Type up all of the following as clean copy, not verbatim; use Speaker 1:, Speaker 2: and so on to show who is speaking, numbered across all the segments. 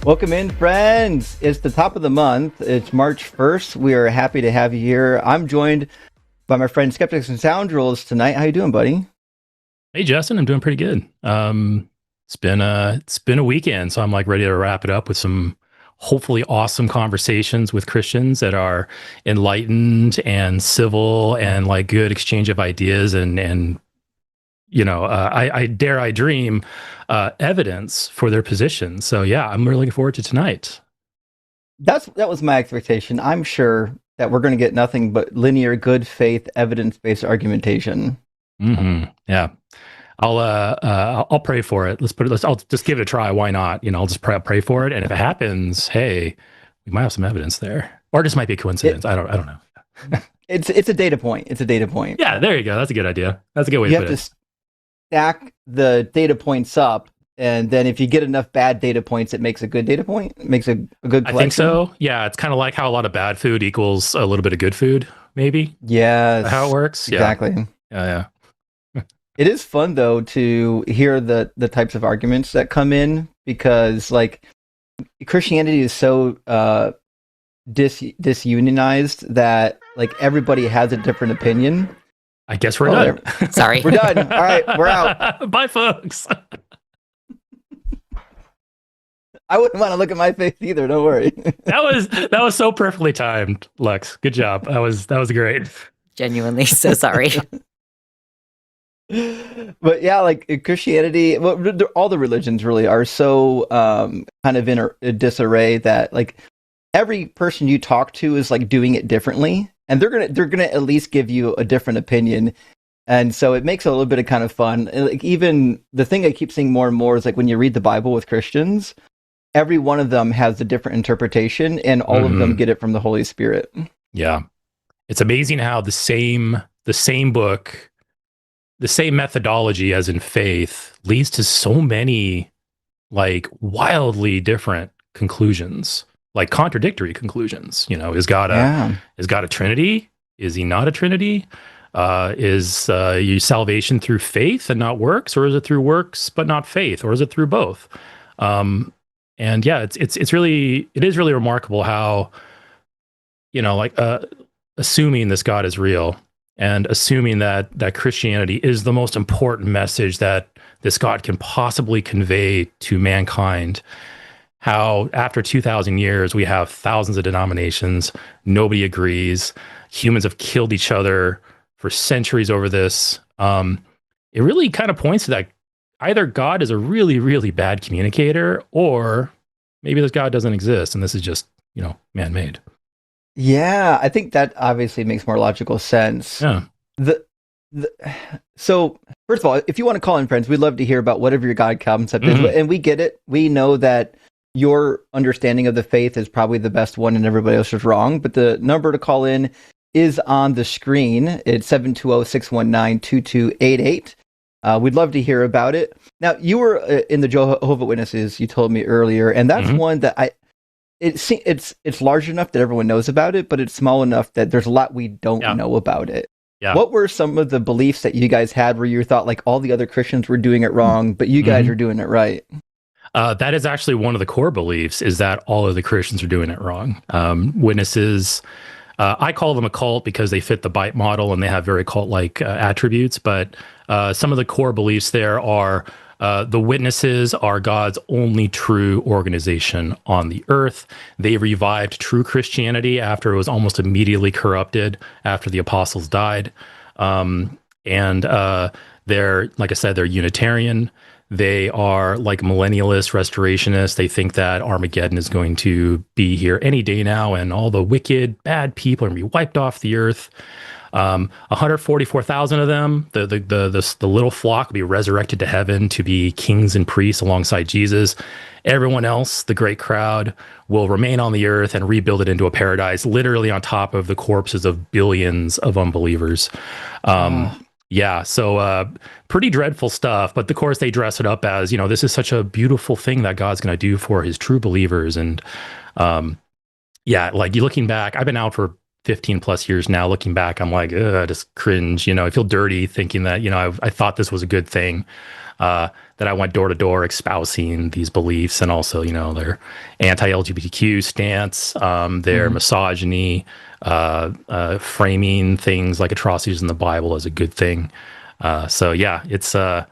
Speaker 1: Welcome in, friends. It's the top of the month. It's March 1st. We are happy to have you here. I'm joined by my friend Skeptics and Scoundrels tonight. How you doing, buddy?
Speaker 2: Hey, Justin. I'm doing pretty good. It's been a weekend, so I'm like ready to wrap it up with some hopefully awesome conversations with Christians that are enlightened and civil and like good exchange of ideas and you know, I dream evidence for their position. So yeah, I'm really looking forward to tonight.
Speaker 1: That was my expectation. I'm sure that we're going to get nothing but linear, good faith, evidence-based argumentation.
Speaker 2: Mm-hmm. Yeah, I'll pray for it. I'll just give it a try. Why not? You know, I'll just pray for it, and if it happens, hey, we might have some evidence there, or it just might be a coincidence. I don't know.
Speaker 1: It's a data point. It's a data point.
Speaker 2: Yeah, there you go. That's a good idea. That's a good way to put it.
Speaker 1: You have to stack the data points up, and then if you get enough bad data points, it makes a good data point. It makes a good collection.
Speaker 2: I think so. Yeah, it's kind of like how a lot of bad food equals a little bit of good food, maybe.
Speaker 1: Yes.
Speaker 2: How it works.
Speaker 1: Exactly.
Speaker 2: Yeah.
Speaker 1: It is fun though to hear the types of arguments that come in, because like Christianity is so disunionized that like everybody has a different opinion.
Speaker 2: I guess we're done.
Speaker 3: Sorry.
Speaker 1: We're done. All right, we're out.
Speaker 2: Bye, folks.
Speaker 1: I wouldn't want to look at my face either. Don't worry.
Speaker 2: That was so perfectly timed, Lex. Good job. That was great.
Speaker 3: Genuinely so sorry.
Speaker 1: But yeah, like Christianity, well, all the religions really are so kind of in a disarray that like every person you talk to is like doing it differently, and they're gonna at least give you a different opinion, and so it makes it a little bit of kind of fun. And like even the thing I keep seeing more and more is like when you read the Bible with Christians, every one of them has a different interpretation, and all of them get it from the Holy Spirit.
Speaker 2: Yeah, it's amazing how the same book, the same methodology as in faith, leads to so many like wildly different conclusions, like contradictory conclusions. You know, is God a Trinity? Is he not a Trinity? Is your salvation through faith and not works, or is it through works but not faith, or is it through both? And yeah, it is really remarkable how, you know, like assuming this God is real, and assuming that Christianity is the most important message that this God can possibly convey to mankind, how after 2,000 years, we have thousands of denominations, nobody agrees, humans have killed each other for centuries over this. It really kind of points to that either God is a really, really bad communicator, or maybe this God doesn't exist and this is just, you know, man-made.
Speaker 1: Yeah, I think that obviously makes more logical sense.
Speaker 2: Yeah.
Speaker 1: So, first of all, if you want to call in, friends, we'd love to hear about whatever your God concept is. And we get it. We know that your understanding of the faith is probably the best one and everybody else is wrong. But the number to call in is on the screen. It's 720-619-2288. We'd love to hear about it. Now, you were in the Jehovah's Witnesses, you told me earlier, and that's one that it's large enough that everyone knows about it, but it's small enough that there's a lot we don't know about it.
Speaker 2: Yeah.
Speaker 1: What were some of the beliefs that you guys had where you thought like all the other Christians were doing it wrong, but you guys are doing it right?
Speaker 2: That is actually one of the core beliefs, is that all of the Christians are doing it wrong. Witnesses, I call them a cult because they fit the Bite model and they have very cult-like attributes, but some of the core beliefs there are the Witnesses are God's only true organization on the earth. They revived true Christianity after it was almost immediately corrupted after the apostles died. And they're, like I said, they're Unitarian. They are like millennialist restorationists. They think that Armageddon is going to be here any day now, and all the wicked, bad people are going to be wiped off the earth. 144,000 of them, the little flock, will be resurrected to heaven to be kings and priests alongside Jesus. Everyone else, the great crowd, will remain on the earth and rebuild it into a paradise, literally on top of the corpses of billions of unbelievers. Yeah, so pretty dreadful stuff. But of course, they dress it up as, this is such a beautiful thing that God's going to do for his true believers. And yeah, like you looking back, I've been out for 15 plus years now. Looking back, I'm like, I just cringe. I feel dirty thinking that, I thought this was a good thing, that I went door to door espousing these beliefs, and also, their anti-LGBTQ stance, their misogyny, framing things like atrocities in the Bible as a good thing. So yeah, it's a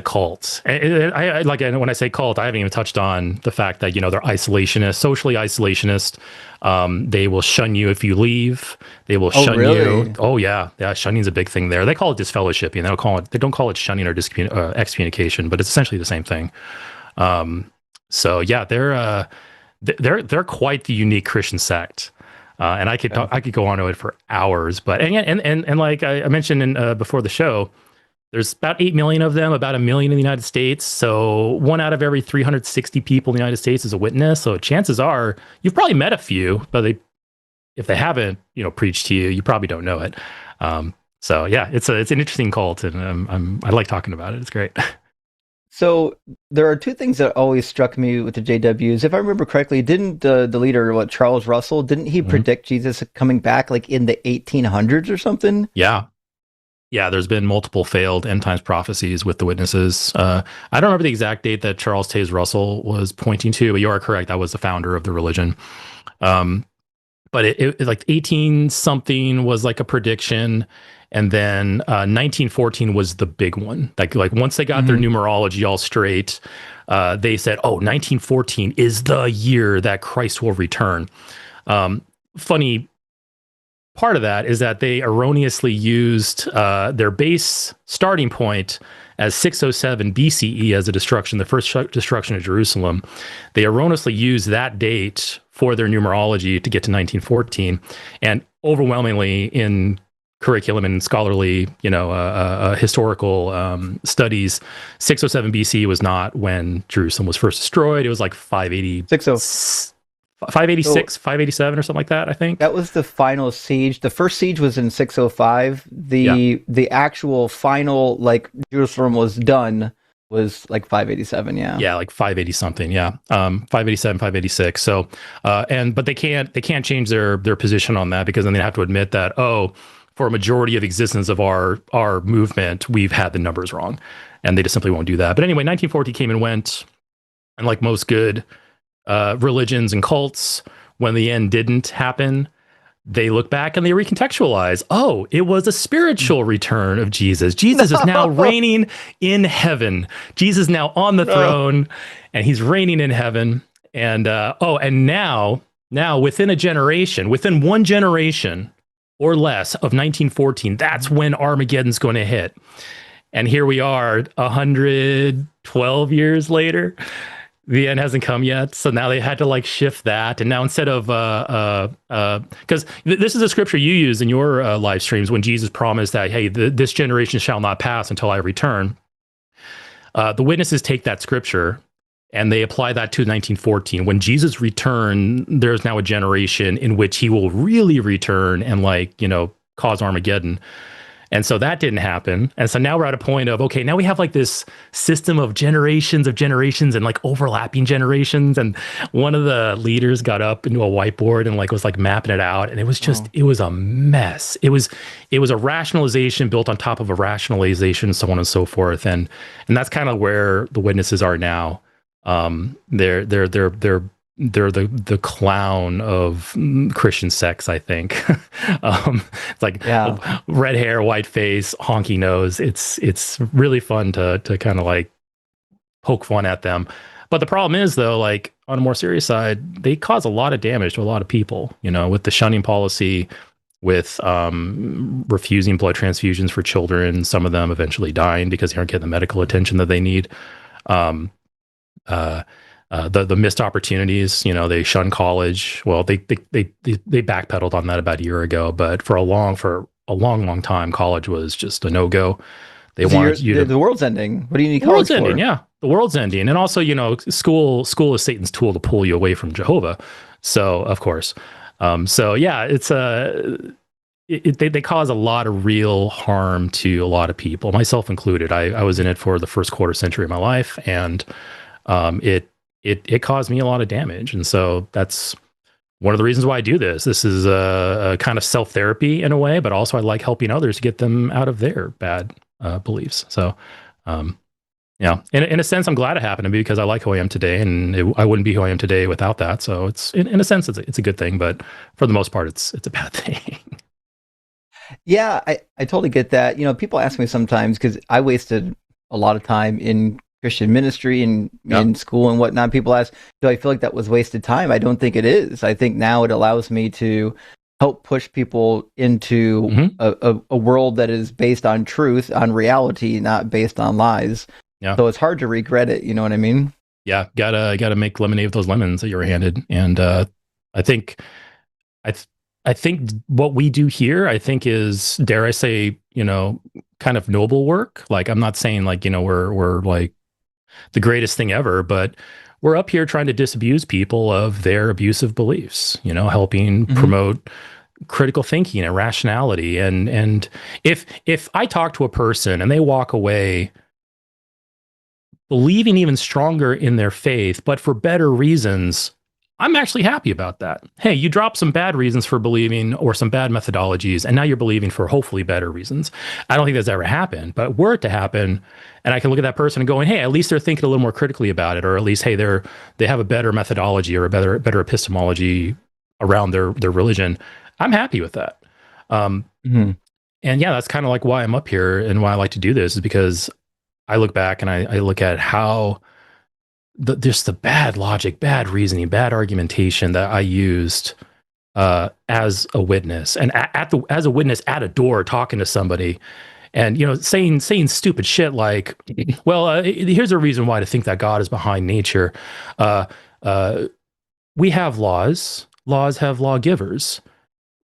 Speaker 2: cult. I like, when I say cult, I haven't even touched on the fact that, they're isolationist, socially isolationist. They will shun you if you leave. They will shun you. Oh yeah. Yeah. Shunning's a big thing there. They call it disfellowshipping. They don't call it shunning or excommunication, but it's essentially the same thing. So yeah, they're quite the unique Christian sect. And I could go on to it for hours, but, and like I mentioned before the show, there's about 8 million of them, about 1 million in the United States. So 1 out of every 360 people in the United States is a witness. So chances are you've probably met a few, but if they haven't, preached to you, you probably don't know it. So yeah, it's an interesting cult, and I like talking about it. It's great.
Speaker 1: So there are two things that always struck me with the JWs. If I remember correctly, didn't the leader, Charles Russell, didn't he predict Jesus coming back like in the 1800s or something?
Speaker 2: Yeah. Yeah, there's been multiple failed end times prophecies with the witnesses. I don't remember the exact date that Charles Taze Russell was pointing to, but you are correct. That was the founder of the religion. But it like 18 something was like a prediction. And then 1914 was the big one. Like once they got their numerology all straight, they said, 1914 is the year that Christ will return. Funny part of that is that they erroneously used their base starting point as 607 BCE as the first destruction of Jerusalem. They erroneously used that date for their numerology to get to 1914, and overwhelmingly in curriculum and scholarly, historical studies, 607 BC was not when Jerusalem was first destroyed. It was like 586, 587 or something like that, I think.
Speaker 1: That was the final siege. The first siege was in 605. The actual final, like, Jerusalem was done was like 587, yeah.
Speaker 2: Yeah, like 580 something, yeah. 587, 586. So, but they can't change their position on that, because then they have to admit that, for a majority of existence of our movement, we've had the numbers wrong. And they just simply won't do that. But anyway, 1940 came and went, and like most good religions and cults, when the end didn't happen, they look back and they recontextualize. It was a spiritual return of Jesus. Jesus is now reigning in heaven. Jesus is now on the throne, and he's reigning in heaven. And and now within within one generation or less of 1914, that's when Armageddon's going to hit. And here we are 112 years later. The end hasn't come yet, so now they had to like shift that. And now instead of because this is a scripture you use in your live streams, when Jesus promised that, hey, this generation shall not pass until I return. The witnesses take that scripture and they apply that to 1914. When Jesus returned, there's now a generation in which he will really return and cause Armageddon. And so that didn't happen. And so now we're at a point of, okay, now we have like this system of generations and like overlapping generations. And one of the leaders got up into a whiteboard and was mapping it out. And it was just, it was a mess. It was a rationalization built on top of a rationalization, so on and so forth. And that's kind of where the witnesses are now. They're the clown of Christian sects, I think. It's like red hair, white face, honky nose. It's really fun to kind of like poke fun at them. But the problem is, though, like on a more serious side, they cause a lot of damage to a lot of people, with the shunning policy, with refusing blood transfusions for children, some of them eventually dying because they aren't getting the medical attention that they need. The missed opportunities, they shun college. Well, they backpedaled on that about a year ago, but for a long time, college was just a no-go. They wanted you to,
Speaker 1: the world's ending. What do you need
Speaker 2: the
Speaker 1: college
Speaker 2: world's
Speaker 1: for?
Speaker 2: ending, yeah. The world's ending. And also, school is Satan's tool to pull you away from Jehovah. So, of course. So yeah, it's they cause a lot of real harm to a lot of people, myself included. I was in it for the first quarter century of my life, and it caused me a lot of damage. And so that's one of the reasons why I do this. This is a kind of self-therapy in a way, but also I like helping others to get them out of their bad beliefs. So, yeah, in a sense, I'm glad it happened to me because I like who I am today, and I wouldn't be who I am today without that. So it's in a sense, it's a good thing, but for the most part, it's a bad thing.
Speaker 1: Yeah, I totally get that. People ask me sometimes because I wasted a lot of time in Christian ministry and in school and whatnot. People ask, do I feel like that was wasted time? I don't think it is. I think now it allows me to help push people into a world that is based on truth, on reality, not based on lies. Yeah. So it's hard to regret it. You know what I mean?
Speaker 2: Yeah, gotta make lemonade with those lemons that you were handed. And I think what we do here, I think, is, dare I say, kind of noble work. Like, I'm not saying like, we're like the greatest thing ever, but we're up here trying to disabuse people of their abusive beliefs, helping promote critical thinking and rationality. And if I talk to a person and they walk away believing even stronger in their faith, but for better reasons, I'm actually happy about that. Hey, you dropped some bad reasons for believing or some bad methodologies, and now you're believing for hopefully better reasons. I don't think that's ever happened, but were it to happen, and I can look at that person and going, hey, at least they're thinking a little more critically about it, or at least, hey, they have a better methodology or a better epistemology around their religion. I'm happy with that. And yeah, that's kind of like why I'm up here and why I like to do this, is because I look back and I look at how just the bad logic, bad reasoning, bad argumentation that I used as a witness, and as a witness at a door talking to somebody, and saying stupid shit like, well, here's a reason why to think that God is behind nature. We have laws. Laws have lawgivers.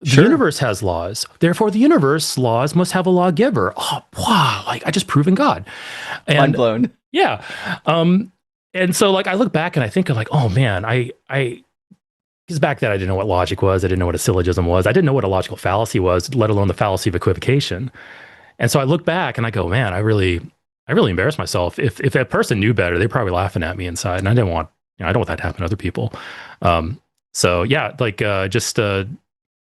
Speaker 2: The universe has laws. Therefore, the universe laws must have a lawgiver. Oh, wow. Like, I just proven God. And,
Speaker 1: mind blown.
Speaker 2: Yeah. And so, like, I look back and I think of, like, oh, man, because back then I didn't know what logic was. I didn't know what a syllogism was. I didn't know what a logical fallacy was, let alone the fallacy of equivocation. And so I look back and I go, man, I really embarrassed myself. If that person knew better, they're probably laughing at me inside. And I don't want that to happen to other people. So, yeah, like, just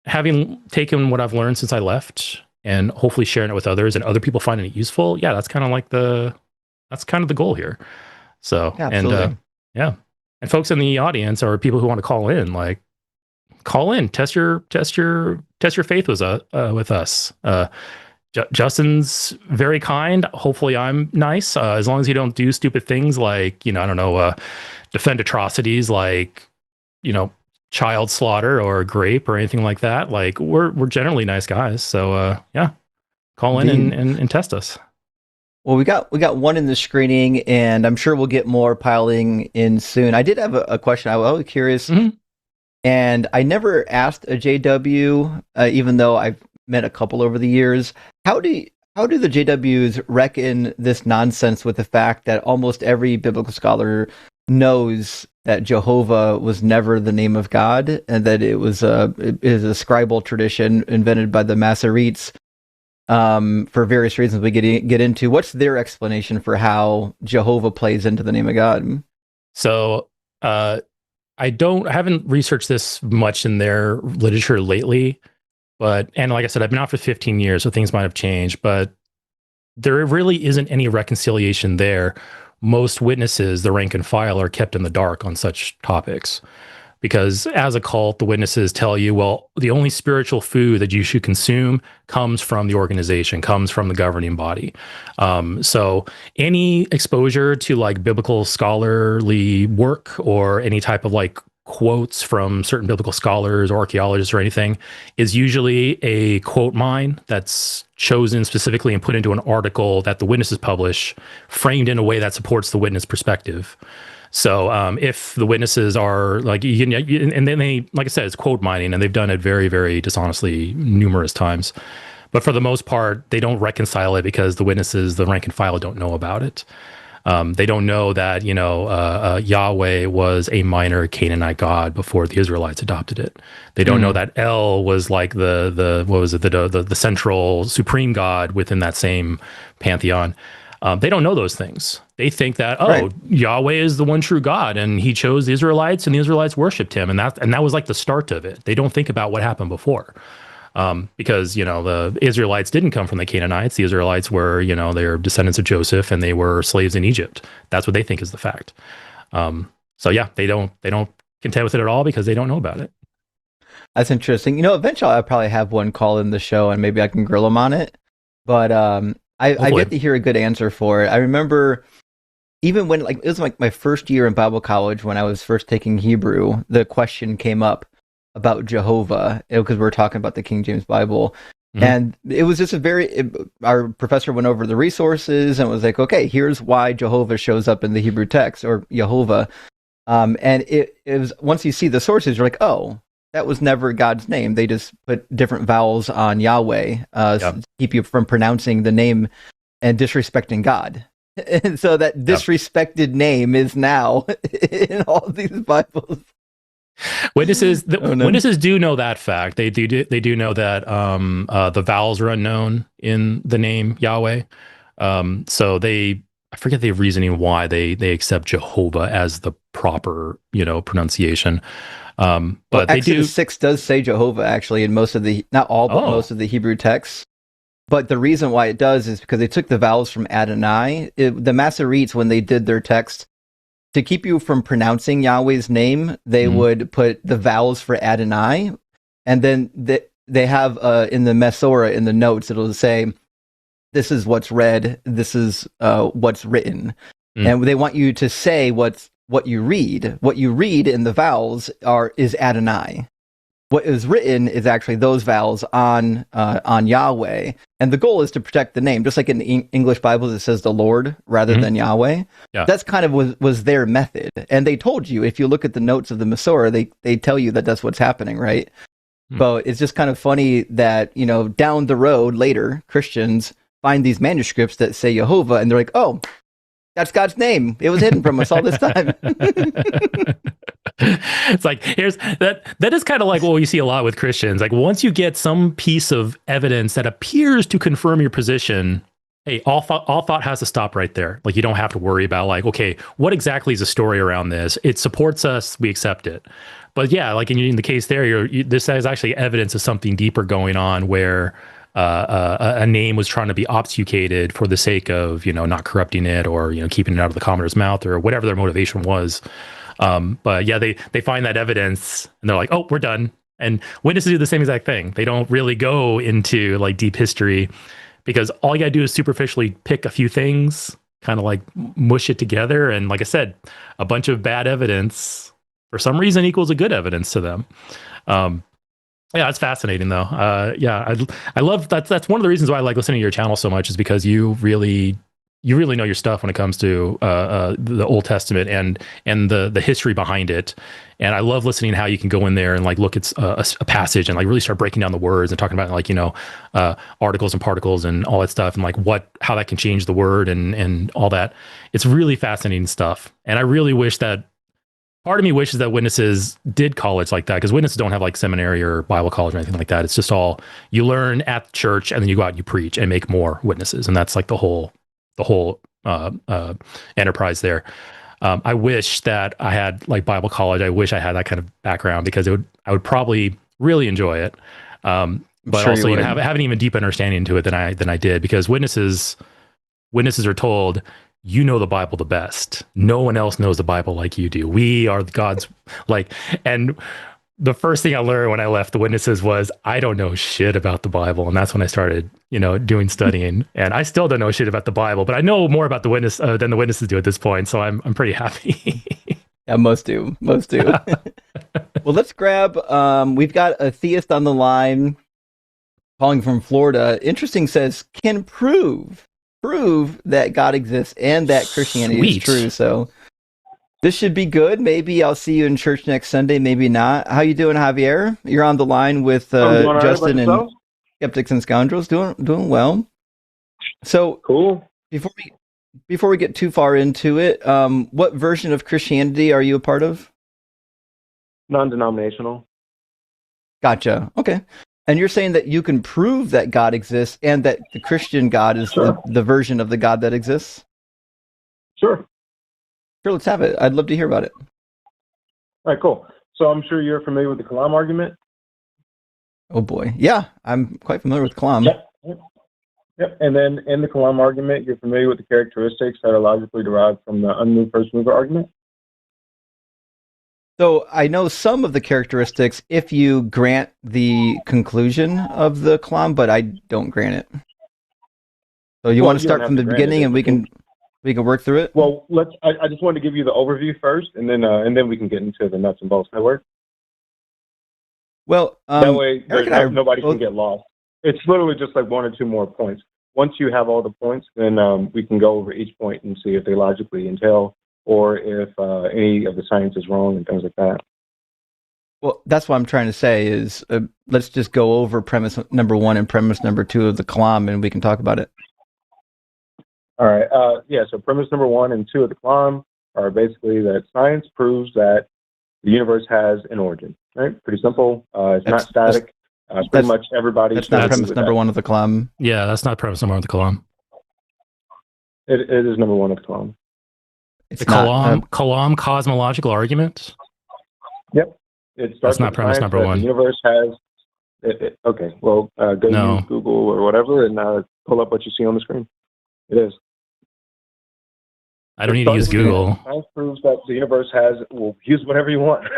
Speaker 2: having taken what I've learned since I left and hopefully sharing it with others and other people finding it useful. Yeah, that's kind of the goal here. So, and folks in the audience or people who want to call in, test your faith with us. Justin's very kind. Hopefully I'm nice. As long as you don't do stupid things like, defend atrocities like, child slaughter or grape or anything like that. Like, we're generally nice guys. So yeah, call in and test us.
Speaker 1: Well, we got one in the screening, and I'm sure we'll get more piling in soon. I did have a question. I was curious, and I never asked a JW, even though I've met a couple over the years. How do the JWs reckon this nonsense with the fact that almost every biblical scholar knows that Jehovah was never the name of God, and that it is a scribal tradition invented by the Masoretes for various reasons we get into? What's their explanation for how Jehovah plays into the name of God?
Speaker 2: So I haven't researched this much in their literature lately, and like I said, I've been out for 15 years, so things might have changed, but there really isn't any reconciliation there. Most witnesses, the rank and file, are kept in the dark on such topics, because as a cult, the witnesses tell you, well, the only spiritual food that you should consume comes from the organization, comes from the governing body. So any exposure to like biblical scholarly work or any type of like quotes from certain biblical scholars or archaeologists or anything is usually a quote mine that's chosen specifically and put into an article that the witnesses publish, framed in a way that supports the witness perspective. So if the witnesses are like, and then they, like I said, it's quote mining, and they've done it very, very dishonestly numerous times. But for the most part, they don't reconcile it because the witnesses, the rank and file, don't know about it. They don't know that, Yahweh was a minor Canaanite god before the Israelites adopted it. They don't know that El was like the central supreme god within that same pantheon. They don't know those things. They think that, right, Yahweh is the one true God, and he chose the Israelites, and the Israelites worshipped him, and that was like the start of it. They don't think about what happened before. Because, the Israelites didn't come from the Canaanites. The Israelites were, they're descendants of Joseph, and they were slaves in Egypt. That's what they think is the fact. So yeah, they don't contend with it at all because they don't know about it.
Speaker 1: That's interesting. Eventually I'll probably have one call in the show and maybe I can grill them on it. But I get to hear a good answer for it. I remember even when it was like my first year in Bible college when I was first taking Hebrew, the question came up about Jehovah, because we were talking about the King James Bible. Mm-hmm. And it was just our professor went over the resources and was like, okay, here's why Jehovah shows up in the Hebrew text, or Jehovah. And it was, once you see the sources, you're like, oh, that was never God's name. They just put different vowels on Yahweh to keep you from pronouncing the name and disrespecting God. And so that disrespected name is now in all these Bibles.
Speaker 2: Witnesses do know that fact. They do know that the vowels are unknown in the name Yahweh. So I forget the reasoning why they accept Jehovah as the proper pronunciation. But
Speaker 1: Exodus 6 does say Jehovah actually in most of the, not all, but most of the Hebrew texts. But the reason why it does is because they took the vowels from Adonai. The Masoretes, when they did their text, to keep you from pronouncing Yahweh's name, they would put the vowels for Adonai, and then they have in the Masorah, in the notes, it'll say, this is what's read, this is what's written. And they want you to say what you read. What you read in the vowels is Adonai. What is written is actually those vowels on Yahweh. And the goal is to protect the name. Just like in the English Bibles, it says the Lord rather than Yahweh. Yeah. That's kind of was their method. And they told you, if you look at the notes of the Masorah, they tell you that that's what's happening, right? But it's just kind of funny that, down the road later, Christians find these manuscripts that say Jehovah, and they're like, oh, that's God's name. It was hidden from us all this time.
Speaker 2: It's like, that is kind of like what we see a lot with Christians. Like, once you get some piece of evidence that appears to confirm your position, hey, all thought has to stop right there. Like, you don't have to worry about like, okay, what exactly is the story around this? It supports us, we accept it. But yeah, like in the case there, this is actually evidence of something deeper going on, where a name was trying to be obfuscated for the sake of, not corrupting it, or, keeping it out of the commoner's mouth, or whatever their motivation was. But yeah, they find that evidence and they're like, oh, we're done. And witnesses do the same exact thing. They don't really go into like deep history, because all you gotta do is superficially pick a few things, kind of like mush it together. And like I said, a bunch of bad evidence for some reason equals a good evidence to them. Yeah, it's fascinating though. I love that. That's one of the reasons why I like listening to your channel so much, is because you really know your stuff when it comes to the Old Testament and the history behind it. And I love listening how you can go in there and like look at a passage and like really start breaking down the words and talking about like, articles and particles and all that stuff, and like how that can change the word and all that. It's really fascinating stuff. And I really wish that, part of me wishes that witnesses did college like that, because witnesses don't have like seminary or Bible college or anything like that. It's just all you learn at church, and then you go out and you preach and make more witnesses. And that's like the whole enterprise there. I wish that I had like Bible college. I wish I had that kind of background, because I would probably really enjoy it. But sure, also have an even deep understanding into it than I did, because witnesses are told, you know the Bible the best. No one else knows the Bible like you do. We are God's and the first thing I learned when I left the witnesses was, I don't know shit about the Bible. And that's when I started, doing studying. And I still don't know shit about the Bible, but I know more about the witness than the witnesses do at this point. So I'm pretty happy.
Speaker 1: Yeah, most do. Well, let's grab. We've got a theist on the line, calling from Florida. Interesting says can prove that God exists and that Christianity is true. So this should be good. Maybe I'll see you in church next Sunday. Maybe not. How you doing, Javier? You're on the line with Justin and Skeptics and Scoundrels. Doing well. So
Speaker 4: cool.
Speaker 1: Before we get too far into it, what version of Christianity are you a part of?
Speaker 4: Non-denominational.
Speaker 1: Gotcha. Okay. And you're saying that you can prove that God exists and that the Christian God is the version of the God that exists?
Speaker 4: Sure.
Speaker 1: Sure, let's have it. I'd love to hear about it.
Speaker 4: All right, cool. So I'm sure you're familiar with the Kalam argument.
Speaker 1: Oh boy. Yeah, I'm quite familiar with Kalam.
Speaker 4: Yep. And then in the Kalam argument, you're familiar with the characteristics that are logically derived from the unmoved first mover argument?
Speaker 1: So I know some of the characteristics if you grant the conclusion of the Kalam, but I don't grant it. So you want to start from the beginning and we can work through it?
Speaker 4: Well, I just wanted to give you the overview first, and then we can get into the nuts and bolts. That work?
Speaker 1: Well,
Speaker 4: that way nobody can get lost. It's literally just like one or two more points. Once you have all the points, then we can go over each point and see if they logically entail or if any of the science is wrong and things like that.
Speaker 1: Well, that's what I'm trying to say is let's just go over premise number 1 and premise number 2 of the Kalam and we can talk about it.
Speaker 4: All right. So premise number 1 and 2 of the Kalam are basically that science proves that the universe has an origin, right? Pretty simple. It's not static. Pretty much everybody.
Speaker 1: That's not premise number 1 of the Kalam.
Speaker 2: Yeah, that's not premise number 1 of the Kalam.
Speaker 4: It is number 1 of the Kalam.
Speaker 2: The Kalam cosmological argument?
Speaker 4: Yep.
Speaker 2: That's not premise number 1.
Speaker 4: The universe has... okay, well, go use Google or whatever and pull up what you see on the screen. It is.
Speaker 2: I don't need to use Google.
Speaker 4: Science proves that the universe has... Well, use whatever you want.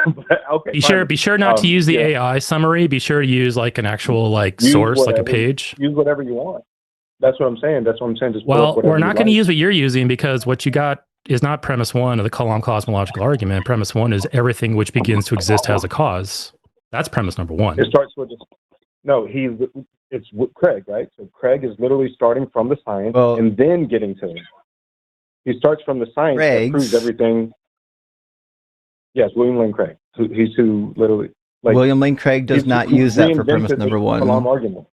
Speaker 4: Okay.
Speaker 2: Be sure not to use the AI summary. Be sure to use like an actual source, like a page.
Speaker 4: Use whatever you want. That's what I'm saying. Just
Speaker 2: we're not going to use what you're using because what you got is not premise 1 of the Kalam cosmological argument. Premise 1 is everything which begins to exist has a cause. That's premise number 1.
Speaker 4: It starts with it's Craig, right? So Craig is literally starting from the science and then getting to it. He starts from the science that proves everything. Yes, William Lane Craig. He's who literally...
Speaker 1: William Lane Craig does not use that for premise number 1.
Speaker 4: Kalam argument.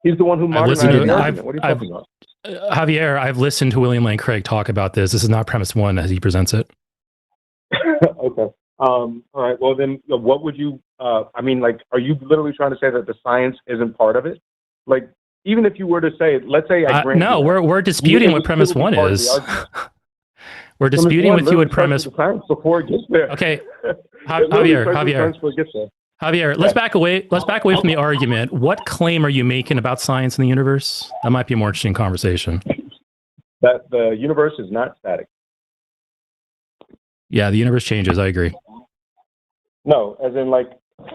Speaker 4: He's the one who modernized the argument. What are you talking about?
Speaker 2: Javier, I've listened to William Lane Craig talk about this. This is not premise 1 as he presents it.
Speaker 4: Okay. All right. Well, then what would you... are you literally trying to say that the science isn't part of it? Like, even if you were to say, let's say I grant...
Speaker 2: No, we're disputing what premise 1 is. We're disputing with you what premise...
Speaker 4: Before it gets there.
Speaker 2: Okay. Javier, let's back away from the argument. What claim are you making about science and the universe? That might be a more interesting conversation.
Speaker 4: That the universe is not static.
Speaker 2: Yeah, the universe changes. I agree.
Speaker 4: No, as in like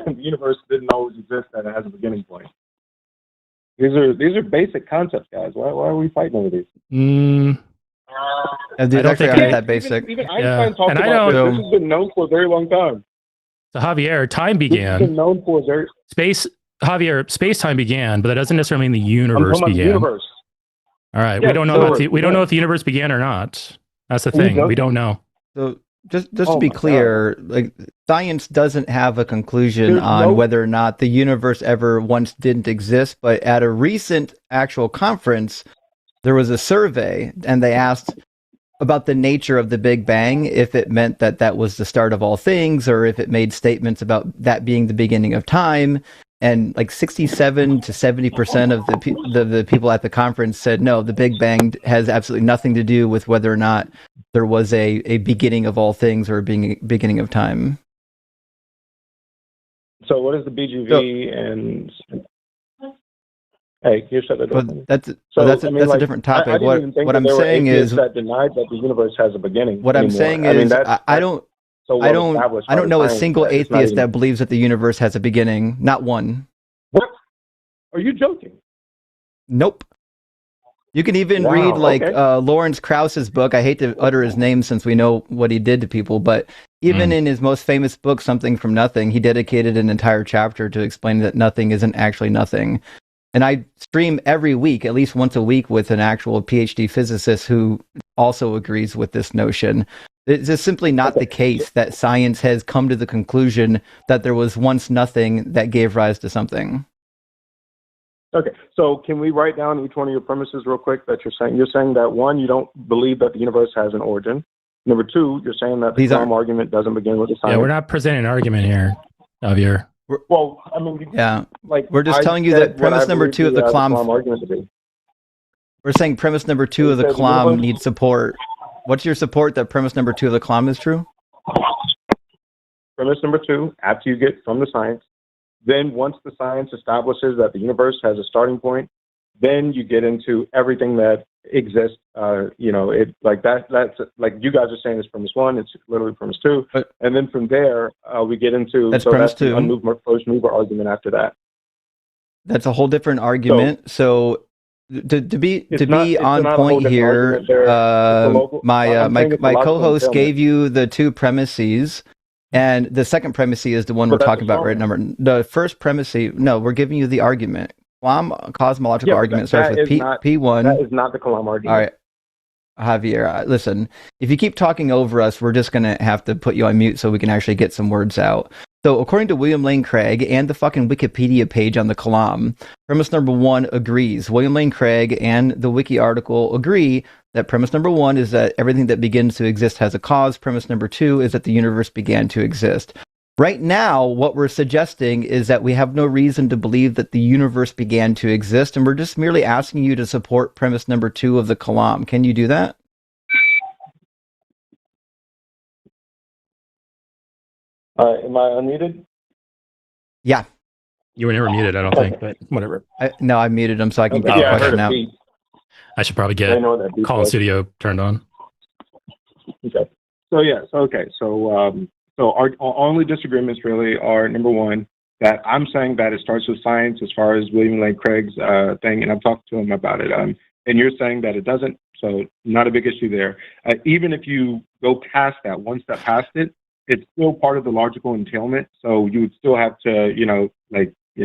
Speaker 4: the universe didn't always exist and it has a beginning point. These are basic concepts, guys. Why are we fighting over these?
Speaker 1: I don't think I'm that basic.
Speaker 4: Even Einstein talked about this. This has been known for a very long time.
Speaker 2: So Javier, time began.
Speaker 4: This has been known for
Speaker 2: space-time began, but that doesn't necessarily mean the universe began.
Speaker 4: The universe.
Speaker 2: All right, we don't know if the universe began or not. That's the thing. We don't know.
Speaker 1: So just to be clear, like science doesn't have a conclusion on whether or not the universe ever once didn't exist, but at a recent actual conference, there was a survey and they asked about the nature of the Big Bang, if it meant that that was the start of all things, or if it made statements about that being the beginning of time. And like 67 to 70% of the people at the conference said, no, the Big Bang has absolutely nothing to do with whether or not there was a beginning of all things or a beginning of time.
Speaker 4: So what is the BGV and... Hey, you shut the door.
Speaker 1: That's a different topic. What I'm saying is
Speaker 4: that denied that the universe has a beginning.
Speaker 1: What I'm saying is I don't know a single atheist that believes that the universe has a beginning. Not one.
Speaker 4: What? Are you joking?
Speaker 1: Nope. You can even read Lawrence Krauss's book. I hate to utter his name since we know what he did to people, but even in his most famous book, Something from Nothing, he dedicated an entire chapter to explain that nothing isn't actually nothing. And I stream every week, at least once a week, with an actual PhD physicist who also agrees with this notion. It's just simply not the case that science has come to the conclusion that there was once nothing that gave rise to something.
Speaker 4: Okay, so can we write down each one of your premises real quick that you're saying? You're saying that, one, you don't believe that the universe has an origin. Number two, you're saying that the Kalam argument doesn't begin with the science.
Speaker 2: Yeah, we're not presenting an argument here, Javier.
Speaker 4: Well, I mean,
Speaker 1: we're just telling you that premise number two of the Kalam
Speaker 4: argument to be.
Speaker 1: We're saying premise number two of the Kalam needs support. What's your support that premise number two of the Kalam is true?
Speaker 4: Premise number two, after you get from the science, then once the science establishes that the universe has a starting point, then you get into everything that exists. That's like you guys are saying is premise one, it's literally premise two. And then from there, we get into
Speaker 1: premise two.
Speaker 4: The first mover argument after that.
Speaker 1: That's a whole different argument. So to be on point here, my co-host gave you the two premises. And the second premise is the one we're talking about right now. The first premise, no, we're giving you the argument. Kalam cosmological argument starts with P1.
Speaker 4: That is not the Kalam argument.
Speaker 1: All right, Javier, listen, if you keep talking over us, we're just going to have to put you on mute so we can actually get some words out. So according to William Lane Craig and the fucking Wikipedia page on the Kalam, premise number one agrees. William Lane Craig and the wiki article agree that premise number one is that everything that begins to exist has a cause. Premise number two is that the universe began to exist. Right now, what we're suggesting is that we have no reason to believe that the universe began to exist, and we're just merely asking you to support premise number two of the Kalam. Can you do that?
Speaker 4: Am I unmuted?
Speaker 1: Yeah.
Speaker 2: You were never muted, I don't think, but whatever.
Speaker 1: No, I muted him so I can get the question out.
Speaker 2: I should probably get Call in Studio turned on.
Speaker 4: Okay. So our only disagreements really are, number one, that I'm saying that it starts with science as far as William Lane Craig's thing, and I've talked to him about it. And you're saying that it doesn't, so not a big issue there. Even if you go past that, one step past it, it's still part of the logical entailment. So you would still have to,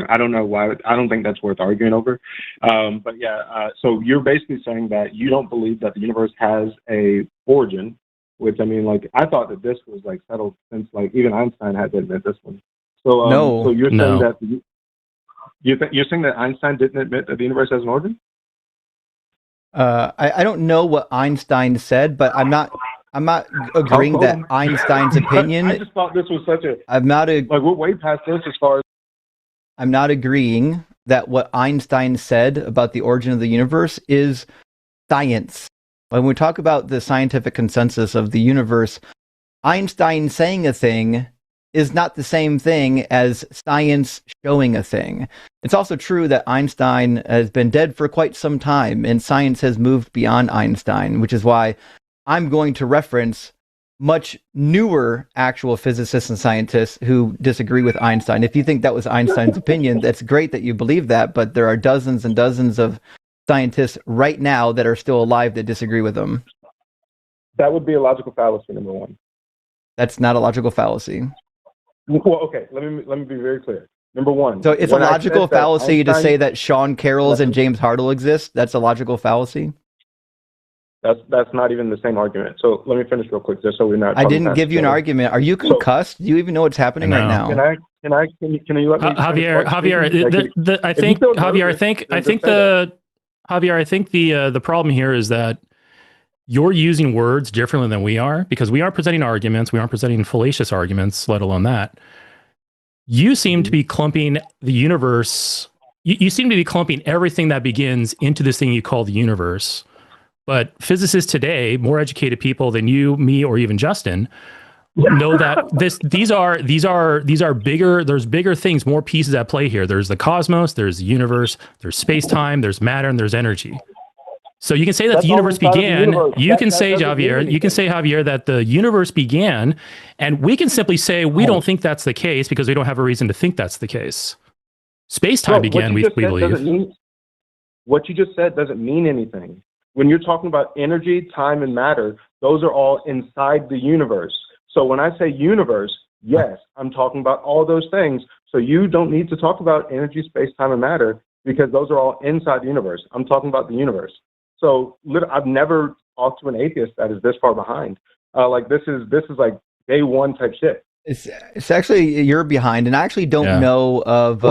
Speaker 4: I don't know why. I don't think that's worth arguing over. So you're basically saying that you don't believe that the universe has a origin, which, I mean, I thought that this was settled since even Einstein had to admit this one. So So you're saying that you're saying that Einstein didn't admit that the universe has an origin?
Speaker 1: I don't know what Einstein said, but I'm not agreeing that Einstein's opinion.
Speaker 4: I just thought this was such a.
Speaker 1: I'm not
Speaker 4: we're way past this as far as.
Speaker 1: I'm not agreeing that what Einstein said about the origin of the universe is science. When we talk about the scientific consensus of the universe, Einstein saying a thing is not the same thing as science showing a thing. It's also true that Einstein has been dead for quite some time, and science has moved beyond Einstein, which is why I'm going to reference much newer actual physicists and scientists who disagree with Einstein. If you think that was Einstein's opinion, that's great that you believe that, but there are dozens and dozens of scientists right now that are still alive that disagree with them.
Speaker 4: That would be a logical fallacy, number one.
Speaker 1: That's not a logical fallacy.
Speaker 4: Well, okay, let me be very clear. Number one.
Speaker 1: So it's a logical fallacy to say that Sean Carroll's and James Hartle exist? That's a logical fallacy?
Speaker 4: That's not even the same argument. So let me finish real quick, just so we're not.
Speaker 1: I didn't give you an argument. Are you concussed? Do you even know what's happening right now?
Speaker 4: Can you let me?
Speaker 2: Javier, I think the problem here is that you're using words differently than we are, because we aren't presenting arguments. We aren't presenting fallacious arguments, let alone that. You seem to be clumping the universe. You seem to be clumping everything that begins into this thing you call the universe. But physicists today, more educated people than you, me, or even Justin, know that these are bigger. There's bigger things, more pieces at play here. There's the cosmos, there's the universe, there's space-time, there's matter, and there's energy. So you can say that the universe began. You can say, Javier, that the universe began, and we can simply say we don't think that's the case because we don't have a reason to think that's the case. Space-time began, we believe.
Speaker 4: What you just said doesn't mean anything. When you're talking about energy, time, and matter, those are all inside the universe. So when I say universe, yes, I'm talking about all those things. So you don't need to talk about energy, space, time, and matter because those are all inside the universe. I'm talking about the universe. So I've never talked to an atheist that is this far behind. Like this is like day one type shit.
Speaker 1: It's actually you're behind, and I actually don't know of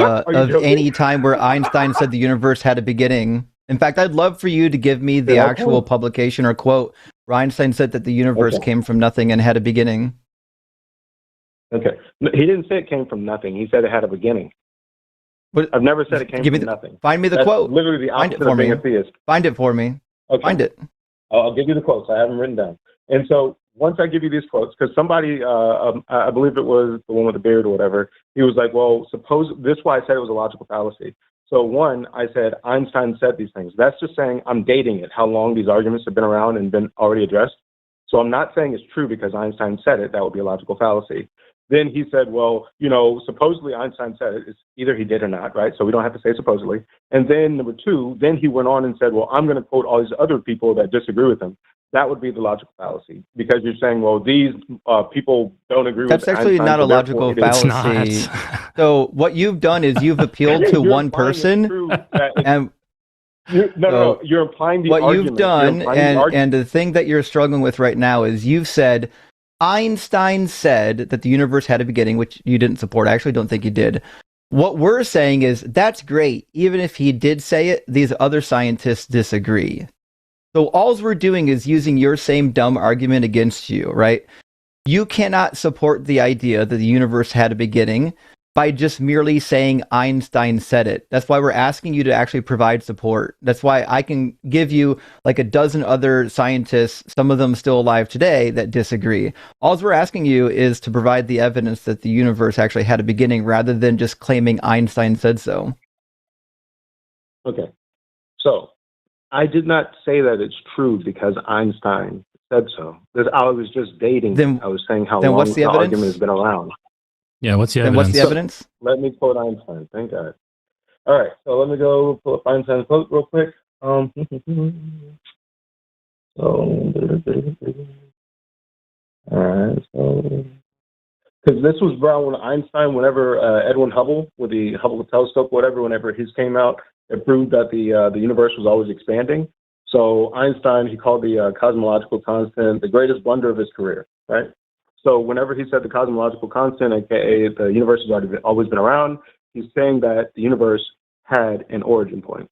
Speaker 1: any time where Einstein said the universe had a beginning. In fact, I'd love for you to give me the actual publication or quote where Einstein said that the universe came from nothing and had a beginning.
Speaker 4: Okay. He didn't say it came from nothing. He said it had a beginning.
Speaker 1: But
Speaker 4: I've never said it came from nothing.
Speaker 1: Find me the quote.
Speaker 4: Literally the opposite of being a theist.
Speaker 1: Find it for me.
Speaker 4: Okay.
Speaker 1: Find it.
Speaker 4: I'll give you the quotes. I have them written down. And so once I give you these quotes, because somebody, I believe it was the one with the beard or whatever, he was like, well, this is why I said it was a logical fallacy. So one, I said Einstein said these things. That's just saying I'm dating it, how long these arguments have been around and been already addressed. So I'm not saying it's true because Einstein said it. That would be a logical fallacy. Then he said, well, supposedly Einstein said it. It's either he did or not, right? So we don't have to say supposedly. And then number two, then he went on and said, well, I'm going to quote all these other people that disagree with him. That would be the logical fallacy because you're saying, well, these people don't agree with Einstein.
Speaker 1: That's actually not a logical fallacy. So what you've done is you've appealed to one person. And
Speaker 4: you're implying the
Speaker 1: what
Speaker 4: argument.
Speaker 1: You've done, and the thing that you're struggling with right now is you've said, Einstein said that the universe had a beginning, which you didn't support. I actually don't think you did. What we're saying is that's great. Even if he did say it, these other scientists disagree. So all we're doing is using your same dumb argument against you, right? You cannot support the idea that the universe had a beginning by just merely saying Einstein said it. That's why we're asking you to actually provide support. That's why I can give you like a dozen other scientists, some of them still alive today, that disagree. All we're asking you is to provide the evidence that the universe actually had a beginning rather than just claiming Einstein said so.
Speaker 4: Okay. So I did not say that it's true because Einstein said so. I was just dating. I was saying how long the argument has been around.
Speaker 2: Yeah, what's the evidence?
Speaker 1: What's the evidence?
Speaker 4: So, let me quote Einstein. Thank God. All right, so let me go pull up Einstein's quote real quick. All right, so because this was around when Einstein, whenever Edwin Hubble with the Hubble telescope, whatever, whenever his came out, it proved that the universe was always expanding. So Einstein, he called the cosmological constant the greatest blunder of his career, right? So whenever he said the cosmological constant, aka the universe has always been around, he's saying that the universe had an origin point.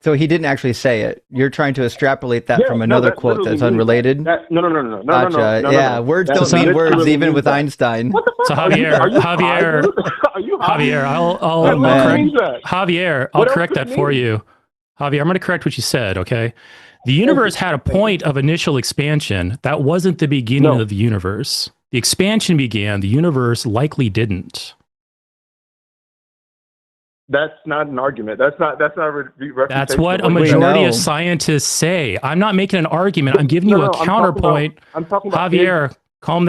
Speaker 1: So he didn't actually say it. You're trying to extrapolate that from another quote that's unrelated.
Speaker 4: No.
Speaker 1: Gotcha. Yeah, words don't mean words, even with Einstein.
Speaker 2: So Javier, I'll correct that for you. Javier, I'm going to correct what you said. Okay, the universe had a point of initial expansion. That wasn't the beginning of the universe. The expansion began. The universe likely didn't.
Speaker 4: That's not an argument. That's
Speaker 2: what a majority of scientists say. I'm not making an argument. I'm giving you a counterpoint.
Speaker 4: I'm talking about
Speaker 2: Javier, calm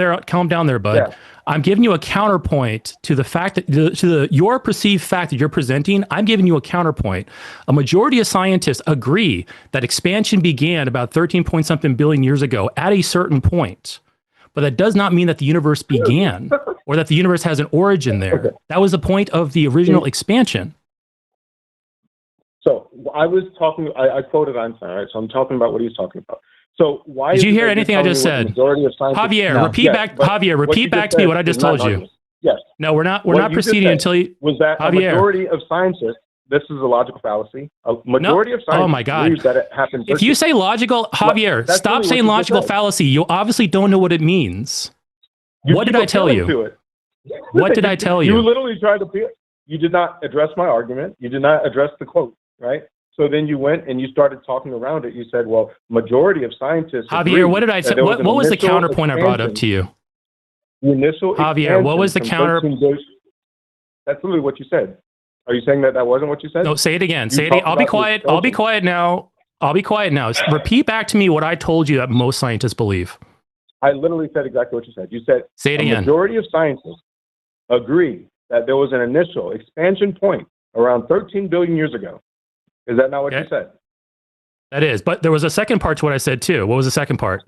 Speaker 2: down there, bud. Yeah. I'm giving you a counterpoint to the fact that your perceived fact that you're presenting. I'm giving you a counterpoint. A majority of scientists agree that expansion began about 13 point something billion years ago at a certain point. But that does not mean that the universe began or that the universe has an origin there. Okay. That was the point of the original expansion.
Speaker 4: So I was talking, I quoted Einstein, right? So I'm talking about what he's talking about. So why
Speaker 2: did you hear anything I just said? Javier, repeat back to me what I just told you.
Speaker 4: Yes.
Speaker 2: No, we're not proceeding until you.
Speaker 4: Was that a majority of scientists? This is a logical fallacy. A majority of scientists believe that it happened.
Speaker 2: If you say logical, Javier, stop saying logical fallacy. You obviously don't know what it means. What did I tell you? What did I tell you?
Speaker 4: You literally tried to. You did not address my argument. You did not address the quote, right? So then you went and you started talking around it. You said, well, majority of scientists.
Speaker 2: Javier, what did I say? What was the counterpoint I brought up to you?
Speaker 4: The initial
Speaker 2: Javier, what was the counter?
Speaker 4: That's literally what you said. Are you saying that wasn't what you said?
Speaker 2: No, say it again. Say it again. I'll be quiet. I'll be quiet now. Repeat back to me what I told you that most scientists believe.
Speaker 4: I literally said exactly what you said. You said,
Speaker 2: say it again.
Speaker 4: The majority of scientists agree that there was an initial expansion point around 13 billion years ago. Is that not what you said?
Speaker 2: That is, but there was a second part to what I said too. What was the second part?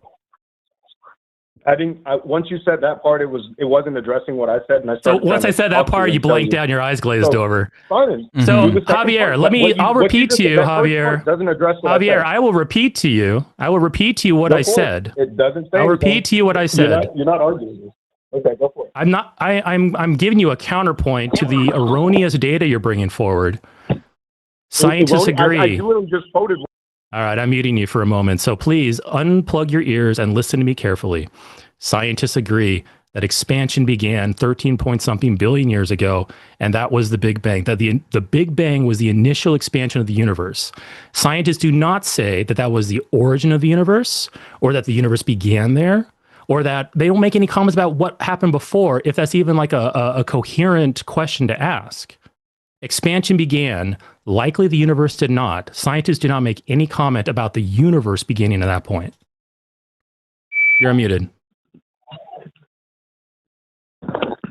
Speaker 4: I didn't. Once you said that part, it wasn't addressing what I said, and I started.
Speaker 2: So once I said that part, you blanked out, and your eyes glazed over.
Speaker 4: Fine.
Speaker 2: So Javier, I'll repeat to you, Javier.
Speaker 4: Doesn't address what
Speaker 2: Javier,
Speaker 4: I
Speaker 2: will repeat to you. I will repeat to you what I said.
Speaker 4: It doesn't say.
Speaker 2: I'll repeat to you what I said.
Speaker 4: You're not arguing. Okay, go for it.
Speaker 2: I'm not. I'm giving you a counterpoint to the erroneous data you're bringing forward. Scientists agree.
Speaker 4: I literally just quoted.
Speaker 2: All right, I'm muting you for a moment. So please unplug your ears and listen to me carefully. Scientists agree that expansion began 13 point something billion years ago, and that was the Big Bang. That the Big Bang was the initial expansion of the universe. Scientists do not say that that was the origin of the universe, or that the universe began there, or that they don't make any comments about what happened before, if that's even like a coherent question to ask. Expansion began. Likely the universe did not. Scientists do not make any comment about the universe beginning at that point. You're unmuted.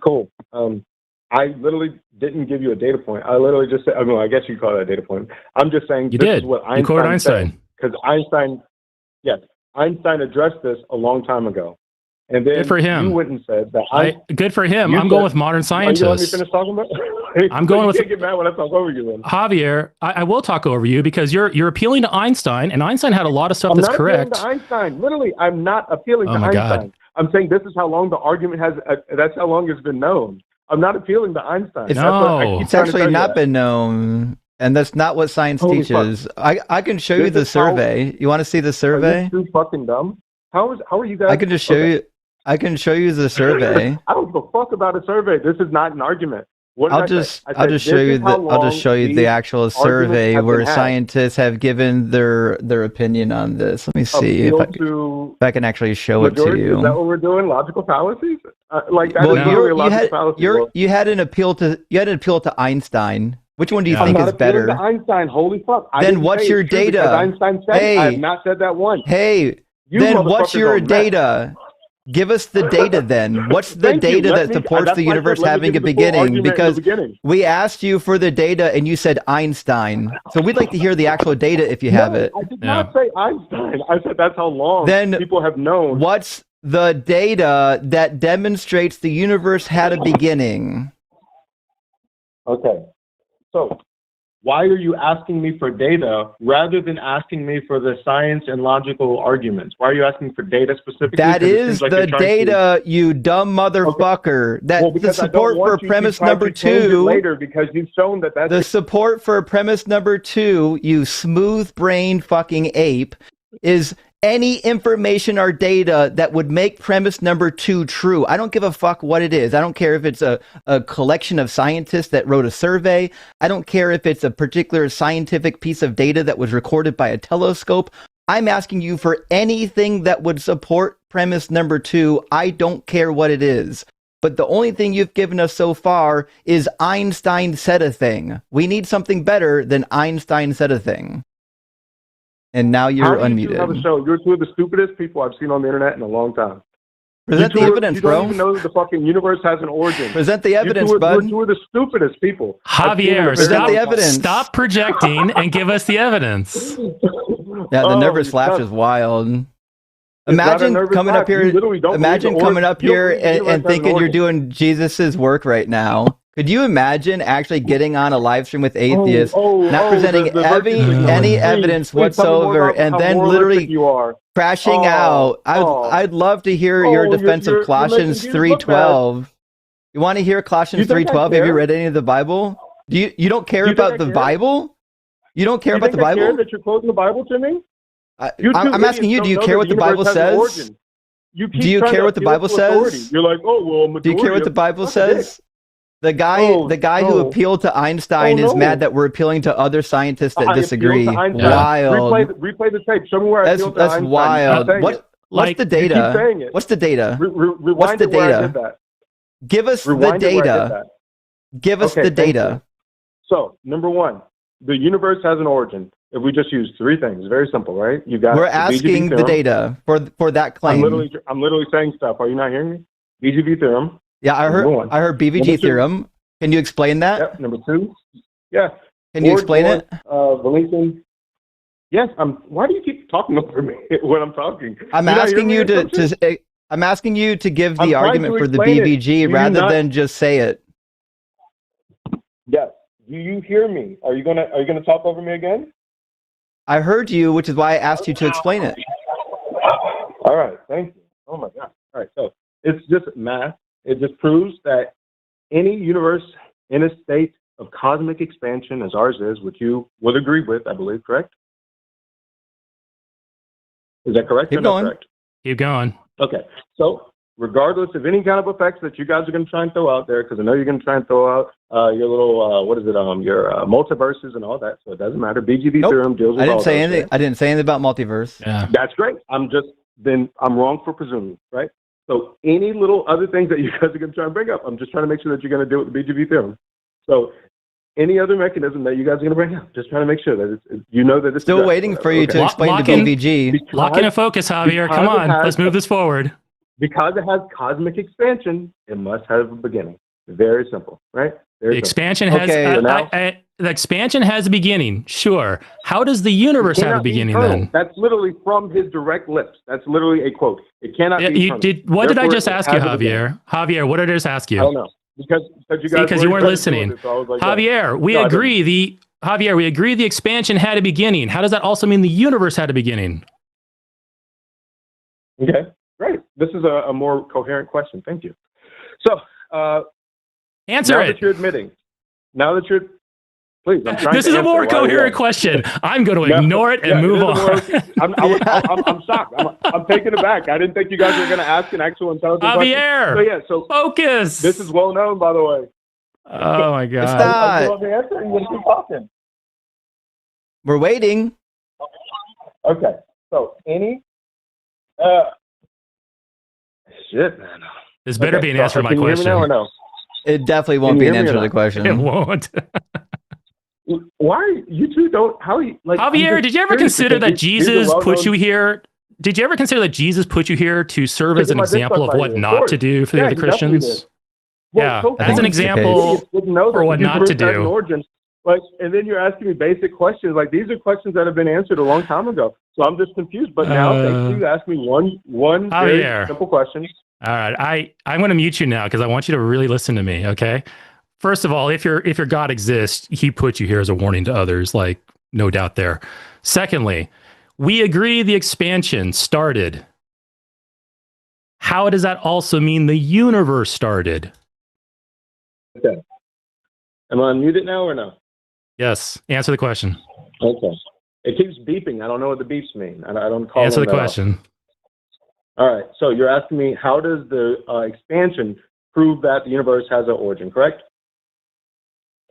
Speaker 4: Cool. I literally didn't give you a data point. I literally just said, I guess you call that a data point. I'm just saying
Speaker 2: this is
Speaker 4: what Einstein
Speaker 2: you quoted Einstein.
Speaker 4: Because Einstein addressed this a long time ago. And then
Speaker 2: good for him.
Speaker 4: You went and said that
Speaker 2: good for him. I'm going with modern scientists.
Speaker 4: You want me to finish talking about
Speaker 2: I'm going with.
Speaker 4: You can't get mad when I talk over you, then.
Speaker 2: Javier, I will talk over you because you're appealing to Einstein, and Einstein had a lot of stuff that's correct.
Speaker 4: I'm not appealing to Einstein. Literally, I'm not appealing to Einstein. God. I'm saying this is how long the argument has. That's how long it's been known. I'm not appealing to Einstein.
Speaker 1: It's actually not been known. And that's not what science teaches. I can show you the survey. You want to see the survey?
Speaker 4: Are you too fucking dumb? How are you guys?
Speaker 1: I can just show you. I can show you the survey.
Speaker 4: I don't give a fuck about a survey. This is not an argument.
Speaker 1: I'll just show you the actual survey where scientists have given their opinion on this. Let me see if I can actually show it to you.
Speaker 4: Is that what we're doing? Logical fallacies?
Speaker 1: You had an appeal to Einstein. Which one do you think is better?
Speaker 4: To Einstein, holy fuck.
Speaker 1: Then what's your data?
Speaker 4: Einstein said I have not said that once.
Speaker 1: Hey, then what's your data? Give us the data then. What's the data that supports the universe having a beginning? Because we asked you for the data and you said Einstein. So we'd like to hear the actual data if you have it.
Speaker 4: I did not say Einstein. I said that's how long people have known.
Speaker 1: What's the data that demonstrates the universe had a beginning?
Speaker 4: Okay. So why are you asking me for data rather than asking me for the science and logical arguments? Why are you asking for data specifically?
Speaker 1: That is the data, you dumb motherfucker. Okay. That the support for premise number 2
Speaker 4: later because you've shown that that's
Speaker 1: the support for premise number 2, you smooth-brained fucking ape, is any information or data that would make premise number 2 true. I don't give a fuck what it is. I don't care if it's a collection of scientists that wrote a survey. I don't care if it's a particular scientific piece of data that was recorded by a telescope. I'm asking you for anything that would support premise number 2. I don't care what it is. But the only thing you've given us so far is Einstein said a thing. We need something better than Einstein said a thing. And now you're unmuted.
Speaker 4: You're two of the stupidest people I've seen on the internet in a long time.
Speaker 1: Present the evidence, bro.
Speaker 4: You don't even know that the fucking universe has an origin.
Speaker 1: Present the evidence, bud.
Speaker 4: You're two of the stupidest people.
Speaker 2: Javier, stop projecting and give us the evidence.
Speaker 1: Yeah, the nervous laugh is wild. Imagine coming up here. Imagine coming up here and thinking you're doing Jesus's work right now. Could you imagine actually getting on a live stream with atheists, not presenting any evidence whatsoever, and then literally crashing out? I'd love to hear your defense of Colossians 3:12. You want to hear Colossians 3:12? Have you read any of the Bible? You don't care about the Bible? You don't care about the Bible?
Speaker 4: That you're quoting the Bible to me?
Speaker 1: I'm asking you. Do you care what the Bible says? Do you care what the Bible says?
Speaker 4: You're like,
Speaker 1: do you care what the Bible says? The guy who appealed to Einstein is mad that we're appealing to other scientists that disagree. Wild.
Speaker 4: Replay the tape. Show me where I appealed to Einstein.
Speaker 1: That's wild. What's the data? What's the data? What's the data? Give us the data. Give us the data.
Speaker 4: So, number 1, the universe has an origin. If we just use 3 things, very simple, right?
Speaker 1: We're asking the data for that claim.
Speaker 4: I'm literally saying stuff. Are you not hearing me? BGB theorem.
Speaker 1: Yeah, I heard BVG theorem. Can you explain that?
Speaker 4: Yep. Number 2. Yeah.
Speaker 1: Can you explain it?
Speaker 4: Valentin. Yes, why do you keep talking over me when I'm talking?
Speaker 1: I'm asking you I'm asking you to give the argument for the BVG rather than just say it.
Speaker 4: Yes. Do you hear me? Are you gonna talk over me again?
Speaker 1: I heard you, which is why I asked you to explain it.
Speaker 4: All right, thank you. Oh my God. All right, so it's just math. It just proves that any universe in a state of cosmic expansion, as ours is, which you would agree with, I believe, correct? Is that correct?
Speaker 1: Keep going.
Speaker 4: Correct?
Speaker 2: Keep going.
Speaker 4: Okay, so regardless of any kind of effects that you guys are going to try and throw out there, because I know you're going to try and throw out your little, your multiverses and all that, so it doesn't matter. BGB theorem deals with all that.
Speaker 1: I didn't say anything about multiverse.
Speaker 2: Yeah.
Speaker 4: That's great. I'm wrong for presuming, right? So any little other things that you guys are going to try and bring up, I'm just trying to make sure that you're going to deal with the BGB theorem. So any other mechanism that you guys are going to bring up, just trying to make sure that it's
Speaker 1: still waiting for you to explain the BVG.
Speaker 2: Lock in a focus, Javier. Come on, let's move this forward.
Speaker 4: Because it has cosmic expansion, it must have a beginning. Very simple, right?
Speaker 2: The expansion has a beginning. Sure. How does the universe have a beginning then?
Speaker 4: That's literally from his direct lips. That's literally a quote. It cannot be.
Speaker 2: What did I just ask you, Javier? Javier, what did I just ask you?
Speaker 4: I don't know. Because
Speaker 2: you weren't listening. Javier, we agree the expansion had a beginning. How does that also mean the universe had a beginning?
Speaker 4: Okay, great. This is a more coherent question. Thank you. So,
Speaker 2: answer it.
Speaker 4: Now that you're admitting, please, I'm trying
Speaker 2: this is a more coherent question. I'm going to ignore it and move on.
Speaker 4: I'm shocked. I'm taken aback. I didn't think you guys were going to ask an actual intelligent
Speaker 2: Javier,
Speaker 4: question. So
Speaker 2: focus.
Speaker 4: This is well known, by the way.
Speaker 2: Oh my God.
Speaker 1: It's not. We're waiting.
Speaker 4: Okay. So any shit, man.
Speaker 2: This better be an answer to my question.
Speaker 4: Can you hear me now or no?
Speaker 1: It definitely won't be an answer to the question.
Speaker 2: It won't.
Speaker 4: Why you two don't? How you like?
Speaker 2: Javier, did you ever consider that Jesus put you here? Did you ever consider that Jesus put you here to serve as an example of what not to do for the other Christians? Yeah, that's an example for what not to do.
Speaker 4: Like, and then you're asking me basic questions. Like, these are questions that have been answered a long time ago. So I'm just confused. But now, thank you. Ask me one very simple question.
Speaker 2: All right, I'm going to mute you now because I want you to really listen to me. Okay. First of all, if your God exists, he put you here as a warning to others. Like, no doubt there. Secondly, we agree the expansion started. How does that also mean the universe started?
Speaker 4: Okay. Am I unmuted now or no?
Speaker 2: Yes. Answer the question.
Speaker 4: Okay. It keeps beeping. I don't know what the beeps mean. I don't call.
Speaker 2: Answer the question.
Speaker 4: All right. So you're asking me, how does the expansion prove that the universe has an origin? Correct?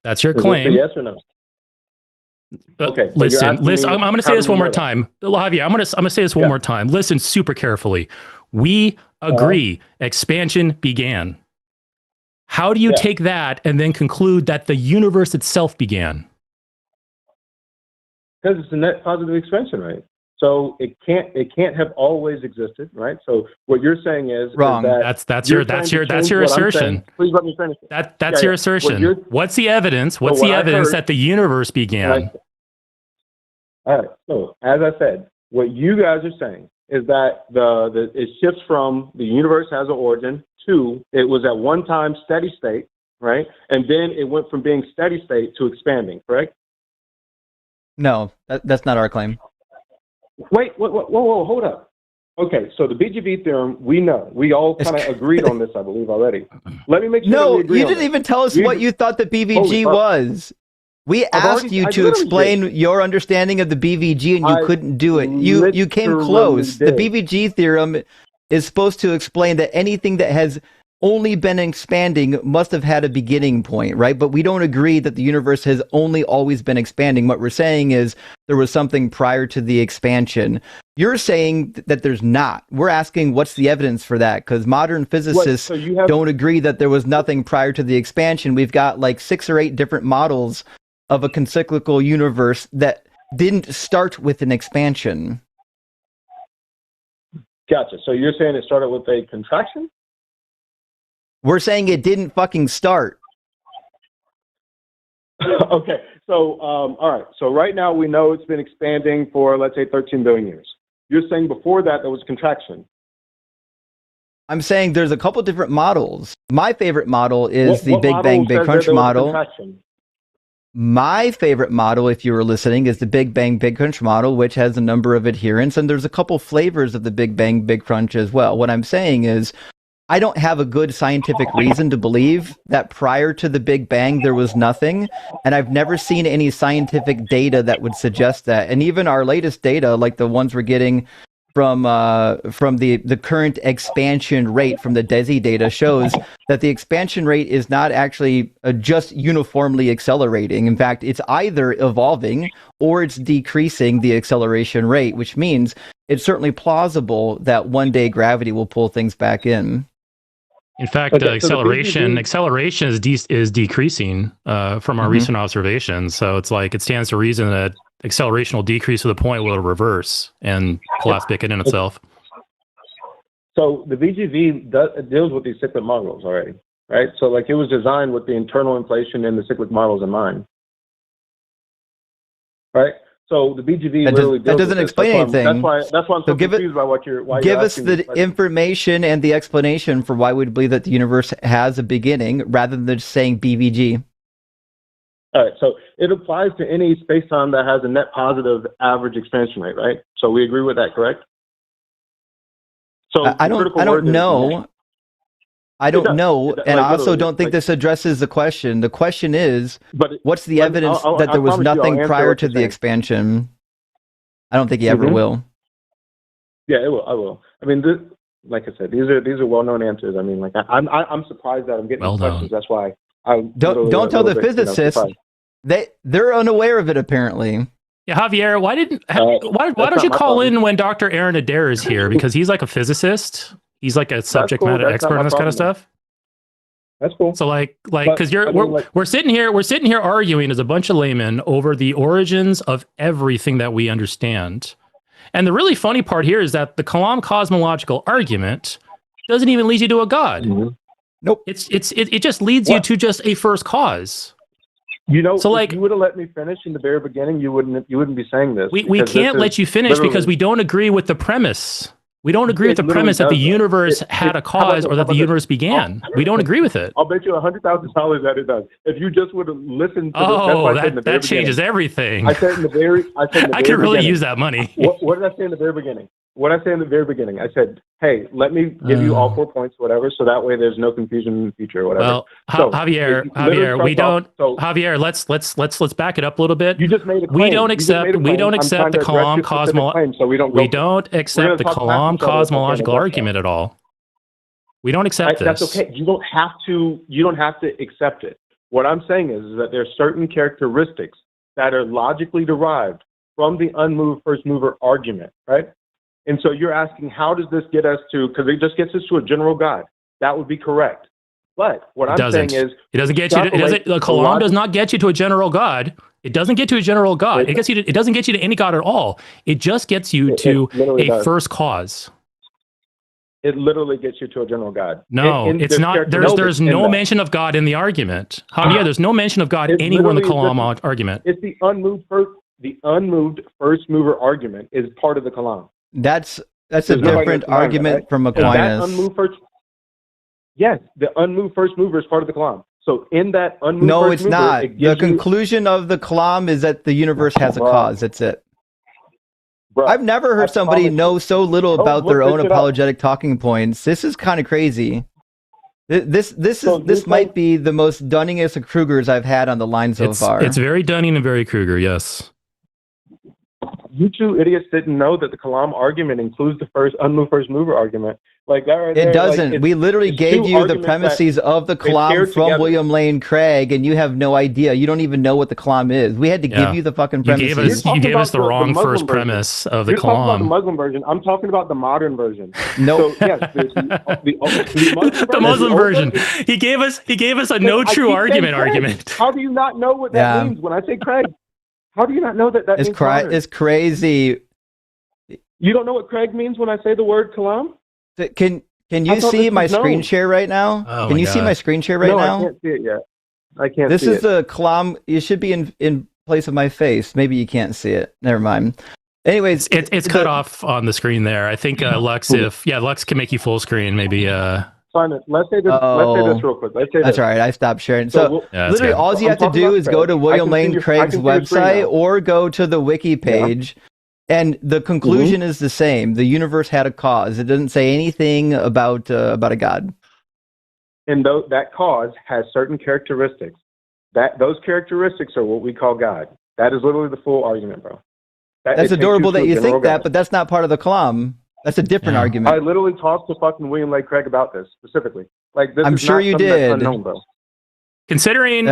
Speaker 2: That's your claim.
Speaker 4: Yes or no? Okay.
Speaker 2: Listen. I'm going to say this one more time. Javier, I'm going to say this one more time. Listen super carefully. We agree expansion began. How do you take that and then conclude that the universe itself began?
Speaker 4: Because it's a net positive expansion, right? So it can't have always existed, right? So what you're saying is
Speaker 1: wrong.
Speaker 2: That's your assertion.
Speaker 4: Please let me finish.
Speaker 2: That's your assertion. What's the evidence? What's the evidence that the universe began?
Speaker 4: All right. So as I said, what you guys are saying is that it shifts from the universe has an origin to it was at one time steady state, right? And then it went from being steady state to expanding, correct?
Speaker 1: No, that's not our claim.
Speaker 4: Wait, whoa, hold up. Okay, so the BGB theorem, we know. We all kind of agreed on this, I believe, already. Let me make sure
Speaker 1: No, you didn't even tell us what you thought the BVG was. We asked you to explain your understanding of the BVG, and you couldn't do it. You came close. The BVG theorem is supposed to explain that anything that has only been expanding must have had a beginning point, right? But we don't agree that the universe has only always been expanding. What we're saying is there was something prior to the expansion. You're saying that there's not. We're asking what's the evidence for that? Because modern physicists don't agree that there was nothing prior to the expansion. We've got like 6 or 8 different models of a concyclical universe that didn't start with an expansion.
Speaker 4: Gotcha. So you're saying it started with a contraction?
Speaker 1: We're saying it didn't fucking start.
Speaker 4: Okay, so all right. So right now we know it's been expanding for, let's say, 13 billion years. You're saying before that there was contraction.
Speaker 1: I'm saying there's a couple different models. My favorite model is the Big Bang Big Crunch model. My favorite model, if you were listening, is the Big Bang Big Crunch model, which has a number of adherents, and there's a couple flavors of the Big Bang Big Crunch as well. What I'm saying is, I don't have a good scientific reason to believe that prior to the Big Bang there was nothing, and I've never seen any scientific data that would suggest that. And even our latest data, like the ones we're getting from the current expansion rate from the DESI data, shows that the expansion rate is not actually just uniformly accelerating. In fact, it's either evolving or it's decreasing the acceleration rate, which means it's certainly plausible that one day gravity will pull things back in.
Speaker 2: In fact, acceleration is decreasing from our recent observations. So it's like it stands to reason that acceleration will decrease to the point where it'll reverse and collapse back in itself.
Speaker 4: So the VGV deals with these cyclic models already, right? So like it was designed with the internal inflation and the cyclic models in mind, right? So the BGV
Speaker 1: that doesn't explain anything.
Speaker 4: That's why I'm so confused by what you're.
Speaker 1: Give us the information and the explanation for why we believe that the universe has a beginning, rather than just saying BVG.
Speaker 4: All right, so it applies to any space-time that has a net positive average expansion rate, right? So we agree with that, correct? So
Speaker 1: I don't know. I don't know, and I also don't think this addresses the question. The question is, what's the evidence that there was nothing prior to the expansion? I don't think he ever will.
Speaker 4: Yeah, it will. I will. I mean, like I said, these are well-known answers. I mean, like I'm surprised that I'm getting these questions. That's why I
Speaker 1: don't tell the physicists. They're unaware of it apparently.
Speaker 2: Yeah, Javier, why don't you call in when Dr. Aaron Adair is here? Because he's like a physicist. He's like a subject matter expert on this kind of stuff.
Speaker 4: That's cool.
Speaker 2: So because we're sitting here arguing as a bunch of laymen over the origins of everything that we understand. And the really funny part here is that the Kalam cosmological argument doesn't even lead you to a god.
Speaker 4: Mm-hmm.
Speaker 1: Nope.
Speaker 2: It just leads you to just a first cause.
Speaker 4: You know, so if you would have let me finish in the very beginning, you wouldn't be saying this.
Speaker 2: We can't let you finish because we don't agree with the premise. We don't agree with the premise that the universe had a cause or that the universe began. We don't agree with it.
Speaker 4: I'll bet you $100,000 that it does. If you just would have listened to
Speaker 2: that changes everything.
Speaker 4: I said in the very
Speaker 2: I could really use that money.
Speaker 4: What did I say in the very beginning? I said, hey, let me give you all 4 points, whatever, so that way there's no confusion in the future, or whatever.
Speaker 2: Well, Javier, let's back it up a little bit.
Speaker 4: You just made a claim.
Speaker 2: We don't accept the Kalam cosmological argument at all. We don't accept this.
Speaker 4: That's okay. You don't have to accept it. What I'm saying is that there are certain characteristics that are logically derived from the unmoved first mover argument, right? And so you're asking, how does this get us to, because it just gets us to a general God. That would be correct. But what I'm saying is,
Speaker 2: it doesn't get you. Kalam does not get you to a general God. It doesn't get you to a general God. It doesn't get you to any God at all. It just gets you to a first cause.
Speaker 4: It literally gets you to a general God.
Speaker 2: No, it's not. There's no mention of God in the argument. Javier, there's no mention of God anywhere in the Kalam argument.
Speaker 4: It's the unmoved first mover argument is part of the Kalam.
Speaker 1: That's a different argument from Aquinas.
Speaker 4: Yes, the unmoved first mover is part of the Kalam. So in that unmoved
Speaker 1: no,
Speaker 4: first
Speaker 1: it's
Speaker 4: mover,
Speaker 1: not. The conclusion of the Kalam is that the universe has a cause. That's it.
Speaker 4: Bro,
Speaker 1: I've never heard somebody know so little about their own apologetic talking points. This is kind of crazy. This might be the most Dunningest of Krugers I've had on the line so far.
Speaker 2: It's very Dunning and very Kruger, yes.
Speaker 4: You two idiots didn't know that the Kalam argument includes the unmoved first mover argument. Like that right there.
Speaker 1: It doesn't. Like, we literally gave you the premises of the Kalam from William Lane Craig, and you have no idea. You don't even know what the Kalam is. We had to give you the fucking premises.
Speaker 2: You gave us the wrong first premise of the Kalam.
Speaker 4: You're talking about the Muslim version. I'm talking about the modern version.
Speaker 1: No.
Speaker 4: So, yes,
Speaker 2: the Muslim version. He gave us a no true argument.
Speaker 4: How do you not know what that means when I say Craig? How do you not know that means
Speaker 1: It's crazy.
Speaker 4: You don't know what Craig means when I say the word Kalam?
Speaker 1: Can you see my screen share right now?
Speaker 2: Oh
Speaker 1: can you see my screen share right now?
Speaker 4: I can't see it yet. I can't
Speaker 1: This
Speaker 4: see
Speaker 1: is the Kalam. It should be in place of my face. Maybe you can't see it. Never mind. Anyways,
Speaker 2: it's cut off on the screen there. I think Lux, Lux can make you full screen, maybe.
Speaker 4: Simon, let's say this real quick. Let's say
Speaker 1: that's
Speaker 4: this.
Speaker 1: all right. I stopped sharing. So literally,
Speaker 2: good.
Speaker 1: all you have to do is go to William Lane Craig's website or go to the wiki page, and the conclusion is the same. The universe had a cause. It doesn't say anything about a god.
Speaker 4: And that cause has certain characteristics. Those characteristics are what we call God. That is literally the full argument, bro.
Speaker 1: That's adorable that you think that, but that's not part of the Kalam. That's a different argument.
Speaker 4: I literally talked to fucking William Lane Craig about this specifically. Like, this
Speaker 1: I'm
Speaker 4: is
Speaker 1: sure
Speaker 4: not
Speaker 1: you
Speaker 4: something
Speaker 1: did.
Speaker 4: that's unknown, bro.
Speaker 2: Considering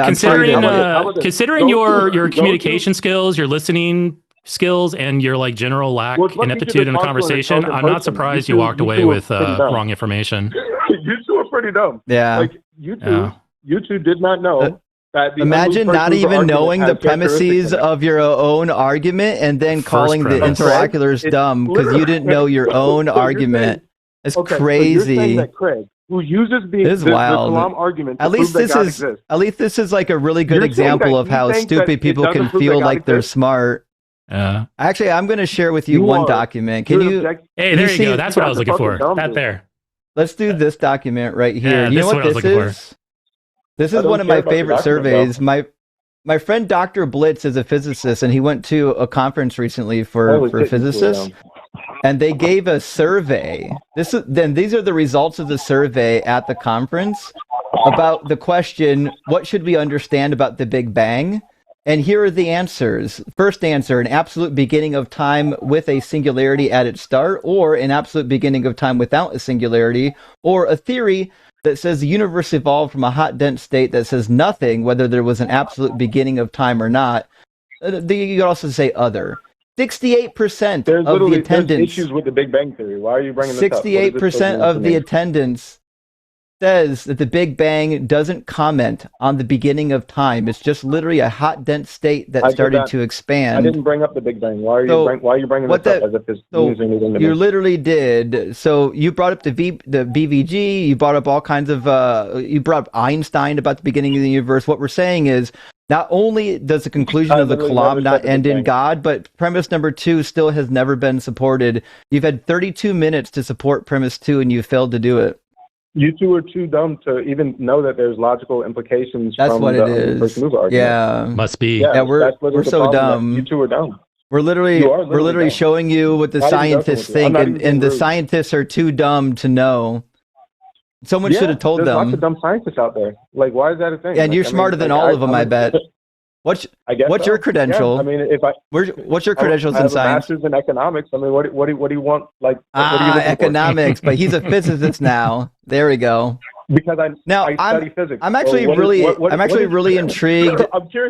Speaker 2: your communication skills, your listening skills, and your like general lack ineptitude in the conversation, I'm not surprised you walked away with wrong information.
Speaker 4: You two are pretty dumb.
Speaker 1: Yeah.
Speaker 4: Like you two did not know.
Speaker 1: Imagine not even knowing the premises of your own argument and then calling the interlocutor's dumb because you didn't know your own argument. It's crazy.
Speaker 4: So you're saying that Craig, who uses the Kalam argument,
Speaker 1: at least this is like a really good example of how stupid people can feel like they're smart. Actually, I'm going to share with you one document. Can you?
Speaker 2: Hey, there you go. That's what I was looking for. That there.
Speaker 1: Let's do this document right here.
Speaker 2: Yeah,
Speaker 1: you know what this is? This is one of my favorite surveys. My friend Dr. Blitz is a physicist, and he went to a conference recently for physicists, and they gave a survey. These are the results of the survey at the conference about the question, what should we understand about the Big Bang? And here are the answers. First answer, an absolute beginning of time with a singularity at its start, or an absolute beginning of time without a singularity, or a theory that says the universe evolved from a hot, dense state that says nothing, whether there was an absolute beginning of time or not. You could also say other. 68% of the attendance.
Speaker 4: There's issues with the Big Bang Theory. Why are you bringing this up?
Speaker 1: 68% of the attendance says that the Big Bang doesn't comment on the beginning of time. It's just literally a hot, dense state that started to expand.
Speaker 4: I didn't bring up the Big Bang. Why are you bringing this up as if it's using it in the
Speaker 1: You literally did. So you brought up the BVG. You brought up all kinds of. You brought up Einstein about the beginning of the universe. What we're saying is, not only does the conclusion of the Kalam not end in God, but premise number 2 still has never been supported. You've had 32 minutes to support premise 2, and you failed to do it.
Speaker 4: You two are too dumb to even know that there's logical implications.
Speaker 1: That's
Speaker 4: from
Speaker 1: what
Speaker 4: the
Speaker 1: it is.
Speaker 4: first mover argument.
Speaker 1: Yeah,
Speaker 2: must be.
Speaker 1: Yeah, we're so dumb.
Speaker 4: You two are dumb.
Speaker 1: We're literally showing you what the scientists think, and the scientists are too dumb to know. Someone should have told them.
Speaker 4: There's lots of dumb scientists out there. Like, why is that a thing?
Speaker 1: And you're smarter than all of them, I bet. What's your credential?
Speaker 4: Yeah, I mean,
Speaker 1: what's your credentials in science?
Speaker 4: I have a master's in economics. I mean, what do you want? Like,
Speaker 1: economics, but he's a physicist now. There we go.
Speaker 4: Because I study physics.
Speaker 1: I'm actually really intrigued.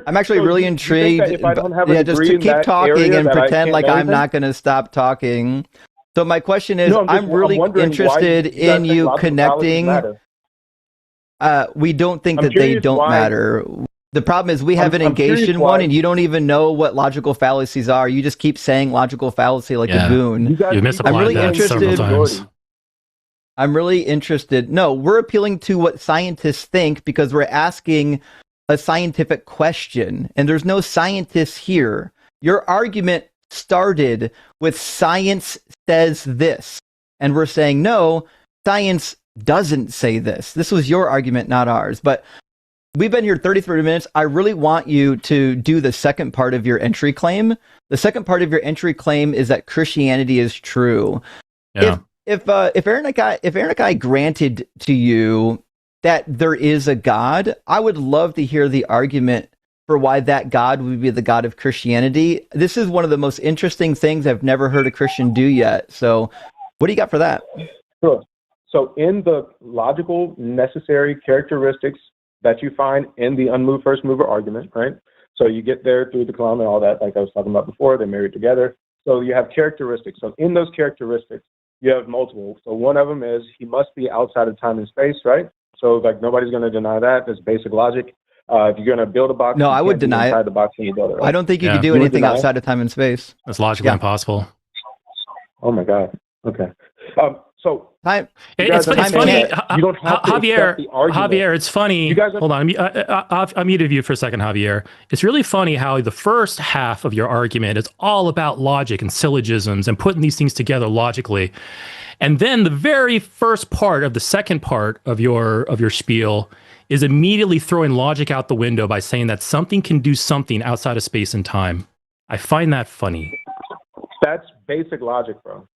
Speaker 1: I'm actually really intrigued.
Speaker 4: If I don't have a
Speaker 1: just
Speaker 4: degree
Speaker 1: to keep talking and pretend like I'm
Speaker 4: anything?
Speaker 1: not going to stop talking. So my question is, I'm really
Speaker 4: wondering
Speaker 1: interested in you connecting. We don't think that they don't matter. The problem is we haven't engaged in one, and you don't even know what logical fallacies are. You just keep saying logical fallacy like a goon.
Speaker 2: You misapplied that several times.
Speaker 1: I'm really interested. No, we're appealing to what scientists think because we're asking a scientific question, and there's no scientists here. Your argument started with science says this, and we're saying, no, science doesn't say this. This was your argument, not ours. But we've been here 33 minutes. I really want you to do the second part of your entry claim. The second part of your entry claim is that Christianity is true.
Speaker 2: Yeah.
Speaker 1: If Aaron granted to you that there is a God, I would love to hear the argument for why that God would be the God of Christianity. This is one of the most interesting things I've never heard a Christian do yet. So what do you got for that?
Speaker 4: Sure. So in the logical, necessary characteristics that you find in the unmoved first mover argument, right? So you get there through the Kalam and all that, like I was talking about before, they're married together. So you have characteristics. So in those characteristics, you have multiple. So one of them is he must be outside of time and space, right? So like nobody's going to deny that. That's basic logic. If you're going to build a box,
Speaker 1: no, I would deny
Speaker 4: inside
Speaker 1: it.
Speaker 4: The box and you build it, right?
Speaker 1: I don't think you could do anything outside of time and space.
Speaker 2: That's logically impossible.
Speaker 4: Oh my God. Okay. So
Speaker 2: it's funny. You don't have to Javier, it's funny. Hold on, I muted you for a second, Javier. It's really funny how the first half of your argument is all about logic and syllogisms and putting these things together logically, and then the very first part of the second part of your spiel is immediately throwing logic out the window by saying that something can do something outside of space and time. I find that funny.
Speaker 4: That's basic logic, bro.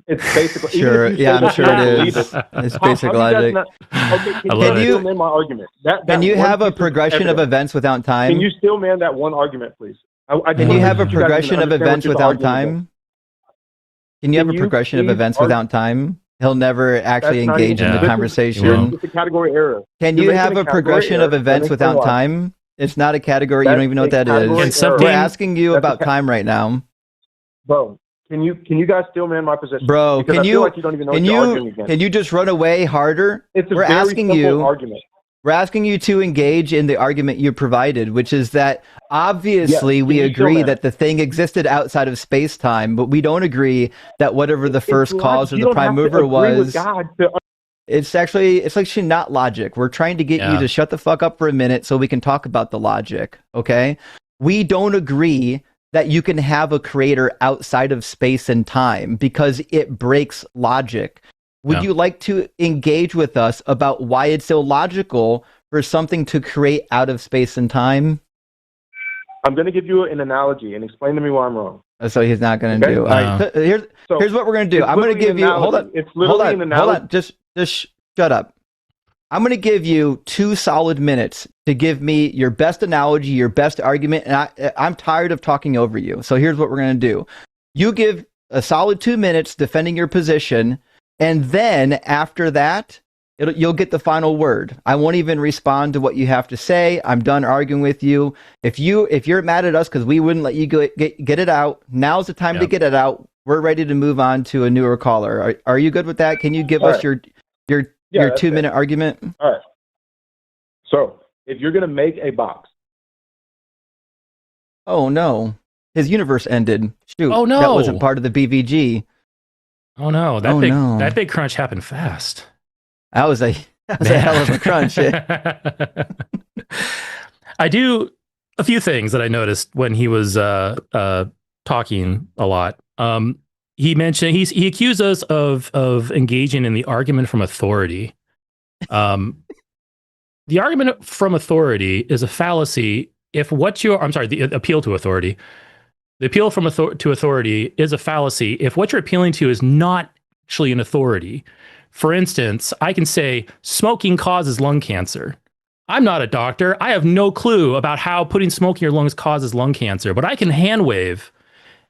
Speaker 4: It's basically
Speaker 1: sure. Yeah, I'm sure it is. It's basic logic.
Speaker 4: Can you man my argument?
Speaker 1: Can you have a progression of events without time?
Speaker 4: Can you still man that one argument, please?
Speaker 1: Can you have a progression of events without time? Can you have a progression of events without time? He'll never actually engage in the conversation.
Speaker 4: It's a category error.
Speaker 1: Can you have a progression of events without time? It's not a category. You don't even know what that is. We're asking you about time right now.
Speaker 4: Bro, can you guys still man my position?
Speaker 1: Bro, can you just run away harder?
Speaker 4: We're asking you argument.
Speaker 1: We're asking you to engage in the argument you provided, which is that obviously we agree that the thing existed outside of space-time, but we don't agree that whatever the first cause or the prime mover was. It's actually not logic. We're trying to get you to shut the fuck up for a minute so we can talk about the logic, okay? We don't agree that you can have a creator outside of space and time because it breaks logic. Would you like to engage with us about why it's illogical for something to create out of space and time?
Speaker 4: I'm going to give you an analogy and explain to me why I'm wrong.
Speaker 1: So he's not going to do. All right, here's what we're going to do. I'm going to give you. Hold on. Just shut up. I'm going to give you 2 solid minutes to give me your best analogy, your best argument, and I'm tired of talking over you. So here's what we're going to do. You give a solid 2 minutes defending your position, and then after that, you'll get the final word. I won't even respond to what you have to say. I'm done arguing with you. If you're mad at us because we wouldn't let you get it out, now's the time to get it out. We're ready to move on to a newer caller. Are you good with that? Can you give us your 2-minute argument?
Speaker 4: All right. So if you're going to make a box.
Speaker 1: Oh, no. His universe ended. Shoot.
Speaker 2: Oh, no.
Speaker 1: That wasn't part of the BVG.
Speaker 2: Oh, no. That big crunch happened fast.
Speaker 1: That was a hell of a crunch.
Speaker 2: I do a few things that I noticed when he was talking a lot. He mentioned he accused us of engaging in the argument from authority. The argument from authority is a fallacy if the appeal to authority. The appeal to authority is a fallacy if what you're appealing to is not actually an authority. For instance, I can say smoking causes lung cancer. I'm not a doctor. I have no clue about how putting smoke in your lungs causes lung cancer, but I can hand wave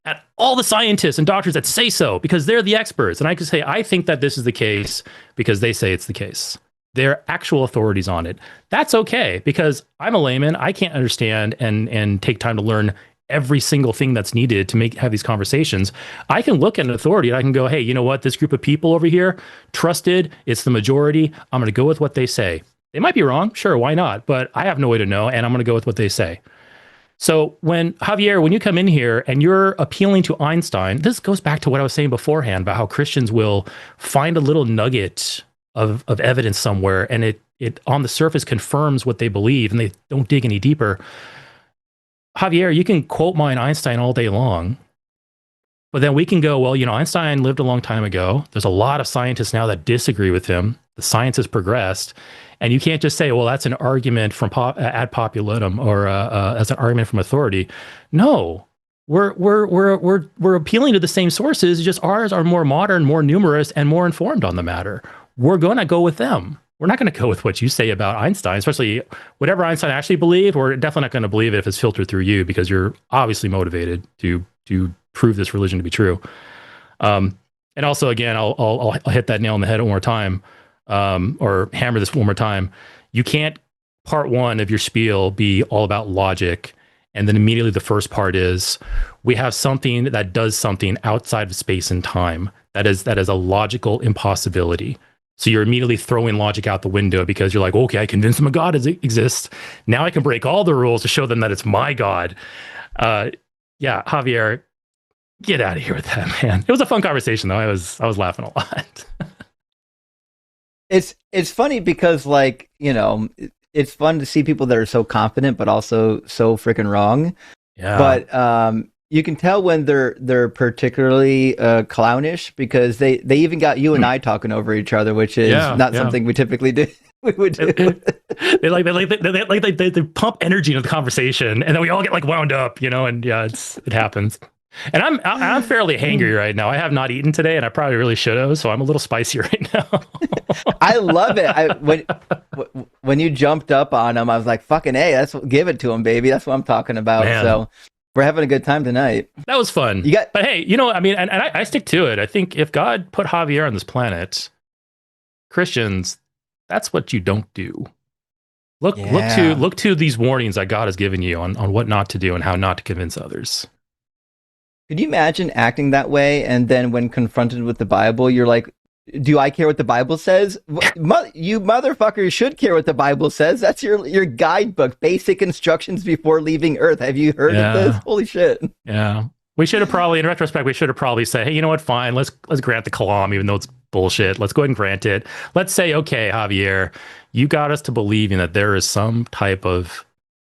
Speaker 2: at all the scientists and doctors that say so because they're the experts. And I can say, I think that this is the case because they say it's the case. They're actual authorities on it. That's okay because I'm a layman. I can't understand and take time to learn every single thing that's needed to have these conversations. I can look at an authority and I can go, hey, you know what? This group of people over here, trusted, it's the majority. I'm going to go with what they say. They might be wrong. Sure, why not? But I have no way to know, and I'm going to go with what they say. So Javier, when you come in here and you're appealing to Einstein, this goes back to what I was saying beforehand about how Christians will find a little nugget of evidence somewhere, and it on the surface confirms what they believe, and they don't dig any deeper. Javier, you can quote mine Einstein all day long, but then we can go, well, Einstein lived a long time ago. There's a lot of scientists now that disagree with him. The science has progressed. And you can't just say, well, that's an argument from ad populatum or as an argument from authority. No, we're appealing to the same sources. Just ours are more modern, more numerous, and more informed on the matter. We're going to go with them. We're not going to go with what you say about Einstein, especially whatever Einstein actually believed. We're definitely not going to believe it if it's filtered through you because you're obviously motivated to prove this religion to be true. And also, again, I'll hit that nail on the head one more time, or hammer this one more time. You can't part one of your spiel be all about logic, and then immediately the first part is we have something that does something outside of space and time. That is a logical impossibility. So you're immediately throwing logic out the window because you're like, okay, I convinced them a God exists. Now I can break all the rules to show them that it's my God. Yeah, Javier, get out of here with that, man. It was a fun conversation, though. I was laughing a lot.
Speaker 1: It's funny because, like, you know, it's fun to see people that are so confident but also so freaking wrong.
Speaker 2: Yeah.
Speaker 1: But you can tell when they're particularly clownish, because they even got you and I talking over each other, which is not something we typically do. We would do.
Speaker 2: They pump energy into the conversation, and then we all get like wound up, you know. And yeah, it happens. And I'm fairly hangry right now. I have not eaten today, and I probably really should have. So I'm a little spicy right now.
Speaker 1: I love it. When you jumped up on him, I was like, "Fucking A, give it to him, baby." That's what I'm talking about. Man. So we're having a good time tonight.
Speaker 2: That was fun. But hey, you know, I mean, and I stick to it. I think if God put Javier on this planet, Christians, that's what you don't do. Look to these warnings that God has given you on what not to do and how not to convince others.
Speaker 1: Could you imagine acting that way, and then when confronted with the Bible, you're like, do I care what the Bible says? You motherfuckers should care what the Bible says. That's your guidebook, basic instructions before leaving Earth. Have you heard of this? Holy shit.
Speaker 2: Yeah. We should have probably, in retrospect, said, hey, you know what? Fine. Let's grant the Kalam, even though it's bullshit. Let's go ahead and grant it. Let's say, okay, Javier, you got us to believing that there is some type of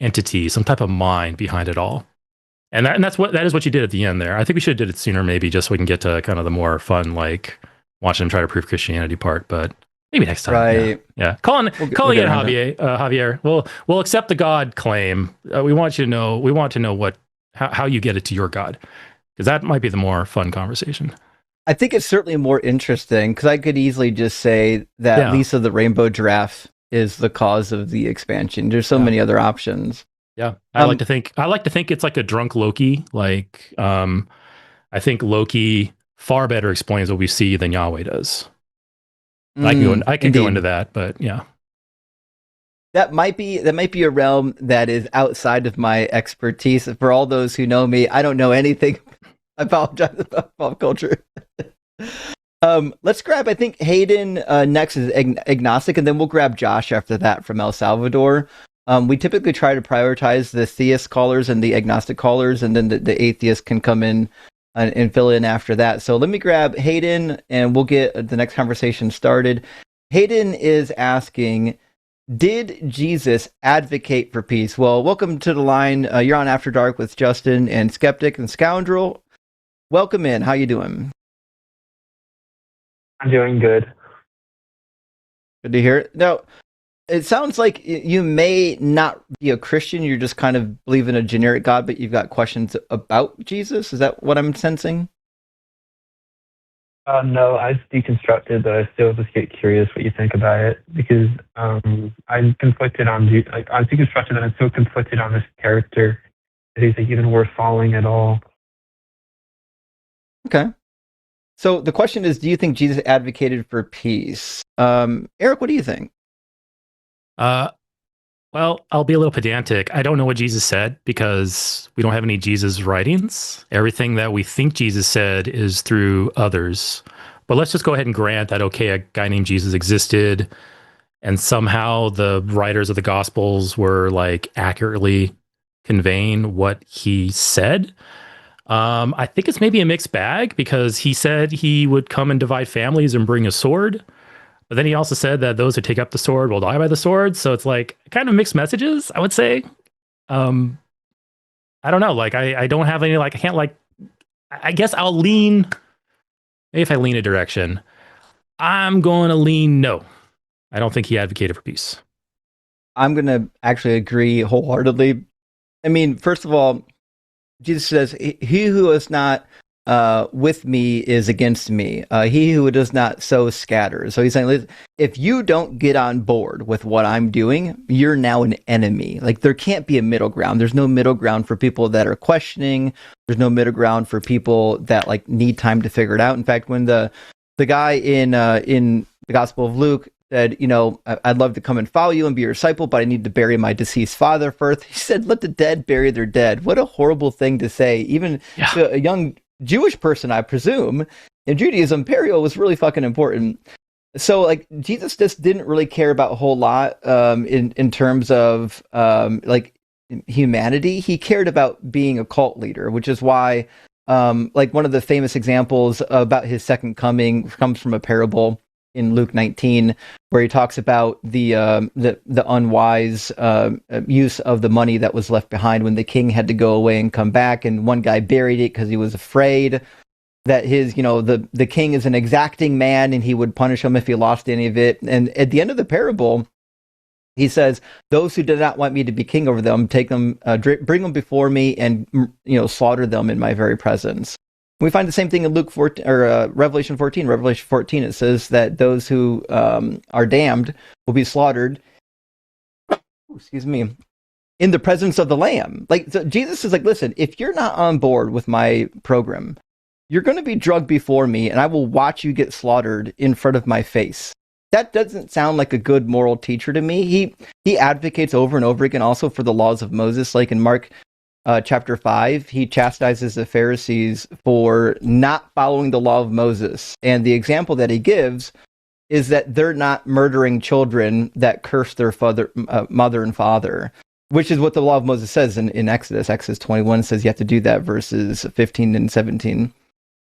Speaker 2: entity, some type of mind behind it all. And that is what you did at the end there. I think we should have did it sooner, maybe, just so we can get to kind of the more fun, like watching him try to prove Christianity part. But maybe next time. Right? Yeah. Calling it, Javier. We'll accept the God claim. We want to know how you get it to your God, because that might be the more fun conversation.
Speaker 1: I think it's certainly more interesting, because I could easily just say that Lisa the Rainbow Giraffe is the cause of the expansion. There's so many other options.
Speaker 2: Yeah, I like to think it's like a drunk Loki. Like, I think Loki far better explains what we see than Yahweh does. I can go into that, but yeah.
Speaker 1: That might be a realm that is outside of my expertise. For all those who know me, I don't know anything. I apologize about pop culture. Let's grab, I think Hayden next is agnostic, and then we'll grab Josh after that from El Salvador. We typically try to prioritize the theist callers and the agnostic callers, and then the atheist can come in and fill in after that. So let me grab Hayden, and we'll get the next conversation started. Hayden is asking, did Jesus advocate for peace? Well, welcome to the line. You're on After Dark with Justin and Skeptic and Scoundrel. Welcome in. How you doing?
Speaker 5: I'm doing good.
Speaker 1: Good to hear it. Now, it sounds like you may not be a Christian. You're just kind of believe in a generic God, but you've got questions about Jesus. Is that what I'm sensing?
Speaker 5: No, I've deconstructed, but I still just get curious what you think about it, because I'm conflicted on I deconstructed and I'm still conflicted on this character. Is he even worth following at all?
Speaker 1: Okay. So the question is, do you think Jesus advocated for peace? Eric, what do you think?
Speaker 2: Well, I'll be a little pedantic. I don't know what Jesus said, because we don't have any Jesus writings. Everything that we think Jesus said is through others. But let's just go ahead and grant that, okay, a guy named Jesus existed, and somehow the writers of the Gospels were like accurately conveying what he said. I think it's maybe a mixed bag, because he said he would come and divide families and bring a sword. But then he also said that those who take up the sword will die by the sword. So it's like kind of mixed messages, I would say. I don't know. Like, I don't have any, like, I can't, like, I guess I'll lean, maybe if I lean a direction, I'm going to lean no. I don't think he advocated for peace.
Speaker 1: I'm going to actually agree wholeheartedly. I mean, first of all, Jesus says, he who is not with me is against me. He who does not sow scatters. So he's saying, if you don't get on board with what I'm doing, you're now an enemy. Like, there can't be a middle ground. There's no middle ground for people that are questioning. There's no middle ground for people that like need time to figure it out. In fact, when the guy in the Gospel of Luke said, you know, I'd love to come and follow you and be your disciple, but I need to bury my deceased father first. He said, let the dead bury their dead. What a horrible thing to say, even to a young Jewish person, I presume. In Judaism, burial was really fucking important. So, like, Jesus just didn't really care about a whole lot in terms of like humanity. He cared about being a cult leader, which is why like one of the famous examples about his second coming comes from a parable in Luke 19, where he talks about the unwise use of the money that was left behind when the king had to go away and come back, and one guy buried it because he was afraid that his, the king is an exacting man and he would punish him if he lost any of it. And at the end of the parable, he says, "Those who did not want me to be king over them, take them, bring them before me, and slaughter them in my very presence." We find the same thing in Luke 14 or Revelation 14. Revelation 14, it says that those who are damned will be slaughtered. Excuse me. In the presence of the Lamb. So Jesus is like, listen, if you're not on board with my program, you're going to be drugged before me, and I will watch you get slaughtered in front of my face. That doesn't sound like a good moral teacher to me. He advocates over and over again also for the laws of Moses. Like in Mark chapter 5, he chastises the Pharisees for not following the law of Moses. And the example that he gives is that they're not murdering children that curse their mother and father, which is what the law of Moses says in Exodus. Exodus 21 says you have to do that, verses 15 and 17.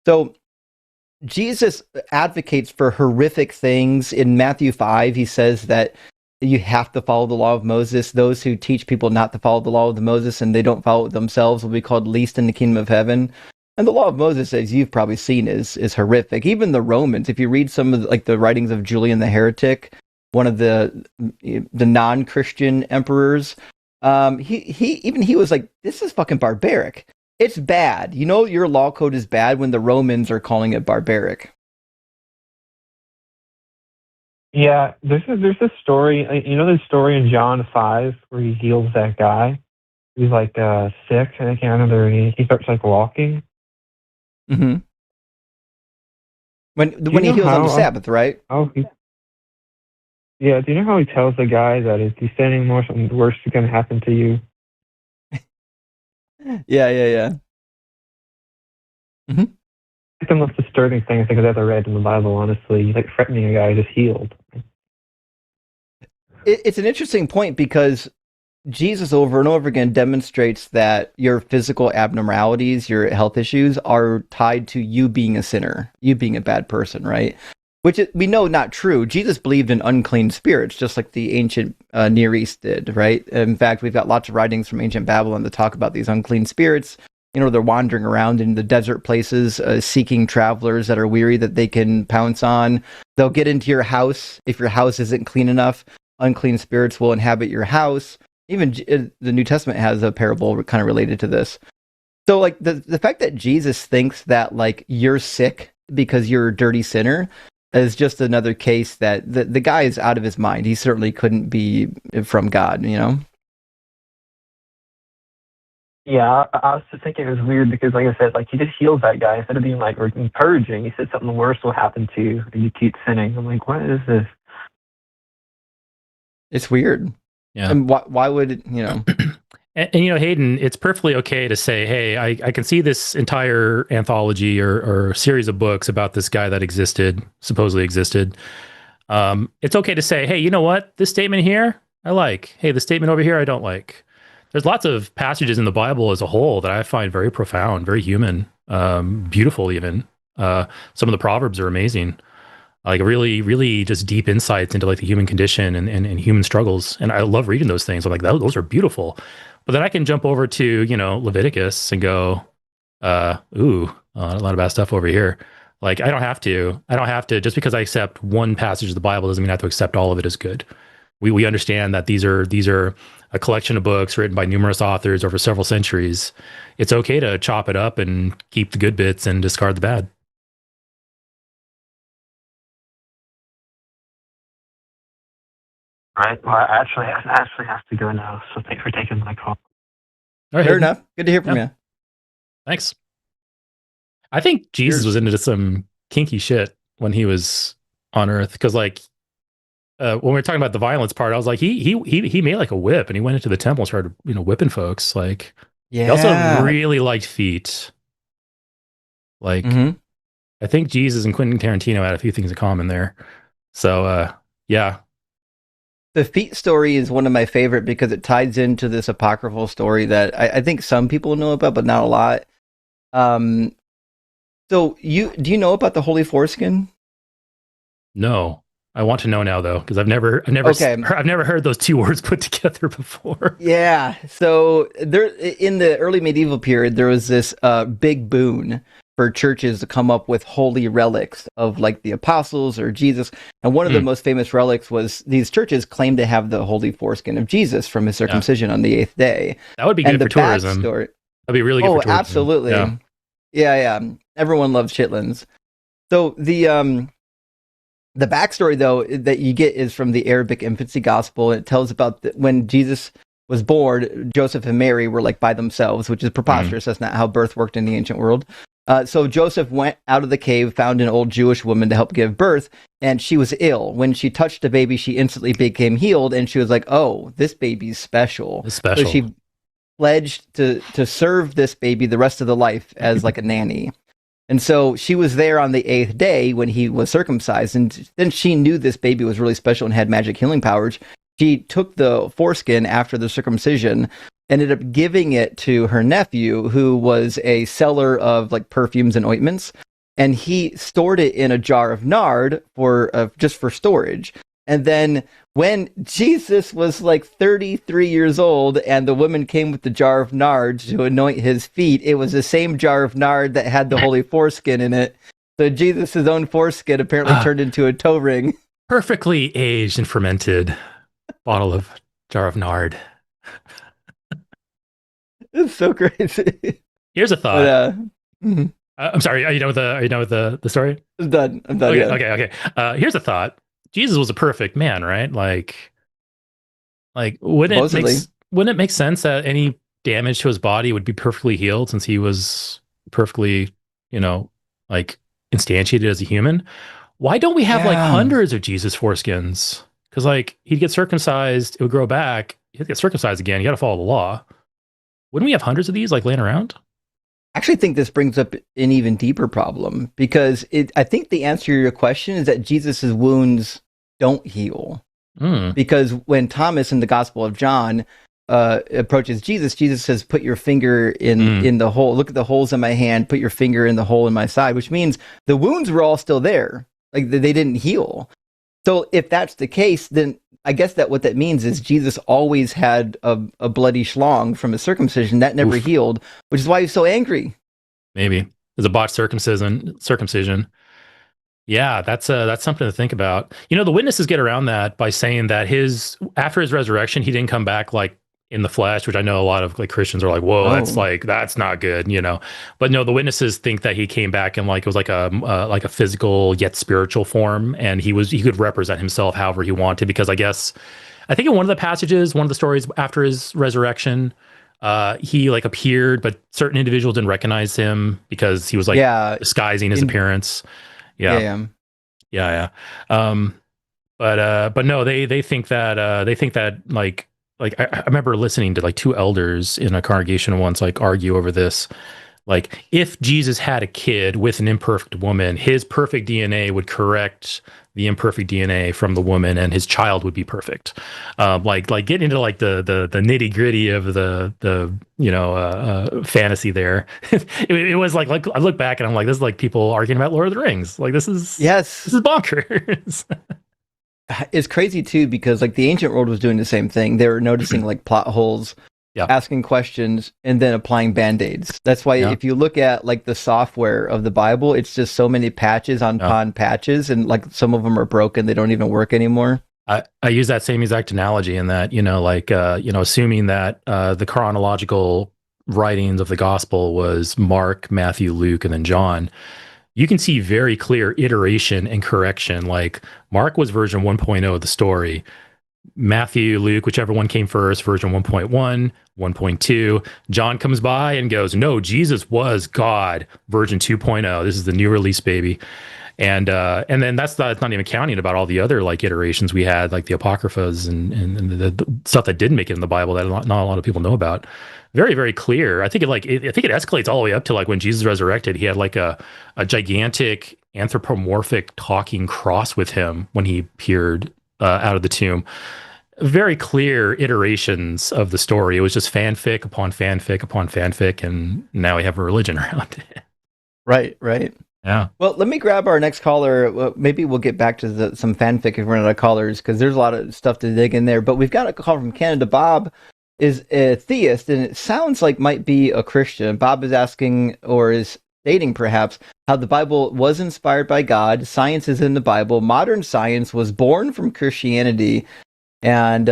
Speaker 1: So Jesus advocates for horrific things. In Matthew 5, he says that you have to follow the law of Moses. Those who teach people not to follow the law of Moses and they don't follow it themselves will be called least in the kingdom of heaven. And the law of Moses, as you've probably seen, is horrific. Even the Romans, if you read some of the writings of Julian the Heretic, one of the non-Christian emperors, he was like, this is fucking barbaric. It's bad. Your law code is bad when the Romans are calling it barbaric.
Speaker 5: Yeah, there's a story. The story in John 5 where he heals that guy. He's like sick, and I can't remember. He starts walking.
Speaker 1: Mm-hmm. When he heals on the Sabbath, right?
Speaker 5: Yeah. Do you know how he tells the guy that if you say anymore, something worse is going to happen to you?
Speaker 1: Yeah. Mm-hmm.
Speaker 5: It's the most disturbing thing I think I've ever read in the Bible, honestly. Threatening a guy just healed.
Speaker 1: It's an interesting point because Jesus over and over again demonstrates that your physical abnormalities, your health issues, are tied to you being a sinner, you being a bad person, right? Which we know not true. Jesus believed in unclean spirits, just like the ancient Near East did, right? In fact, we've got lots of writings from ancient Babylon that talk about these unclean spirits. They're wandering around in the desert places, seeking travelers that are weary that they can pounce on. They'll get into your house. If your house isn't clean enough, unclean spirits will inhabit your house. Even the New Testament has a parable kind of related to this. So the fact that Jesus thinks that you're sick because you're a dirty sinner is just another case that the guy is out of his mind. He certainly couldn't be from God,
Speaker 5: Yeah, I was just thinking it was weird because, like I said, he just heals that guy instead of being encouraging. He said something worse will happen to you if you keep sinning. I'm like, what is this?
Speaker 1: It's weird.
Speaker 2: Yeah.
Speaker 1: And why would it,
Speaker 2: And Hayden, it's perfectly okay to say, hey, I can see this entire anthology or series of books about this guy that supposedly existed. It's okay to say, hey, you know what? This statement here, I like. Hey, the statement over here, I don't like. There's lots of passages in the Bible as a whole that I find very profound, very human, beautiful even. Some of the Proverbs are amazing. Really, really just deep insights into the human condition and human struggles. And I love reading those things. I'm like, those are beautiful. But then I can jump over to, Leviticus and go, a lot of bad stuff over here. I don't have to, just because I accept one passage of the Bible doesn't mean I have to accept all of it as good. We understand that these are a collection of books written by numerous authors over several centuries. It's okay to chop it up and keep the good bits and discard the bad.
Speaker 5: Right. Well, I actually have to go now. So thanks for taking my call.
Speaker 1: All right, fair enough. Good to hear from you.
Speaker 2: Thanks. I think Jesus was into some kinky shit when he was on Earth, because when we were talking about the violence part, I was like, he made a whip and he went into the temple and started whipping folks. He also really liked feet. I think Jesus and Quentin Tarantino had a few things in common there. So yeah.
Speaker 1: The feet story is one of my favorite because it ties into this apocryphal story that I think some people know about, but not a lot. So do you know about the Holy Foreskin?
Speaker 2: No. I want to know now though, because I've never heard those two words put together before.
Speaker 1: Yeah. So there, in the early medieval period, there was this big boon for churches to come up with holy relics of like the apostles or Jesus. And one of the most famous relics was these churches claimed to have the holy foreskin of Jesus from his circumcision on the 8th day.
Speaker 2: That would be good for tourism. That'd be really good for tourism.
Speaker 1: Absolutely. Yeah. Everyone loves chitlins. So the backstory, though, that you get is from the Arabic infancy gospel. It tells about when Jesus was born, Joseph and Mary were like by themselves, which is preposterous. That's not how birth worked in the ancient world. So Joseph went out of the cave, found an old Jewish woman to help give birth, and she was ill. When she touched the baby, she instantly became healed, and she was like, "Oh, this baby's special." So she pledged to serve this baby the rest of the life as like a nanny. And so she was there on the 8th day when he was circumcised, and then she knew this baby was really special and had magic healing powers. She took the foreskin after the circumcision, ended up giving it to her nephew, who was a seller of like perfumes and ointments, and he stored it in a jar of nard for just for storage. And then when Jesus was like 33 years old and the woman came with the jar of nard to anoint his feet, it was the same jar of nard that had the holy foreskin in it. So Jesus' own foreskin apparently turned into a toe ring.
Speaker 2: Perfectly aged and fermented jar of nard.
Speaker 1: It's so crazy.
Speaker 2: Here's a thought. But, I'm sorry. Are you done with the story?
Speaker 1: I'm done.
Speaker 2: Okay.
Speaker 1: Yeah.
Speaker 2: Okay. Here's a thought. Jesus was a perfect man, right? Like wouldn't it make sense that any damage to his body would be perfectly healed since he was perfectly, like instantiated as a human? Why don't we have like hundreds of Jesus foreskins? Because like he'd get circumcised, it would grow back. He'd get circumcised again. You got to follow the law. Wouldn't we have hundreds of these like laying around?
Speaker 1: I actually think this brings up an even deeper problem because I think the answer to your question is that Jesus's wounds don't heal. Because when Thomas in the Gospel of John approaches Jesus, Jesus says, "Put your finger in the hole. Look at the holes in my hand. Put your finger in the hole in my side," which means the wounds were all still there. Like they didn't heal. So if that's the case, then I guess that what that means is Jesus always had a bloody schlong from his circumcision that never healed, which is why he's so angry.
Speaker 2: Maybe there's a botched circumcision. Yeah, that's something to think about. The witnesses get around that by saying that after his resurrection, he didn't come back like in the flesh, which I know a lot of like Christians are like, whoa, that's not good, But no, the witnesses think that he came back in like it was like a physical yet spiritual form, and he could represent himself however he wanted. Because I think in one of the passages, one of the stories after his resurrection, he like appeared, but certain individuals didn't recognize him because he was like disguising his appearance. Yeah. But no, they think that like I remember listening to like two elders in a congregation once like argue over this. Like if Jesus had a kid with an imperfect woman, his perfect DNA would correct the imperfect DNA from the woman, and his child would be perfect. Like getting into like the nitty gritty of the fantasy there. it was like I look back and I'm like, this is like people arguing about Lord of the Rings. Like this is bonkers.
Speaker 1: It's crazy too because like the ancient world was doing the same thing. They were noticing like plot holes. Asking questions and then applying band-aids. That's why if you look at like the software of the Bible, it's just so many patches on patches, and like some of them are broken. They don't even work anymore.
Speaker 2: I use that same exact analogy in that, assuming that the chronological writings of the gospel was Mark, Matthew, Luke, and then John, you can see very clear iteration and correction. Like Mark was version 1.0 of the story. Matthew, Luke, whichever one came first, version 1.1, 1.2. John comes by and goes, "No, Jesus was God, version 2.0. This is the new release, baby." And then that's not even counting about all the other like iterations we had, like the Apocryphas and the stuff that didn't make it in the Bible that not a lot of people know about. Very, very clear. I think it escalates all the way up to like when Jesus resurrected, he had like a gigantic anthropomorphic talking cross with him when he appeared out of the tomb. Very clear iterations of the story. It was just fanfic upon fanfic upon fanfic, and now we have a religion around it.
Speaker 1: Right.
Speaker 2: Yeah.
Speaker 1: Well, let me grab our next caller. Maybe we'll get back to some fanfic if we're out of callers, because there's a lot of stuff to dig in there. But we've got a call from Canada. Bob is a theist, and it sounds like might be a Christian. Bob is asking, or is stating perhaps, how the Bible was inspired by God. Science is in the Bible. Modern science was born from Christianity. And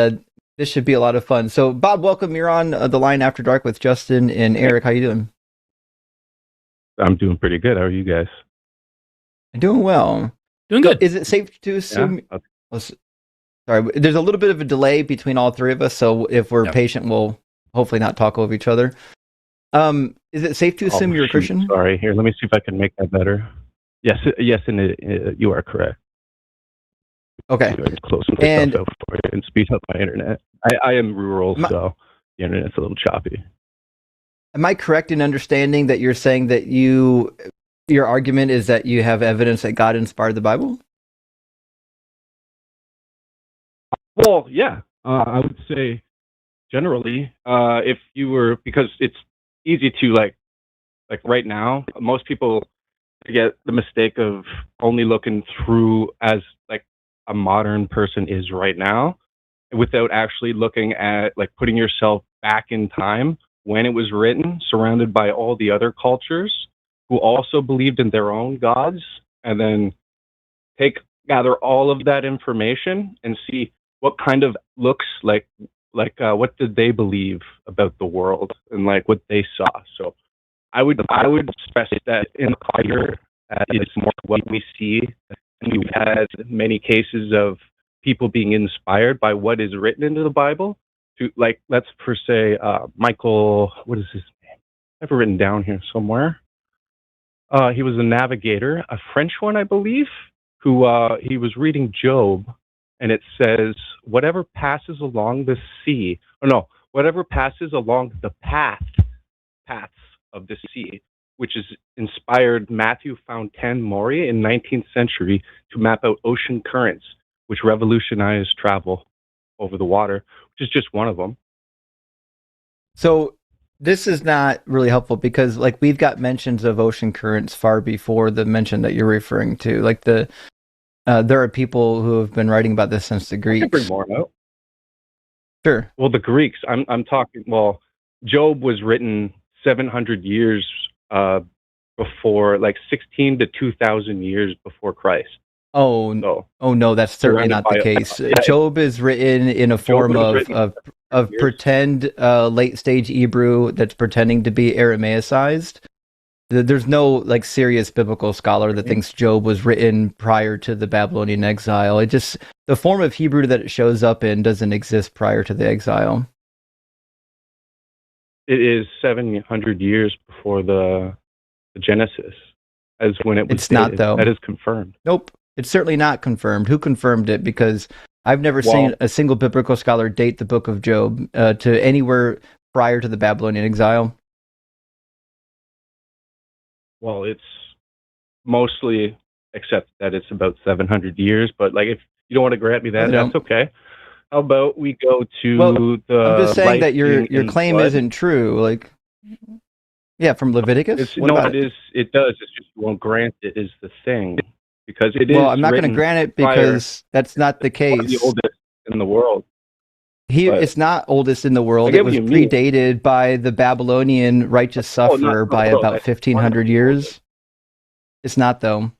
Speaker 1: this should be a lot of fun. So, Bob, welcome. You're on the line After Dark with Justin and Eric. How you doing?
Speaker 6: I'm doing pretty good. How are you guys?
Speaker 1: I'm doing well.
Speaker 2: Doing good.
Speaker 1: Is it safe to assume?
Speaker 6: Yeah.
Speaker 1: Sorry, there's a little bit of a delay between all three of us, so if we're patient, we'll hopefully not talk over each other. Is it safe to assume you're a Christian?
Speaker 6: Sorry. Here, let me see if I can make that better. Yes, and you are correct.
Speaker 1: Okay.
Speaker 6: Close and stuff out for it and speed up my internet. I am rural, so the internet's a little choppy.
Speaker 1: Am I correct in understanding that you're saying that your argument is that you have evidence that God inspired the Bible?
Speaker 6: Well, yeah. I would say generally, if you were, because it's easy to like right now, most people get the mistake of only looking through as like a modern person is right now, without actually looking at like putting yourself back in time when it was written, surrounded by all the other cultures who also believed in their own gods, and then gather all of that information and see what kind of looks like what did they believe about the world and like what they saw. So I would stress that in fire is more what we see, and we've had many cases of people being inspired by what is written into the Bible. To like, let's per se, Michael, what is his name? I have it written down here somewhere. He was a navigator, a French one, I believe, who he was reading Job, and it says, whatever passes along the sea, whatever passes along the paths of the sea, which is inspired Matthew Fontaine Maury in 19th century to map out ocean currents, which revolutionized travel over the water, which is just one of them.
Speaker 1: So this is not really helpful because like we've got mentions of ocean currents far before the mention that you're referring to. Like there are people who have been writing about this since the Greeks.
Speaker 6: I can bring more out.
Speaker 1: Sure.
Speaker 6: Well, the Greeks, I'm talking, well, Job was written 700 years before, like 16 to 2,000 years before Christ.
Speaker 1: Oh no, that's certainly not the case. Job is written in a form of pretend late stage Hebrew that's pretending to be Aramaicized. There's no like serious biblical scholar that thinks Job was written prior to the Babylonian exile. The form of Hebrew that it shows up in doesn't exist prior to the exile.
Speaker 6: It is 700 years before the Genesis, as when it was.
Speaker 1: It's not though.
Speaker 6: That is confirmed.
Speaker 1: Nope. It's certainly not confirmed. Who confirmed it? Because I've never seen a single biblical scholar date the book of Job to anywhere prior to the Babylonian exile.
Speaker 6: Well, it's mostly, except that it's about 700 years. But like, if you don't want to grant me that, that's okay. How about we go to the?
Speaker 1: I'm just saying that your claim isn't true. Like, yeah, from Leviticus.
Speaker 6: It does. It's just you won't grant it is the thing. Because it is.
Speaker 1: Well, I'm not going to grant it because that's not the case.
Speaker 6: One of the oldest in the world.
Speaker 1: It's not oldest in the world. It was predated by the Babylonian righteous sufferer by about 1,500 years. It's not though.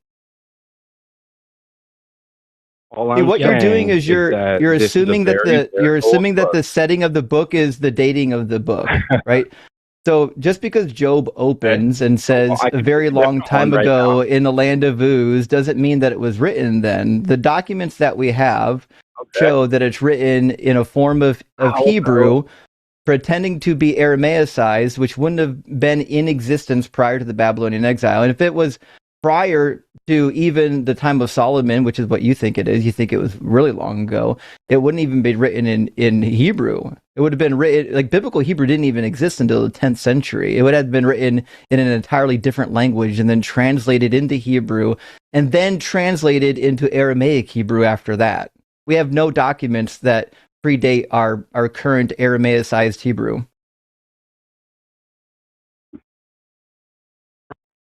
Speaker 1: What you're doing is you're assuming that the setting of the book is the dating of the book, right? So just because Job opens and says a very long time ago in the land of Uz doesn't mean that it was written then. The documents that we have show that it's written in a form of Hebrew, pretending to be Aramaicized, which wouldn't have been in existence prior to the Babylonian exile. And if it was prior to even the time of Solomon, which is what you think it is, you think it was really long ago, it wouldn't even be written in Hebrew. It would have been written, like biblical Hebrew didn't even exist until the 10th century. It would have been written in an entirely different language and then translated into Hebrew and then translated into Aramaic Hebrew after that. We have no documents that predate our current Aramaicized Hebrew.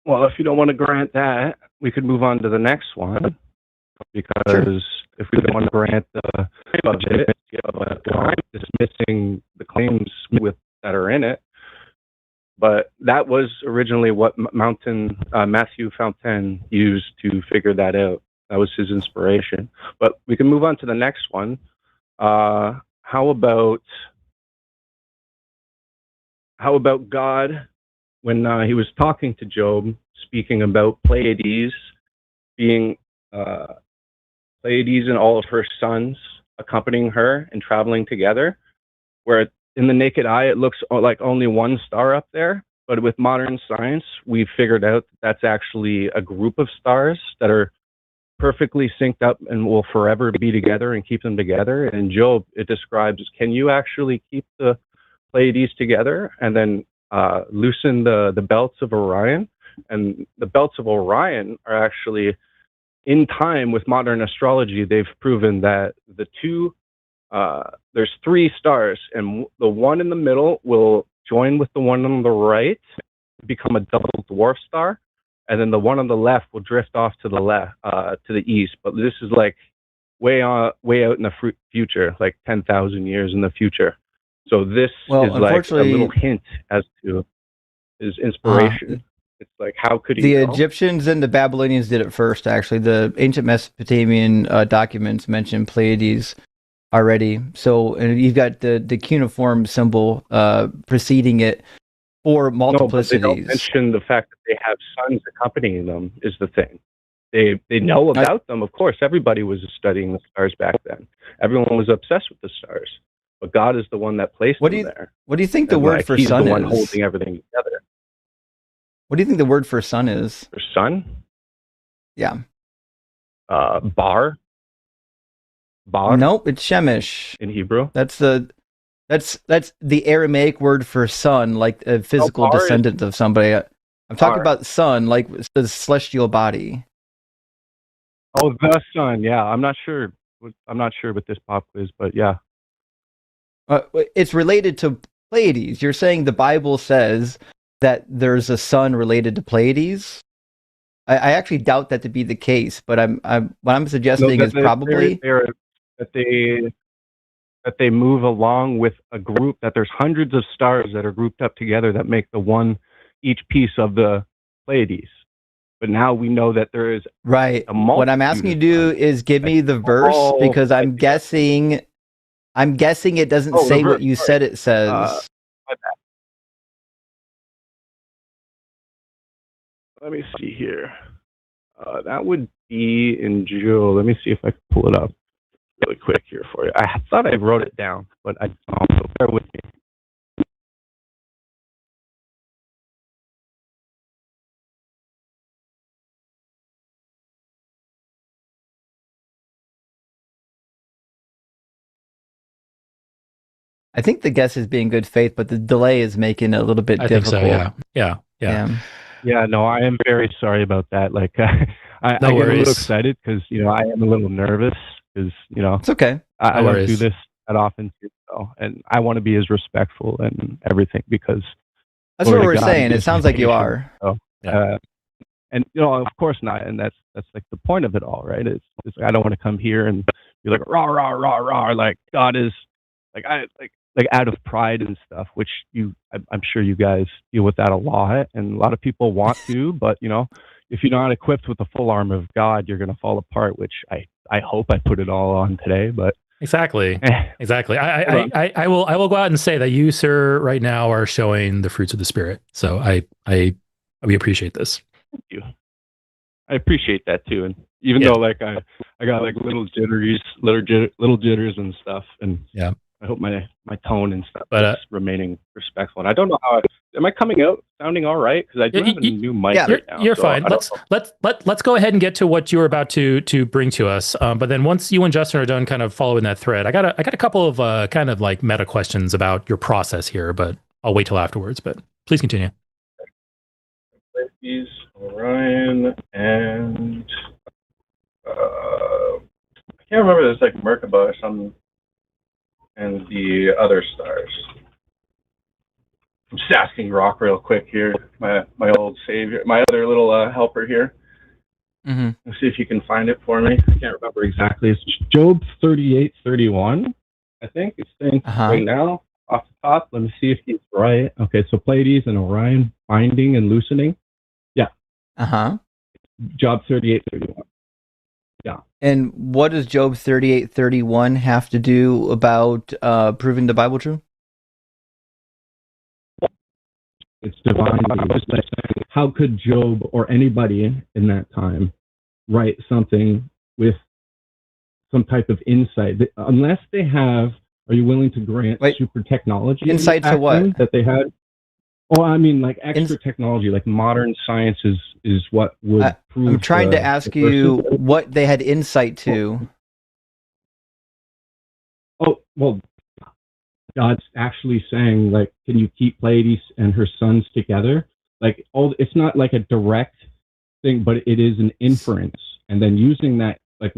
Speaker 6: Well, if you don't want to grant that, we could move on to the next one. Because if we don't want to grant the budget, but I'm dismissing the claims that are in it. But that was originally what Matthew Fountain used to figure that out. That was his inspiration. But we can move on to the next one. How about God, when he was talking to Job, speaking about Pleiades being Pleiades and all of her sons accompanying her and traveling together, where in the naked eye it looks like only one star up there, but with modern science we've figured out that's actually a group of stars that are perfectly synced up and will forever be together and keep them together. And in Job it describes, can you actually keep the Pleiades together and then loosen the belts of Orion? And the belts of Orion are actually, in time with modern astrology, they've proven that the two, there's three stars, and the one in the middle will join with the one on the right, become a double dwarf star, and then the one on the left will drift off to the left, to the east. But this is like way out in the future, like 10,000 years in the future. So this is like a little hint as to his inspiration. It's like, how could he
Speaker 1: The
Speaker 6: know?
Speaker 1: Egyptians and the Babylonians did it first, actually. The ancient Mesopotamian documents mention Pleiades already. So and you've got the cuneiform symbol preceding it for multiplicities.
Speaker 6: No, but they don't mention the fact that they have sons accompanying them is the thing. They know about them, of course. Everybody was studying the stars back then. Everyone was obsessed with the stars. But God is the one that placed them there.
Speaker 1: What do you think the word for sun is?
Speaker 6: He's the one holding everything together.
Speaker 1: What do you think the word for sun is?
Speaker 6: For sun?
Speaker 1: Yeah.
Speaker 6: Bar.
Speaker 1: Nope, it's Shemish.
Speaker 6: In Hebrew?
Speaker 1: That's the Aramaic word for sun, like a physical descendant of somebody. I'm talking about sun, like the celestial body.
Speaker 6: Oh, the sun. Yeah, I'm not sure with this pop quiz, but yeah.
Speaker 1: It's related to Pleiades. You're saying the Bible says that there's a sun related to Pleiades? I actually doubt that to be the case, but what I'm suggesting is probably
Speaker 6: that they move along with a group, that there's hundreds of stars that are grouped up together that make each piece of the Pleiades. But now we know that there is
Speaker 1: right. What I'm asking you to do is give me the verse, because I'm guessing it doesn't say what you said it says.
Speaker 6: Let me see here. That would be in Joel. Let me see if I can pull it up really quick here for you. I thought I wrote it down, but I don't. So bear with me.
Speaker 1: I think the guess is being good faith, but the delay is making it a little bit difficult.
Speaker 2: I think so, yeah.
Speaker 6: Yeah, no, I am very sorry about that. Like, I get a little excited because, I am a little nervous because,
Speaker 1: it's okay.
Speaker 6: I don't do this that often too, and I want to be as respectful and everything because
Speaker 1: that's what we're saying. It sounds like you are.
Speaker 6: So, and of course not, and that's like the point of it all, right? It's like, I don't want to come here and be like rah rah rah rah, like God is like out of pride and stuff, which I'm sure you guys deal with that a lot, and a lot of people want to, but if you're not equipped with the full armor of God, you're going to fall apart, which I hope I put it all on today, but
Speaker 2: exactly. I will go out and say that you, sir, right now are showing the fruits of the Spirit. So we appreciate this.
Speaker 6: Thank you. I appreciate that too, and even though like I got like little jitters and stuff, and I hope my tone and stuff is remaining respectful. And I don't know how am I coming out sounding all right? Because I do have a new mic right now.
Speaker 2: You're fine. Let's go ahead and get to what you were about to bring to us. But then once you and Justin are done, kind of following that thread, I got a couple of kind of like meta questions about your process here, but I'll wait till afterwards. But please continue.
Speaker 6: Orion and I can't remember. There's like Merkaba or something. And the other stars. just asking Rock real quick here, my old savior, my other little helper here.
Speaker 1: Mm-hmm.
Speaker 6: Let's see if you can find it for me. I can't remember exactly. It's Job 38:31, I think. It's saying right now off the top. Let me see if he's right. Okay, so Pleiades and Orion binding and loosening. Yeah. Job 38:31. Yeah.
Speaker 1: And what does Job 38:31 have to do about proving the Bible true?
Speaker 5: It's divine. Just like, how could Job or anybody in that time write something with some type of insight? Unless they have, are you willing to grant super technology?
Speaker 1: Insight to what?
Speaker 5: That they had? Oh, I mean, like extra technology, like modern science is what would prove.
Speaker 1: I'm trying to ask you what they had insight to.
Speaker 5: Oh, well, God's actually saying, like, can you keep Pleiades and her sons together? Like, it's not like a direct thing, but it is an inference. And then using that, like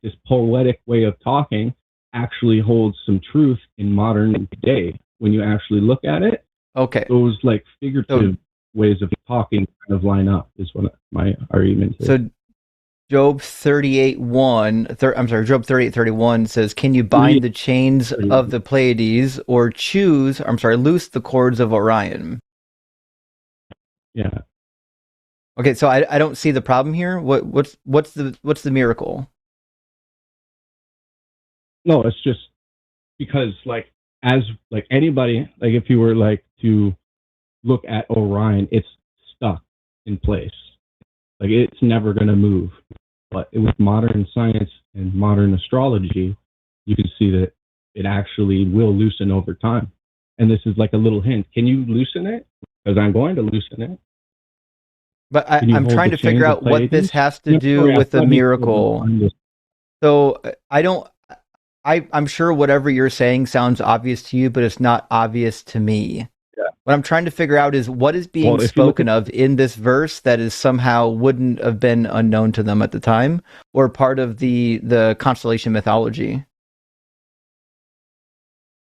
Speaker 5: this poetic way of talking actually holds some truth in modern day when you actually look at it.
Speaker 1: Okay.
Speaker 5: Those like figurative ways of talking kind of line up is what my argument is.
Speaker 1: So Job 38:31 says, can you bind the chains of the Pleiades or loose the cords of Orion?
Speaker 5: Yeah.
Speaker 1: Okay, so I don't see the problem here. What's the miracle?
Speaker 5: No, it's just because as anybody, if you were to look at Orion, it's stuck in place. It's never going to move. But with modern science and modern astrology, you can see that it actually will loosen over time. And this is like a little hint. Can you loosen it? Because I'm going to loosen it.
Speaker 1: But I'm trying to figure out what this has to do with the miracle. So I'm sure whatever you're saying sounds obvious to you, but it's not obvious to me.
Speaker 5: Yeah.
Speaker 1: What I'm trying to figure out is what is being spoken of in this verse that is somehow wouldn't have been unknown to them at the time, or part of the constellation mythology.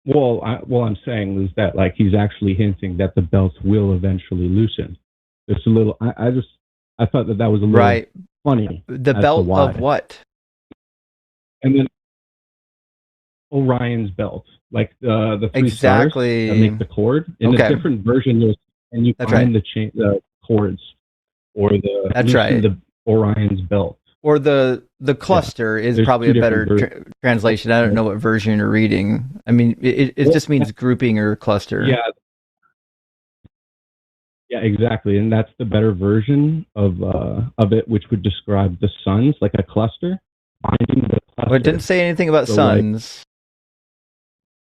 Speaker 5: Well, what I'm saying is that he's actually hinting that the belts will eventually loosen. It's a little. I thought that was a little funny.
Speaker 1: The belt of what?
Speaker 5: And then Orion's belt, like the three stars that make the cord. In a different version, and you find the cords or the Orion's belt.
Speaker 1: Or the cluster is probably a better translation. I don't know what version you're reading. I mean, it just means grouping or cluster.
Speaker 5: Yeah. Yeah, exactly, and that's the better version of it, which would describe the suns like a cluster. Finding the cluster.
Speaker 1: Well, it didn't say anything about suns.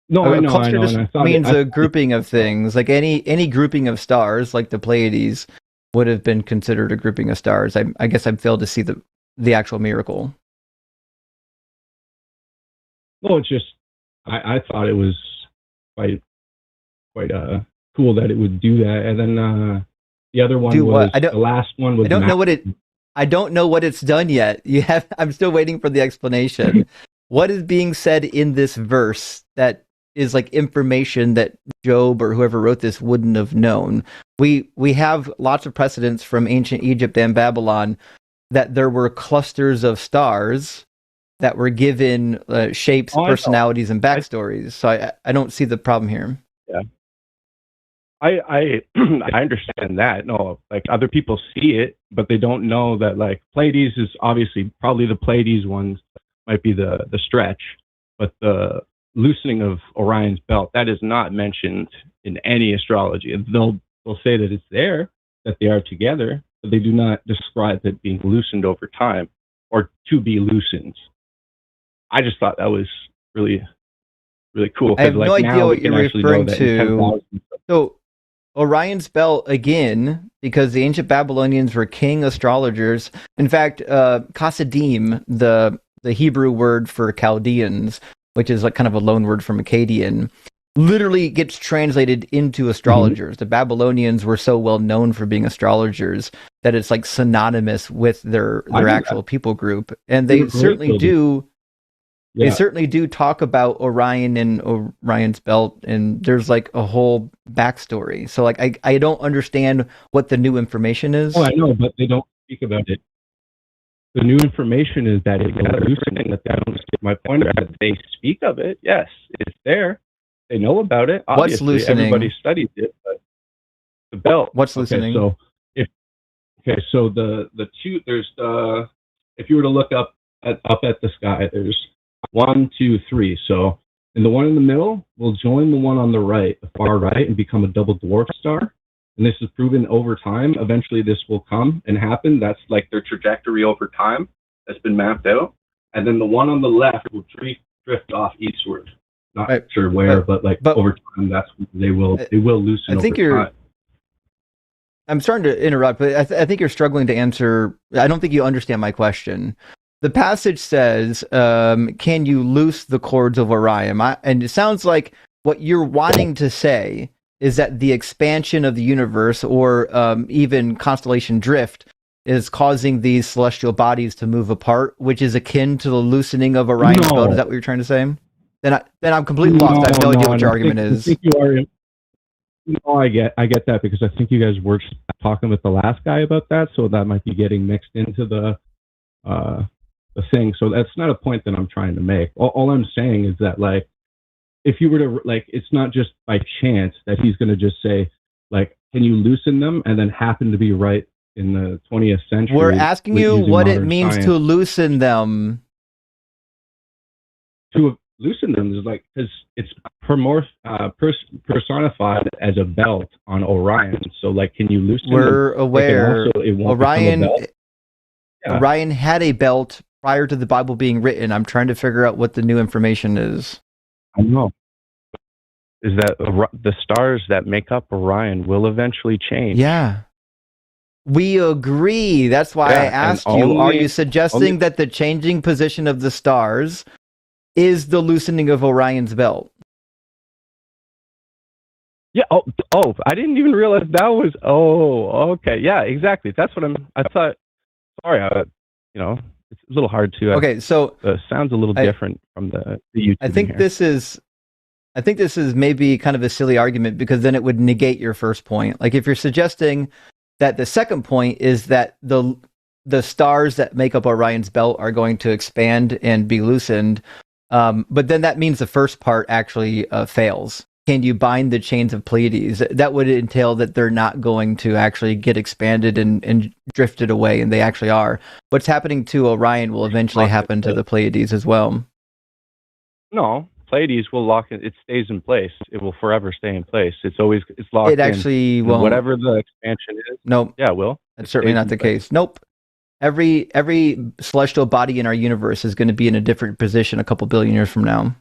Speaker 5: No, I know.
Speaker 1: Cluster just means a grouping of things. Like any grouping of stars, like the Pleiades, would have been considered a grouping of stars. I guess I failed to see the actual miracle.
Speaker 5: Well, it's just I thought it was quite cool that it would do that, and then the other one the last one was.
Speaker 1: I don't know what it's done yet. I'm still waiting for the explanation. What is being said in this verse that is like information that Job or whoever wrote this wouldn't have known? We have lots of precedents from ancient Egypt and Babylon that there were clusters of stars that were given shapes, personalities, and backstories. So I don't see the problem here.
Speaker 6: Yeah. I understand that. No, other people see it, but they don't know that Pleiades is obviously probably the Pleiades ones might be the stretch, but the loosening of Orion's belt, that is not mentioned in any astrology. They'll say that it's there, that they are together, but they do not describe it being loosened over time or to be loosened. I just thought that was really, really cool.
Speaker 1: I have no idea what you're referring to. So Orion's belt, again, because the ancient Babylonians were king astrologers. In fact, Chasidim, the Hebrew word for Chaldeans, which is kind of a loan word from Akkadian, literally gets translated into astrologers. The Babylonians were so well known for being astrologers that it's synonymous with their actual people group. And they certainly do. They certainly do talk about Orion and Orion's belt, and there's like a whole backstory. So like I don't understand what the new information is.
Speaker 6: Oh, I know, but they don't speak about it. The new information is that it's hallucinating. That they don't. My point is that they speak of it. Yes, it's there. They know about it. Obviously,
Speaker 1: what's loosening?
Speaker 6: Everybody studies it, but the belt.
Speaker 1: What's loosening?
Speaker 6: So the two, there's the, if you were to look up at the sky, there's 1, 2, 3. So, and the one in the middle will join the one on the right, the far right, and become a double dwarf star. And this is proven over time. Eventually, this will come and happen. That's like their trajectory over time that's been mapped out. And then the one on the left will drift off eastward. Not sure where, but over time, that's they will loosen. I think
Speaker 1: I'm starting to interrupt, but I think you're struggling to answer. I don't think you understand my question. The passage says, can you loose the cords of Orion? And it sounds like what you're wanting to say is that the expansion of the universe, or even constellation drift, is causing these celestial bodies to move apart, which is akin to the loosening of Orion's belt. Is that what you're trying to say? Then I'm completely lost. I have no idea what your argument is.
Speaker 6: I think you are. No, I get that, because I think you guys were talking with the last guy about that, so that might be getting mixed into the thing. So that's not a point that I'm trying to make. All I'm saying is that, like, if you were to, like, it's not just by chance that he's going to just say, like, can you loosen them, and then happen to be right in the 20th century.
Speaker 1: We're asking you what it means to loosen them.
Speaker 6: To loosen them is like, because it's personified as a belt on Orion. So, like, can you loosen them?
Speaker 1: We're aware. Orion had a belt prior to the Bible being written. I'm trying to figure out what the new information is.
Speaker 6: I know. Is that the stars that make up Orion will eventually change.
Speaker 1: Yeah. We agree. That's why I asked you, are you suggesting that the changing position of the stars is the loosening of Orion's belt?
Speaker 6: Yeah. Oh, I didn't even realize that was, okay. Yeah, exactly. That's what I thought, sorry, it's a little hard to,
Speaker 1: okay, so
Speaker 6: sounds a little different from the YouTube.
Speaker 1: I think this is maybe kind of a silly argument, because then it would negate your first point. Like, if you're suggesting that the second point is that the stars that make up Orion's belt are going to expand and be loosened, but then that means the first part actually fails. Can you bind the chains of Pleiades? That would entail that they're not going to actually get expanded and drifted away, and they actually are. What's happening to Orion will eventually happen to the Pleiades as well.
Speaker 6: No, Pleiades will lock it. It stays in place. It will forever stay in place. It's locked in.
Speaker 1: It actually won't.
Speaker 6: Whatever the expansion is.
Speaker 1: Nope.
Speaker 6: Yeah, it will.
Speaker 1: That's certainly not the case. Nope. Every celestial body in our universe is going to be in a different position a couple billion years from now.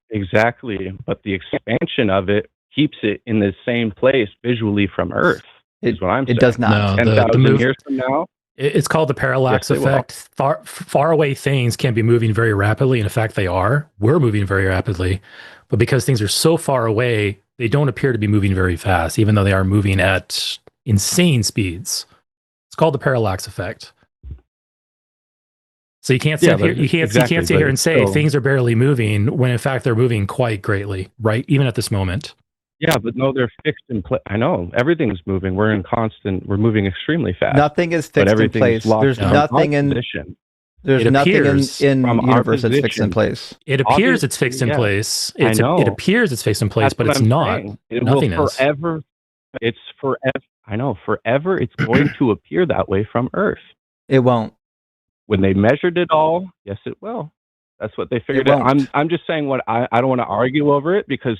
Speaker 6: Exactly. But the expansion of it keeps it in the same place visually from Earth, is what I'm saying.
Speaker 1: It does not.
Speaker 2: No,
Speaker 6: 10,000 years from now?
Speaker 2: It's called the parallax effect. Far away things can be moving very rapidly. And in fact, they are. We're moving very rapidly. But because things are so far away, they don't appear to be moving very fast, even though they are moving at insane speeds. It's called the parallax effect. So you can't sit here. You can't sit here and say things are barely moving when in fact they're moving quite greatly, right? Even at this moment.
Speaker 6: Yeah, but no, they're fixed in place. I know everything's moving. We're moving extremely fast.
Speaker 1: Nothing is fixed in place. There's nothing in position. There's nothing in the universe that's fixed in place.
Speaker 2: It appears it's fixed in place. It appears it's fixed in place, but it's not. Nothing is.
Speaker 6: Forever. It's forever. I know. Forever, it's going to appear that way from Earth.
Speaker 1: It won't.
Speaker 6: When they measured it all, yes, it will. That's what they figured out. I'm just saying what I don't want to argue over it, because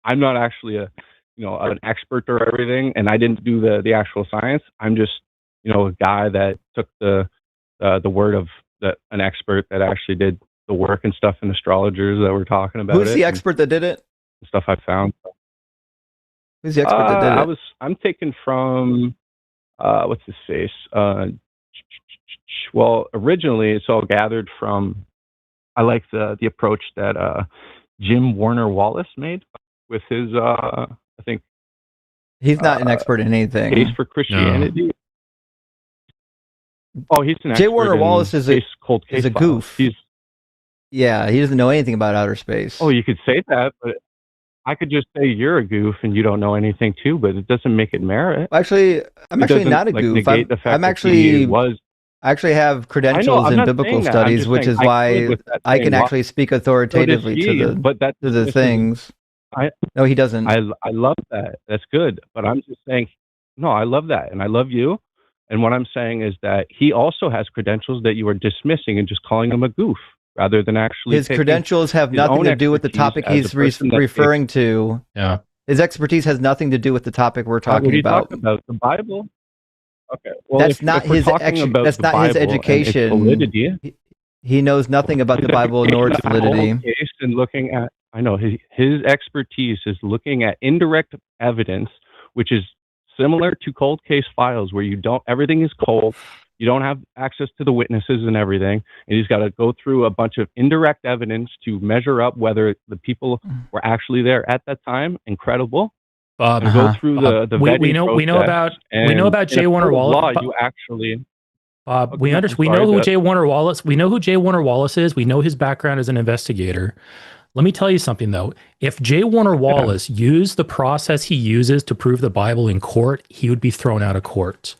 Speaker 6: I'm not actually an expert or everything, and I didn't do the actual science. I'm just a guy that took the word of an expert that actually did the work and stuff, and astrologers that were talking about it.
Speaker 1: Who's the expert that did it?
Speaker 6: Stuff I found.
Speaker 1: Who's the expert that did it?
Speaker 6: I'm taken from what's his face? Well, originally it's all gathered from. I like the approach that Jim Warner Wallace made with his. I think
Speaker 1: he's not an expert in anything.
Speaker 6: Case for Christianity. No. Oh, he's an expert.
Speaker 1: J. Warner Wallace is a
Speaker 6: goof.
Speaker 1: Yeah, he doesn't know anything about outer space.
Speaker 6: Oh, you could say that, but I could just say you're a goof and you don't know anything too, but it doesn't make it merit.
Speaker 1: Actually, I'm actually not a goof. I'm actually I actually have credentials in biblical studies, which is why I can actually speak authoritatively to the things. No, he doesn't.
Speaker 6: I love that. That's good. But I'm just saying, no, I love that. And I love you. And what I'm saying is that he also has credentials that you are dismissing and just calling him a goof rather than actually.
Speaker 1: His credentials have nothing to do with the topic he's referring to.
Speaker 2: Yeah.
Speaker 1: His expertise has nothing to do with the topic we're talking about.
Speaker 6: Talking about the Bible. Okay. Well,
Speaker 1: that's not his education. He knows nothing about the Bible nor its validity.
Speaker 6: And looking at, I know his expertise is looking at indirect evidence, which is similar to cold case files where everything is cold. You don't have access to the witnesses and everything. And he's got to go through a bunch of indirect evidence to measure up whether the people were actually there at that time. Incredible.
Speaker 2: Bob,
Speaker 6: go through the vetting
Speaker 2: we know about J. Warner Wallace.
Speaker 6: You actually,
Speaker 2: Bob, we know who J. Warner Wallace. We know who J. Warner Wallace is. We know his background as an investigator. Let me tell you something though. If J. Warner Wallace used the process he uses to prove the Bible in court, he would be thrown out of court.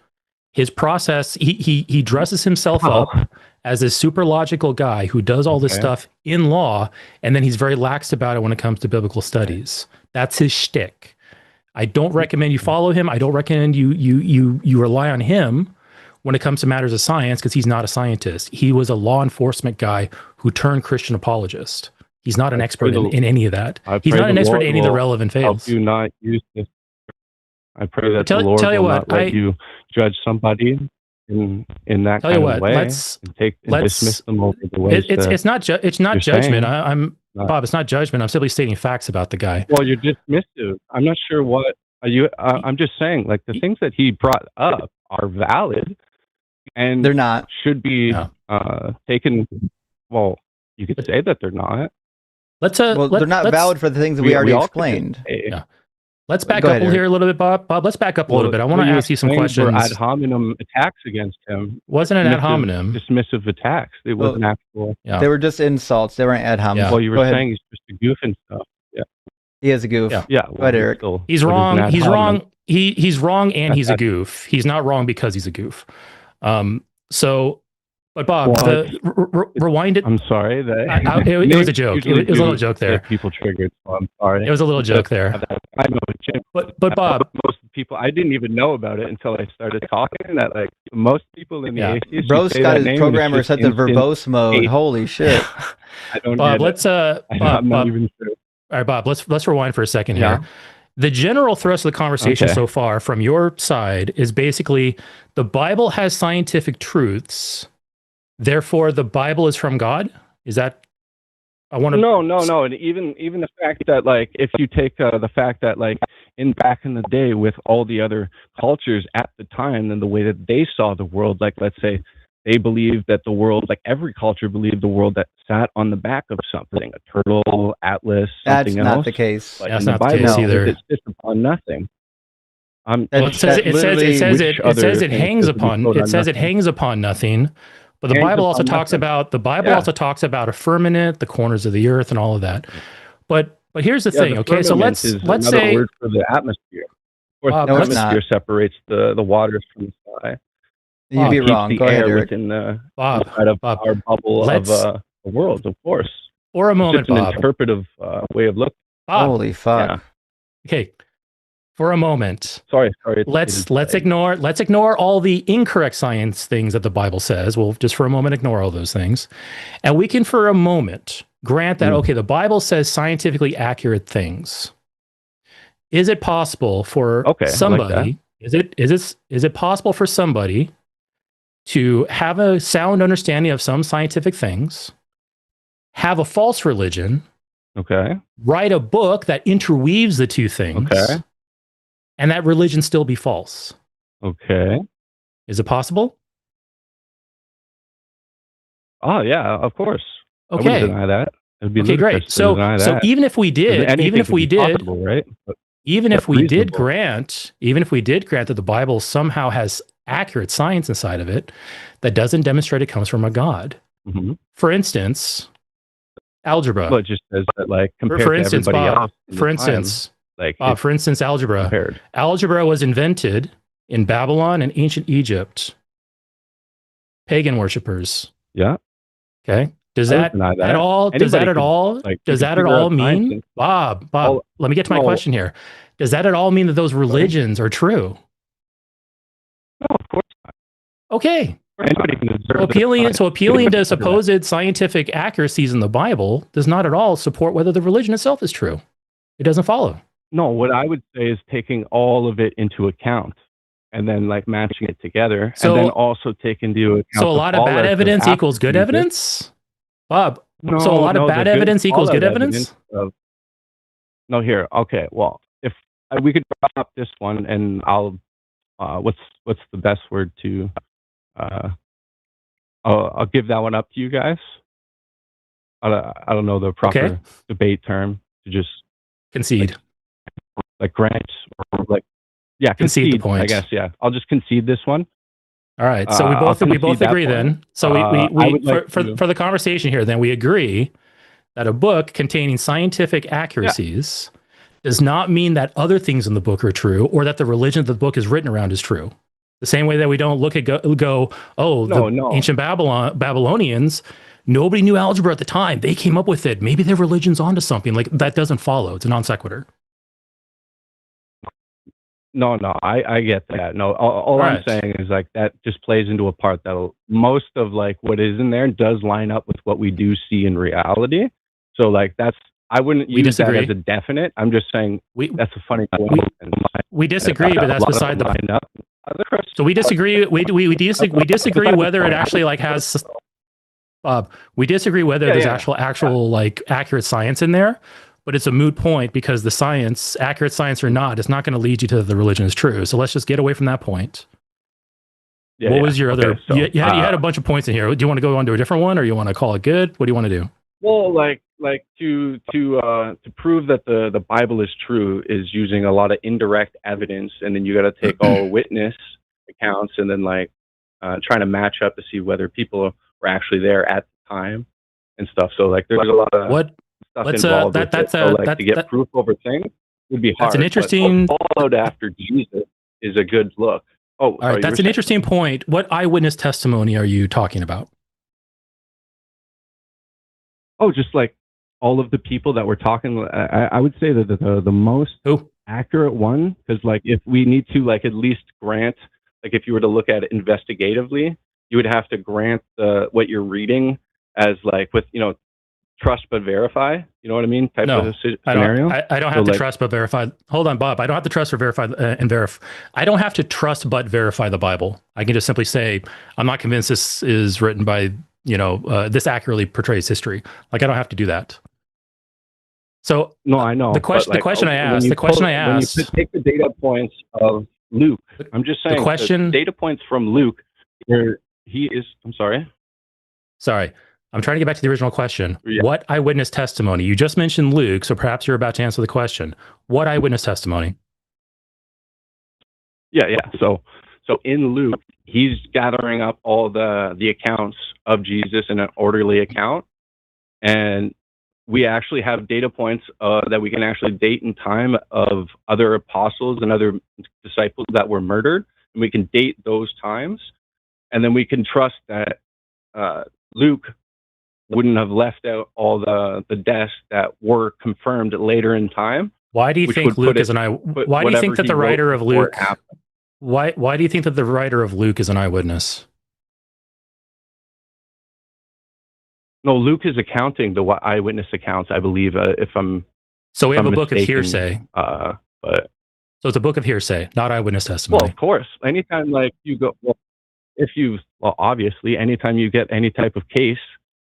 Speaker 2: His process, he dresses himself up as a super logical guy who does all this stuff in law, and then he's very lax about it when it comes to biblical studies. That's his shtick. I don't recommend you follow him. I don't recommend you rely on him when it comes to matters of science because he's not a scientist. He was a law enforcement guy who turned Christian apologist. He's not an expert in any of that. He's not an expert in any of the relevant fields.
Speaker 6: Do not use this. I pray that the Lord will not let you judge somebody in that kind of way and dismiss them over the way.
Speaker 2: It's not judgment. Bob, it's not judgment. I'm simply stating facts about the guy.
Speaker 6: Well, you're dismissive. I'm not sure what are you. I'm just saying, like the things that he brought up are valid, and
Speaker 1: they're not
Speaker 6: should be taken. Well, you could say that they're not.
Speaker 1: They're not valid for the things that we already explained.
Speaker 2: Yeah. Let's back up here a little bit, Bob. Bob, let's back up a little bit. I want to ask you some questions.
Speaker 6: Ad hominem attacks against him.
Speaker 2: Wasn't an ad hominem.
Speaker 6: Dismissive attacks. It wasn't actual.
Speaker 1: Yeah. They were just insults. They weren't ad hominem.
Speaker 6: Yeah. Well, you were saying he's just a goof and stuff. Yeah.
Speaker 1: He is a goof.
Speaker 6: Yeah.
Speaker 1: Go ahead, Eric.
Speaker 2: He's wrong. He's wrong. He's wrong, and he's a goof. He's not wrong because he's a goof. But Bob, rewind it.
Speaker 6: I'm sorry.
Speaker 2: It was a joke. It was a little joke there.
Speaker 6: People triggered, so I'm sorry.
Speaker 2: It was a little joke there.
Speaker 6: I know,
Speaker 2: but Bob,
Speaker 6: most people, I didn't even know about it until I started talking. That like most people in the atheist,
Speaker 1: Bro's got his programmer set to verbose mode. Holy shit!
Speaker 6: I don't.
Speaker 2: Bob, let's
Speaker 6: I'm not even sure.
Speaker 2: All right, Bob. Let's rewind for a second here. The general thrust of the conversation so far, from your side, is basically the Bible has scientific truths. Therefore, the Bible is from God. Is that?
Speaker 6: No. And even the fact that like if you take the fact that like back in the day with all the other cultures at the time and the way that they saw the world, like let's say they believed that the world, like every culture believed the world that sat on the back of something, a turtle, Atlas, something else.
Speaker 1: That's not the case.
Speaker 2: Like that's not the case either.
Speaker 6: It's just upon nothing.
Speaker 2: It says it hangs upon nothing. But the Bible also talks about a firmament, the corners of the earth, and all of that. But here's the thing, okay? So let's say
Speaker 6: word for the atmosphere. Of course, the atmosphere separates the waters from the sky.
Speaker 1: You'd be wrong. Go ahead, Eric.
Speaker 6: Within inside of our bubble of the world, of course.
Speaker 2: For a moment,
Speaker 6: it's just an interpretive way of looking.
Speaker 1: Holy fuck!
Speaker 6: Yeah.
Speaker 2: Okay. For a moment,
Speaker 6: sorry.
Speaker 2: Let's ignore all the incorrect science things that the Bible says. We'll just for a moment ignore all those things, and we can for a moment grant that the Bible says scientifically accurate things. Is it possible for somebody? Like is it possible for somebody to have a sound understanding of some scientific things, have a false religion, write a book that interweaves the two things? And that religion still be false. Is it possible?
Speaker 6: Oh yeah, of course. I wouldn't deny that. It'd be
Speaker 2: great. So even if we did, grant that the Bible somehow has accurate science inside of it, that doesn't demonstrate it comes from a God. For instance, Algebra.
Speaker 6: Well, it just says that, like, compared
Speaker 2: for
Speaker 6: to
Speaker 2: instance,
Speaker 6: everybody
Speaker 2: Bob,
Speaker 6: else.
Speaker 2: For instance,
Speaker 6: like,
Speaker 2: for instance, algebra.
Speaker 6: Compared.
Speaker 2: Algebra was invented in Babylon and ancient Egypt. Pagan worshippers.
Speaker 6: Yeah.
Speaker 2: Okay. Does that at all mean, Bob, let me get to my question here. Does that at all mean that those religions are true?
Speaker 6: No, of course not.
Speaker 2: Okay. So appealing to supposed scientific accuracies in the Bible does not at all support whether the religion itself is true. It doesn't follow.
Speaker 6: No, what I would say is taking all of it into account and then, like, matching it together, and then also take into account.
Speaker 2: So a lot of bad evidence equals good evidence? Bob, so a lot of bad evidence equals good evidence?
Speaker 6: No, here. Okay, well, if we could drop this one, and I'll what's the best word to I'll give that one up to you guys. I don't know the proper debate term to just
Speaker 2: concede,
Speaker 6: like grant, or like, yeah,
Speaker 2: concede the point.
Speaker 6: I guess, yeah. I'll just concede this one.
Speaker 2: All right. So we both agree then. So for the conversation here, then we agree that a book containing scientific accuracies does not mean that other things in the book are true, or that the religion the book is written around is true. The same way that we don't look at ancient Babylonians, nobody knew algebra at the time. They came up with it. Maybe their religion's onto something. Like, that doesn't follow. It's a non sequitur.
Speaker 6: No, I get that. No, all I'm saying is, like, that just plays into a part that most of, like, what is in there does line up with what we do see in reality. So, like, I wouldn't use that as a definite. I'm just saying that's a funny point.
Speaker 2: We disagree, but that's beside the point. So we disagree. We disagree whether it actually, like, has. We disagree whether there's actual like accurate science in there. But it's a moot point, because the science, accurate science or not, is not going to lead you to the religion is true. So let's just get away from that point. What was your other? So, you had a bunch of points in here. Do you want to go on to a different one, or you want to call it good? What do you want to do?
Speaker 6: Well, like to prove that the Bible is true is using a lot of indirect evidence, and then you got to take all witness accounts, and then, like, trying to match up to see whether people were actually there at the time and stuff. So, like, there's a lot of stuff involved with it. So, like, to get proof over things would be hard.
Speaker 2: That's an interesting.
Speaker 6: Followed after Jesus is a good look. Oh,
Speaker 2: all right. That's an interesting point. What eyewitness testimony are you talking about?
Speaker 6: Oh, just like all of the people that we're talking. I would say that the most accurate one, because, like, if we need to, like, at least grant, like, if you were to look at it investigatively, you would have to grant what you're reading as, like, with, trust but verify. You know what I mean? Type of scenario.
Speaker 2: I don't have to trust but verify. Hold on, Bob. I don't have to trust or verify I don't have to trust but verify the Bible. I can just simply say, I'm not convinced this is written by, this accurately portrays history. Like, I don't have to do that. So
Speaker 6: no, I know.
Speaker 2: The question I asked.
Speaker 6: When you take the data points of Luke, I'm just saying the data points from Luke, where he is. I'm sorry.
Speaker 2: I'm trying to get back to the original question. Yeah. What eyewitness testimony? You just mentioned Luke, so perhaps you're about to answer the question. What eyewitness testimony?
Speaker 6: Yeah. So in Luke, he's gathering up all the accounts of Jesus in an orderly account, and we actually have data points that we can actually date in time of other apostles and other disciples that were murdered, and we can date those times, and then we can trust that Luke wouldn't have left out all the deaths that were confirmed later in time.
Speaker 2: Why do you think Luke is an eyewitness? Why do you think that the writer of Luke? Why do you think that the writer of Luke is an eyewitness?
Speaker 6: No, Luke is accounting the eyewitness accounts, I believe.
Speaker 2: So we have a book of hearsay.
Speaker 6: So
Speaker 2: it's a book of hearsay, not eyewitness testimony.
Speaker 6: Well, of course. Anytime, like, you go, obviously, anytime you get any type of case,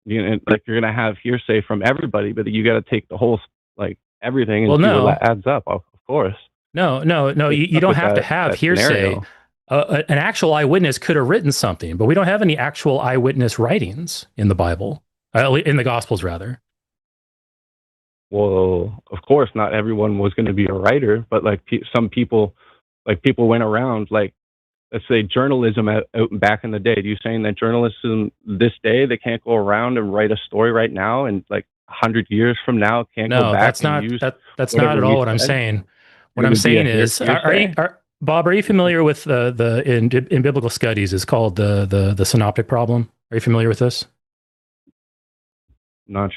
Speaker 6: you're gonna have hearsay from everybody, but you got to take the whole, like, everything and see what that adds up. Of course.
Speaker 2: No. You don't have to have hearsay. An actual eyewitness could have written something, but we don't have any actual eyewitness writings in the Bible, in the Gospels, rather.
Speaker 6: Well, of course, not everyone was going to be a writer, but, like, some people, like, people went around, like, let's say journalism out back in the day. Do you saying that journalism this day, they can't go around and write a story right now and, like, 100 years from now can't go
Speaker 2: No,
Speaker 6: back
Speaker 2: that's
Speaker 6: and
Speaker 2: not
Speaker 6: use
Speaker 2: that's not
Speaker 6: whatever
Speaker 2: at all
Speaker 6: he
Speaker 2: what I'm
Speaker 6: said?
Speaker 2: saying. What
Speaker 6: It
Speaker 2: I'm
Speaker 6: would be
Speaker 2: saying
Speaker 6: a
Speaker 2: is,
Speaker 6: hearsay?
Speaker 2: Bob, are you familiar with in biblical studies is called the synoptic problem? Are you familiar with this?
Speaker 6: Not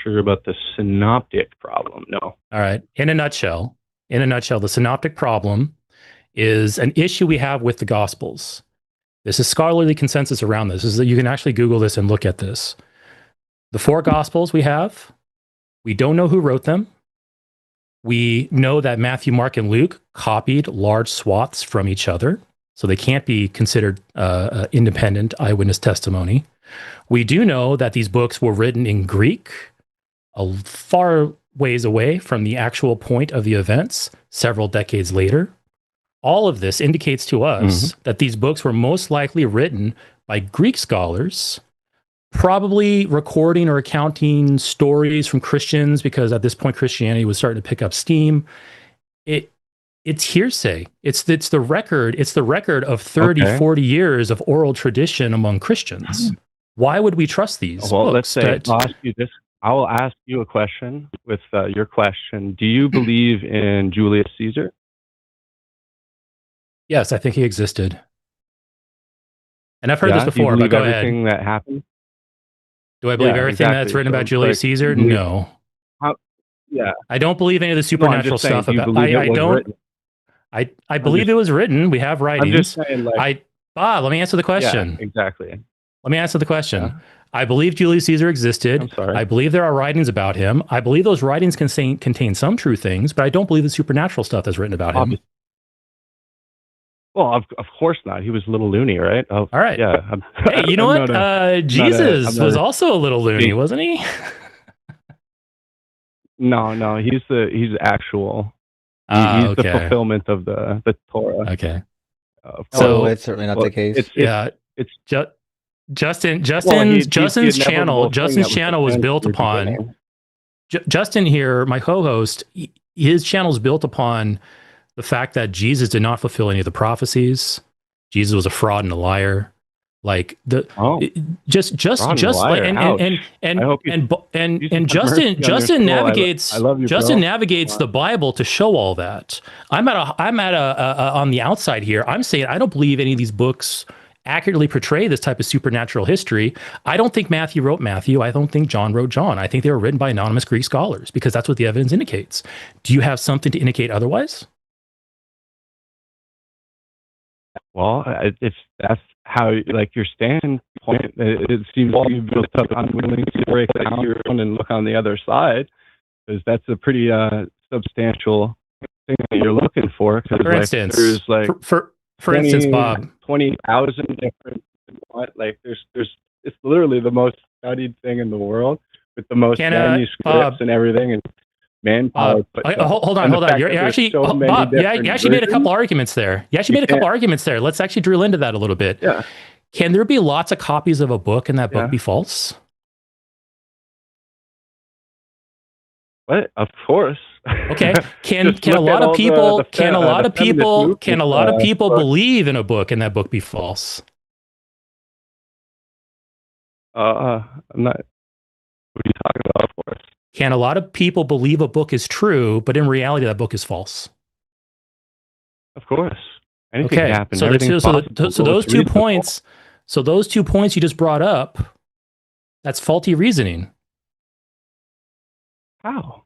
Speaker 6: sure about the synoptic problem. No.
Speaker 2: All right. In a nutshell, the synoptic problem is an issue we have with the Gospels. This is scholarly consensus around this. Is that you can actually Google this and look at this. The 4 Gospels we have, we don't know who wrote them. We know that Matthew, Mark, and Luke copied large swaths from each other, so they can't be considered independent eyewitness testimony. We do know that these books were written in Greek, a far ways away from the actual point of the events, several decades later. All of this indicates to us that these books were most likely written by Greek scholars, probably recording or recounting stories from Christians, because at this point Christianity was starting to pick up steam. It's hearsay. It's the record of 30, 40 years of oral tradition among Christians. Why would we trust these
Speaker 6: Well,
Speaker 2: books?
Speaker 6: let's say I'll ask you this. I will ask you a question with your question. Do you believe in Julius Caesar?
Speaker 2: Yes, I think he existed. And I've heard this
Speaker 6: Do you
Speaker 2: before, but
Speaker 6: believe
Speaker 2: go ahead.
Speaker 6: everything that happened?
Speaker 2: Do I believe everything that's written about Julius Caesar? No.
Speaker 6: Yeah.
Speaker 2: I don't believe any of the supernatural stuff about. I don't. I believe it was written. We have writings.
Speaker 6: I'm just saying, like,
Speaker 2: Bob, let me answer the question.
Speaker 6: Yeah, exactly.
Speaker 2: Let me answer the question.
Speaker 6: Yeah.
Speaker 2: I believe Julius Caesar existed.
Speaker 6: I'm sorry.
Speaker 2: I believe there are writings about him. I believe those writings contain some true things, but I don't believe the supernatural stuff that's written about him.
Speaker 6: Well, of course not. He was a little loony, right?
Speaker 2: All right.
Speaker 6: Yeah.
Speaker 2: Hey, you know what? Jesus was also a little loony, wasn't he?
Speaker 6: No. He's actual. He's the fulfillment of the Torah.
Speaker 2: Okay.
Speaker 1: So it's certainly not the case.
Speaker 2: Justin's channel was built upon. Justin here, my co-host, his channel is built upon the fact that Jesus did not fulfill any of the prophecies. Jesus was a fraud and a liar. Like Justin navigates the Bible to show all that. I'm on the outside here. I'm saying I don't believe any of these books accurately portray this type of supernatural history. I don't think Matthew wrote Matthew. I don't think John wrote John. I think they were written by anonymous Greek scholars because that's what the evidence indicates. Do you have something to indicate otherwise?
Speaker 6: Well, if that's how, like, your standpoint, it seems to be built up. I'm willing to break down and look on the other side, because that's a pretty substantial thing that you're looking for.
Speaker 2: For instance,
Speaker 6: there's like
Speaker 2: for instance, Bob,
Speaker 6: 20,000 different, like it's literally the most studied thing in the world with the most manuscripts and everything and manpower.
Speaker 2: Hold on. You actually made a couple arguments there. Let's actually drill into that a little bit.
Speaker 6: Yeah.
Speaker 2: Can there be lots of copies of a book and that book be false?
Speaker 6: What? Of course.
Speaker 2: Okay. Can a lot of people believe in a book and that book be false?
Speaker 6: I'm not. What are you talking about? Of course.
Speaker 2: Can a lot of people believe a book is true, but in reality that book is false?
Speaker 6: Of course. Anything can happen.
Speaker 2: So those 2 points you just brought up, that's faulty reasoning.
Speaker 6: How?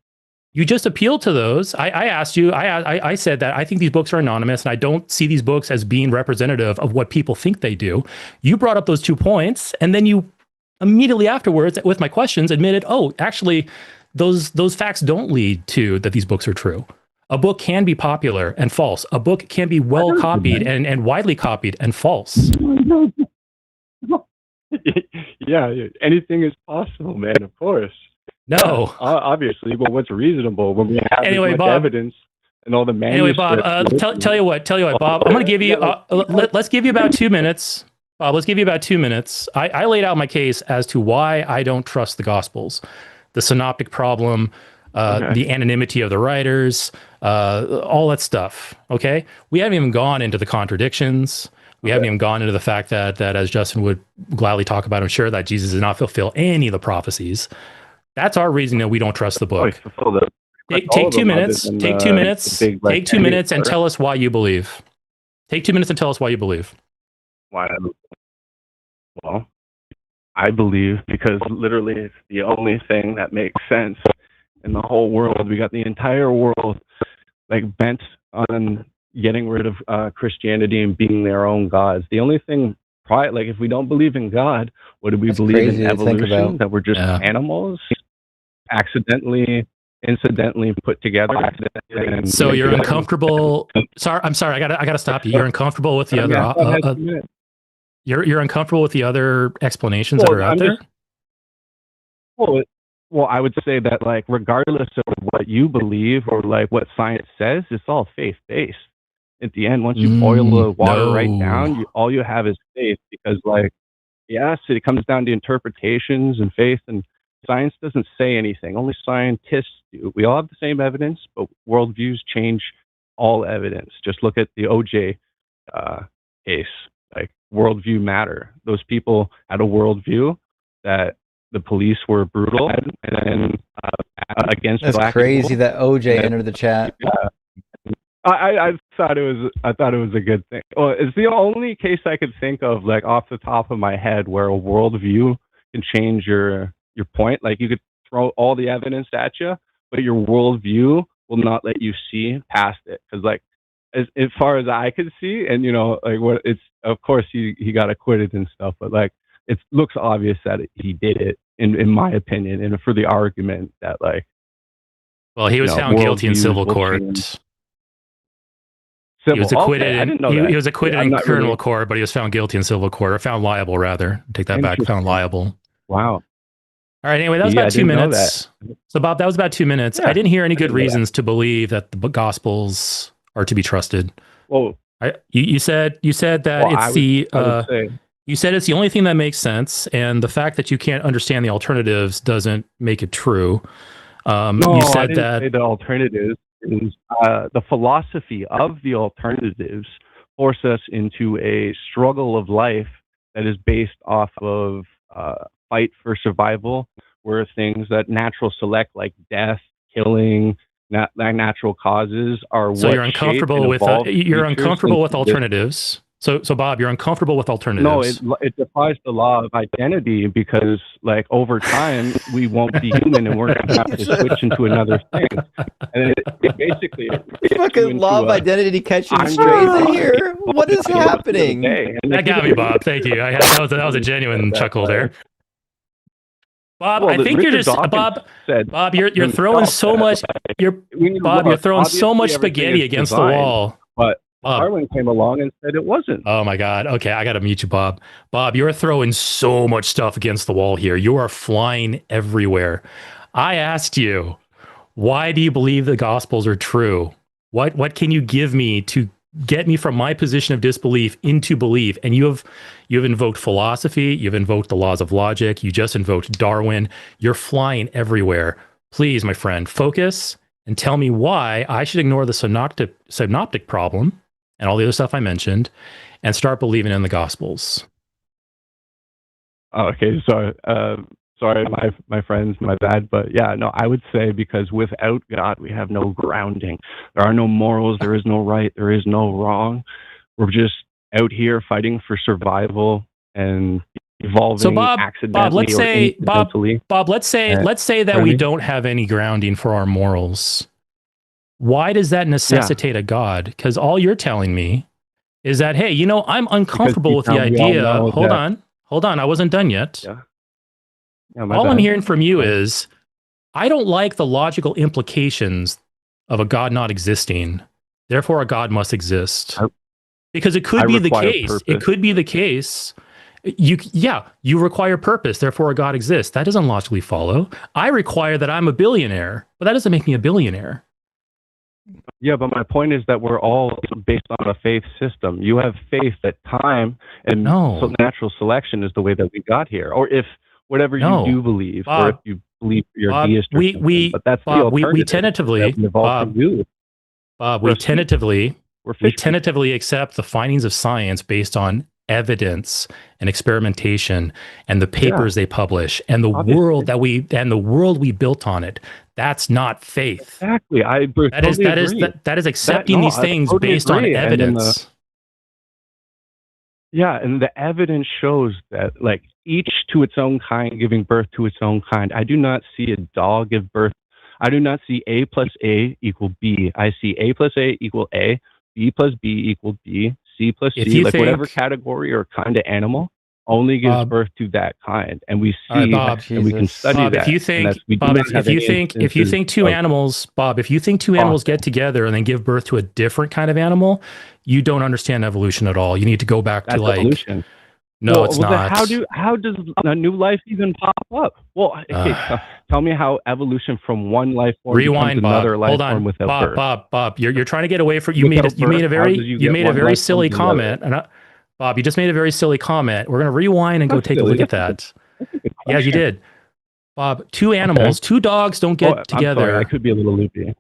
Speaker 2: You just appealed to those. I asked you, I said that I think these books are anonymous and I don't see these books as being representative of what people think they do. You brought up those 2 points and then you immediately afterwards with my questions admitted, oh, actually those facts don't lead to that these books are true. A book can be popular and false. A book can be well copied and widely copied and false.
Speaker 6: Yeah, anything is possible, man, of course.
Speaker 2: No.
Speaker 6: Obviously, but what's reasonable when we have this much evidence and all the manuscripts?
Speaker 2: Anyway, Bob, tell you what, Bob, I'm going to give you, let's give you about 2 minutes. Bob, let's give you about 2 minutes. I laid out my case as to why I don't trust the Gospels, the synoptic problem, the anonymity of the writers, all that stuff. Okay. We haven't even gone into the contradictions. We haven't even gone into the fact that as Justin would gladly talk about, I'm sure, that Jesus did not fulfill any of the prophecies. That's our reason that we don't trust the book. Take 2 minutes. Take 2 minutes. Take 2 minutes and tell us why you believe. Take 2 minutes and tell us why you believe.
Speaker 6: Why? Well, I believe because literally it's the only thing that makes sense in the whole world. We got the entire world like bent on getting rid of Christianity and being their own gods. The only thing, like if we don't believe in God, what do we believe in? Evolution? That we're just animals, incidentally put together.
Speaker 2: So you're uncomfortable. I'm sorry. I gotta stop you. You're uncomfortable with the other. You're uncomfortable with the other explanations that are out there.
Speaker 6: Well, I would say that like regardless of what you believe or like what science says, it's all faith based. At the end, once you boil the water right down, all you have is faith, because like yes, it comes down to interpretations and faith, and science doesn't say anything. Only scientists do. We all have the same evidence, but worldviews change all evidence. Just look at the OJ case. Like worldview matter. Those people had a worldview that the police were brutal and against
Speaker 1: That's
Speaker 6: black
Speaker 1: crazy
Speaker 6: people.
Speaker 1: That OJ entered the chat.
Speaker 6: I thought it was a good thing. Well, it's the only case I could think of, like off the top of my head, where a worldview can change your point. Like you could throw all the evidence at you, but your worldview will not let you see past it. Because like as far as I could see, and you know, like what it's of course he got acquitted and stuff, but like it looks obvious that he did it in my opinion, and for the argument that like,
Speaker 2: well, he was found guilty in civil court. He was acquitted. Okay, he was acquitted in criminal court, but he was found guilty in civil court, or found liable rather. Take that back. Found liable.
Speaker 6: Wow.
Speaker 2: All right. Anyway, that was about 2 minutes. So Bob, that was about 2 minutes. Yeah, I didn't hear any good reasons to believe that the Gospels are to be trusted.
Speaker 6: Well,
Speaker 2: you said that you said it's the only thing that makes sense, and the fact that you can't understand the alternatives doesn't make it true.
Speaker 6: No, you said I didn't say the alternatives is the philosophy of the alternatives force us into a struggle of life that is based off of fight for survival, where things that natural select, like death, killing, natural causes, are
Speaker 2: so you're uncomfortable with alternatives. So Bob, you're uncomfortable with alternatives.
Speaker 6: No, it defies the law of identity, because like over time we won't be human and we're going to have to switch into another thing. And it basically
Speaker 1: fucking law of identity catching strays in here. What is happening?
Speaker 2: That got me, Bob. Thank you. That was a genuine chuckle there. Bob, well, I think you're just Bob. You're throwing so much. You're throwing so much spaghetti against the wall.
Speaker 6: But Darwin came along and said it wasn't.
Speaker 2: Oh my God. Okay, I got to mute you, Bob. Bob, you're throwing so much stuff against the wall here. You are flying everywhere. I asked you, why do you believe the Gospels are true? What can you give me to get me from my position of disbelief into belief? And you've invoked philosophy, you've invoked the laws of logic, you just invoked Darwin. You're flying everywhere. Please, my friend, focus and tell me why I should ignore the synoptic problem and all the other stuff I mentioned and start believing in the Gospels.
Speaker 6: Okay, sorry, my friends, my bad. But yeah, no, I would say because without God, we have no grounding. There are no morals. There is no right. There is no wrong. We're just out here fighting for survival and evolving.
Speaker 2: So Bob, let's say that we
Speaker 6: me?
Speaker 2: don't have any grounding for our morals. Why does that necessitate a God? Because all you're telling me is that, hey, you know, I'm uncomfortable with the idea. Hold on. I wasn't done yet.
Speaker 6: Yeah.
Speaker 2: All I'm hearing from you is, I don't like the logical implications of a God not existing. Therefore, a God must exist. Because it could be the case. Purpose. It could be the case. You require purpose. Therefore, a God exists. That doesn't logically follow. I require that I'm a billionaire, but that doesn't make me a billionaire.
Speaker 6: Yeah, but my point is that we're all based on a faith system. You have faith that time and natural selection is the way that we got here. Or if whatever you do believe, or if you believe you're deist or something. But that's the alternative.
Speaker 2: We tentatively accept the findings of science based on evidence and experimentation and the papers they publish and the
Speaker 6: Obviously.
Speaker 2: world we built on it. That's not faith.
Speaker 6: Exactly.
Speaker 2: That is accepting these things based on evidence.
Speaker 6: And the evidence shows that, like, each to its own kind, giving birth to its own kind. I do not see a dog give birth. I do not see A plus A equal B. I see A plus A equal A, B plus B equal B, C plus C, like whatever category or kind of animal only gives birth to that kind. And we see,
Speaker 2: Bob,
Speaker 6: and we can study
Speaker 2: Bob,
Speaker 6: that.
Speaker 2: If you think two animals get together and then give birth to a different kind of animal, you don't understand evolution at all. You need to go back to evolution. No, it's not.
Speaker 6: How does a new life even pop up? Well, tell me how evolution from one life form becomes another life form without birth.
Speaker 2: Bob, you're trying to get away from you made a very silly comment, and Bob, you just made a very silly comment. We're going to rewind and go take a look at that. Yeah, you did, Bob. Two animals, two dogs don't get together.
Speaker 6: I'm sorry, I could be a little loopy.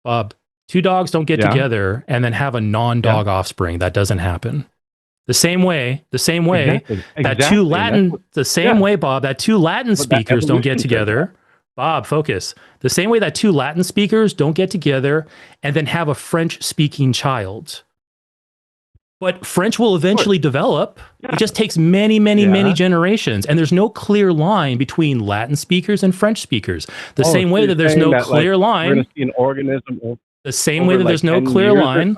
Speaker 2: Bob, two dogs don't get together and then have a non-dog offspring. That doesn't happen. The same way that two Latin speakers don't get together. Bob, focus. The same way that two Latin speakers don't get together and then have a French-speaking child. But French will eventually develop. It just takes many generations. And there's no clear line between Latin speakers and French speakers. The same way that there's no clear line.
Speaker 6: We're going to see an organism.
Speaker 2: The same way that there's no clear line.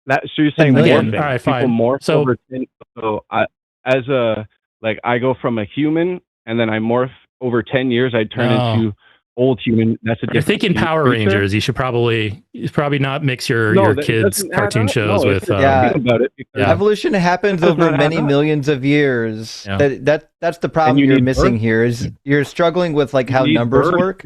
Speaker 6: So you're saying
Speaker 2: morphing. All right, fine.
Speaker 6: Morph over 10. So I go from a human and then I morph over 10 years. I turn into old human. That's a different.
Speaker 2: You're thinking Power Rangers. You should probably not mix your kids' cartoon shows with.
Speaker 1: Evolution happens over many millions of years. Yeah. That's the problem you're missing here. Is you're struggling with like how numbers work.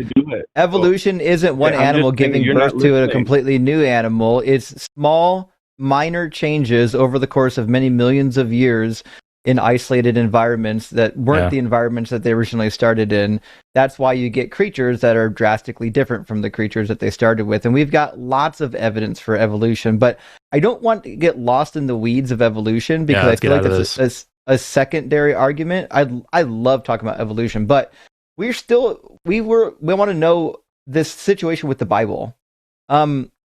Speaker 1: Evolution isn't one animal giving birth to a completely new animal. It's small, minor changes over the course of many millions of years in isolated environments that weren't the environments that they originally started in. That's why you get creatures that are drastically different from the creatures that they started with. And we've got lots of evidence for evolution, but I don't want to get lost in the weeds of evolution because I feel like that's a secondary argument. I love talking about evolution, but we want to know this situation with the Bible.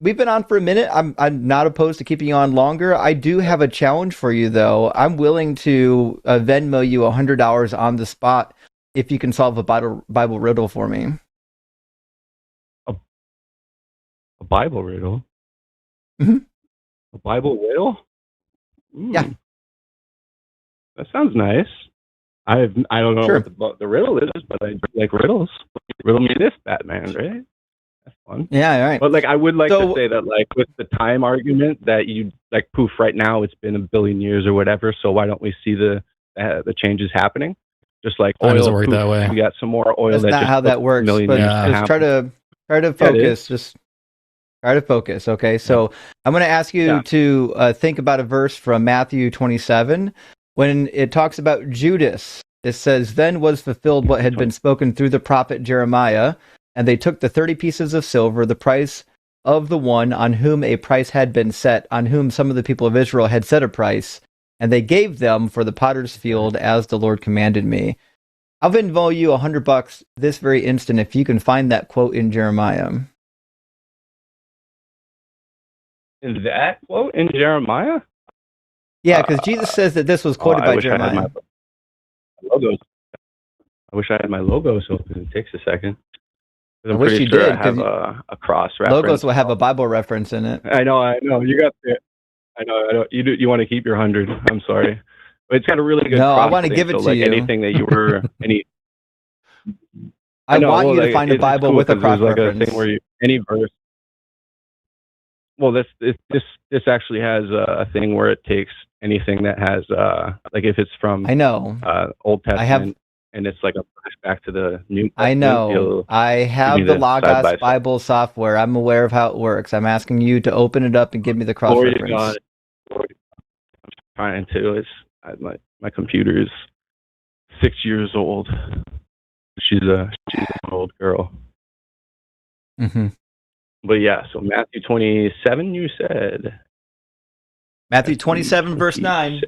Speaker 1: We've been on for a minute. I'm not opposed to keeping you on longer. I do have a challenge for you, though. I'm willing to Venmo you $100 on the spot if you can solve a Bible riddle for me.
Speaker 6: A Bible riddle?
Speaker 1: Mm-hmm.
Speaker 6: A Bible riddle?
Speaker 1: Yeah.
Speaker 6: That sounds nice. I don't know what the riddle is, but I like riddles. Riddle me this, Batman, right? That's fun.
Speaker 1: Yeah, all right.
Speaker 6: But like, I would like to say that, like, with the time argument that you like, poof, right now it's been a billion years or whatever. So why don't we see the changes happening? Just like oil
Speaker 2: doesn't work that way.
Speaker 6: We got some more oil.
Speaker 1: That's not how that works. But just try to focus. Just try to focus. Okay, so I'm going to ask you to think about a verse from Matthew 27 when it talks about Judas. It says, "Then was fulfilled what had been spoken through the prophet Jeremiah. And they took the 30 pieces of silver, the price of the one on whom a price had been set, on whom some of the people of Israel had set a price, and they gave them for the potter's field as the Lord commanded me." I'll Venmo you $100 this very instant if you can find that quote in Jeremiah.
Speaker 6: Is that quote in Jeremiah?
Speaker 1: Yeah, because Jesus says that this was quoted by Jeremiah.
Speaker 6: I wish I had my logos open. It takes a second.
Speaker 1: I wish you did.
Speaker 6: I have a cross reference.
Speaker 1: Logos will have a Bible reference in it.
Speaker 6: I know. You got it. I know. You want to keep your 100. I'm sorry, but it's got a really good.
Speaker 1: No,
Speaker 6: cross
Speaker 1: I want to give it to you.
Speaker 6: Anything that you were
Speaker 1: I want you to find a Bible
Speaker 6: cool
Speaker 1: with a cross
Speaker 6: like
Speaker 1: reference.
Speaker 6: A thing where any verse. Well, this actually has a thing where it takes anything that has like if it's from Old Testament. And it's like a flashback to the New Testament.
Speaker 1: I know. I have the Logos Bible software. I'm aware of how it works. I'm asking you to open it up and give me the cross reference.
Speaker 6: I'm trying to. My computer is 6 years old. She's an old girl.
Speaker 1: Mm-hmm.
Speaker 6: But yeah, so Matthew 27, you said.
Speaker 1: Matthew 27, verse 9.